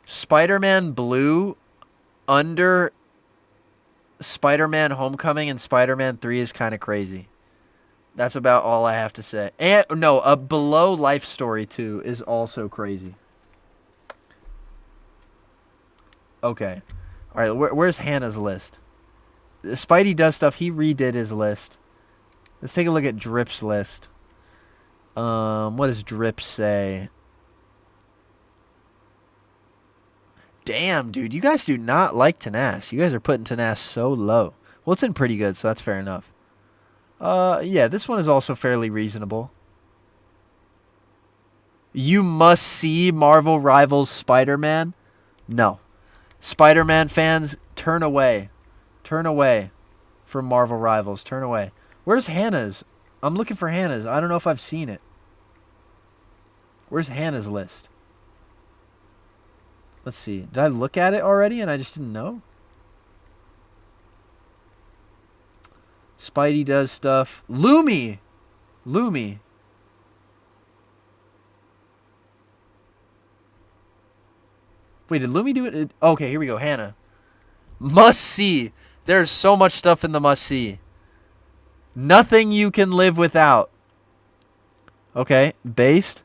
Speaker 1: Spider-Man Blue under Spider-Man Homecoming and Spider-Man 3 is kind of crazy. That's about all I have to say. And no, below Life Story 2 is also crazy. Okay. All right, where's Hannah's list? Spidey does stuff. He redid his list. Let's take a look at Drip's list. What does Drip say? Damn, dude. You guys do not like Tanas. You guys are putting Tanas so low. Well, it's in pretty good, so that's fair enough. Yeah, this one is also fairly reasonable. You must see Marvel Rivals Spider-Man? No. Spider-Man fans, turn away. Turn away from Marvel Rivals. Turn away. Where's Hannah's? I'm looking for Hannah's. I don't know if I've seen it. Where's Hannah's list? Let's see. Did I look at it already and I just didn't know? Spidey does stuff. Lumi! Lumi. Wait, did Lumi do it? Okay, here we go. Hannah. Must see. There's so much stuff in the must see. Nothing you can live without. Okay, based.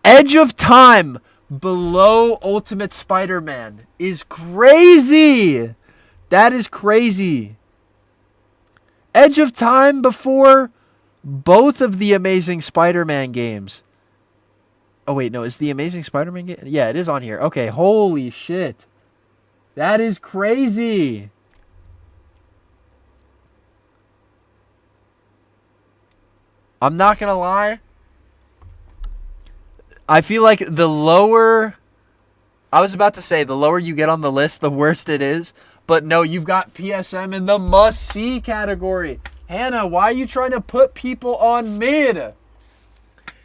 Speaker 1: Edge of Time below Ultimate Spider-Man is crazy. That is crazy. Edge of Time before both of the Amazing Spider-Man games. Oh, wait, no. Is the Amazing Spider-Man game? Yeah, it is on here. Okay, holy shit. That is crazy. I'm not going to lie. I feel like the lower... I was about to say, the lower you get on the list, the worse it is. But no, you've got PSM in the must-see category. Hannah, why are you trying to put people on mid?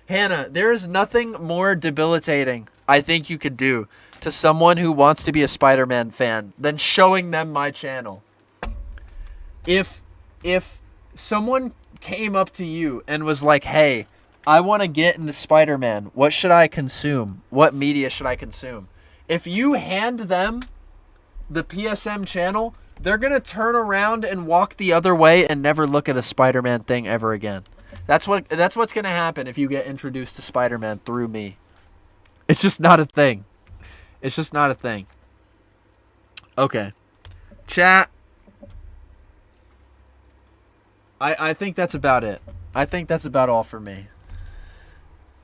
Speaker 1: Hannah, there is nothing more debilitating I think you could do to someone who wants to be a Spider-Man fan than showing them my channel. If someone came up to you and was like, hey, I want to get into Spider-Man. What should I consume? What media should I consume? If you hand them the PSM channel, they're going to turn around and walk the other way and never look at a Spider-Man thing ever again. That's what's going to happen if you get introduced to Spider-Man through me. It's just not a thing. It's just not a thing. Okay. Chat. I think that's about it. I think that's about all for me.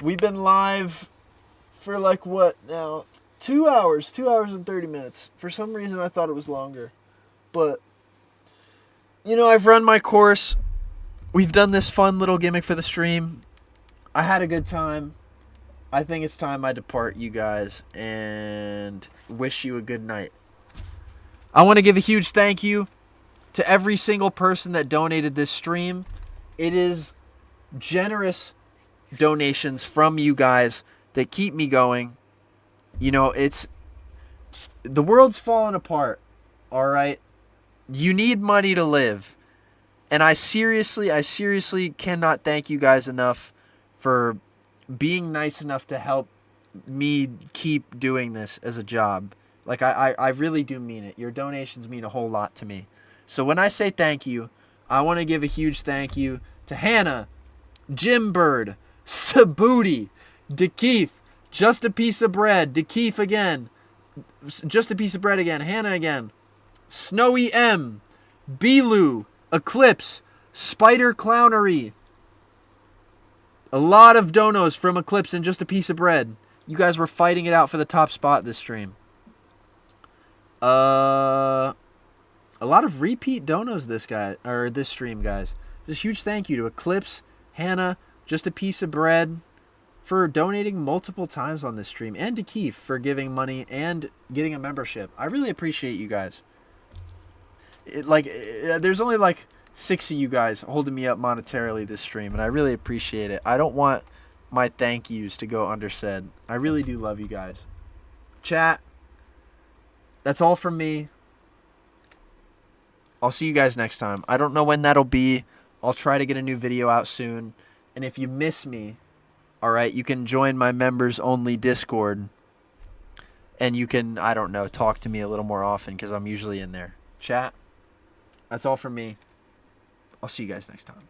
Speaker 1: We've been live for like what now? 2 hours. 2 hours and 30 minutes. For some reason I thought it was longer. But, you know, I've run my course. We've done this fun little gimmick for the stream. I had a good time. I think it's time I depart, you guys, and wish you a good night. I want to give a huge thank you to every single person that donated this stream. It is generous donations from you guys that keep me going. You know, the world's falling apart, all right? You need money to live. And I seriously cannot thank you guys enough for being nice enough to help me keep doing this as a job. Like, I really do mean it. Your donations mean a whole lot to me. So when I say thank you, I want to give a huge thank you to Hannah, Jim Bird, Sabuti, DeKeith, Just a Piece of Bread, DeKeith again, Just a Piece of Bread again, Hannah again, Snowy M, Belu, Eclipse, Spider Clownery. A lot of donos from Eclipse and Just a Piece of Bread. You guys were fighting it out for the top spot this stream. A lot of repeat donos this stream, guys. Just huge thank you to Eclipse, Hannah, Just a Piece of Bread for donating multiple times on this stream, and to Keith for giving money and getting a membership. I really appreciate you guys. There's only like 6 of you guys holding me up monetarily this stream, and I really appreciate it. I don't want my thank yous to go undersaid. I really do love you guys. Chat, that's all from me. I'll see you guys next time. I don't know when that'll be. I'll try to get a new video out soon. And if you miss me, all right, you can join my members-only Discord. And you can, I don't know, talk to me a little more often because I'm usually in there. Chat, that's all from me. I'll see you guys next time.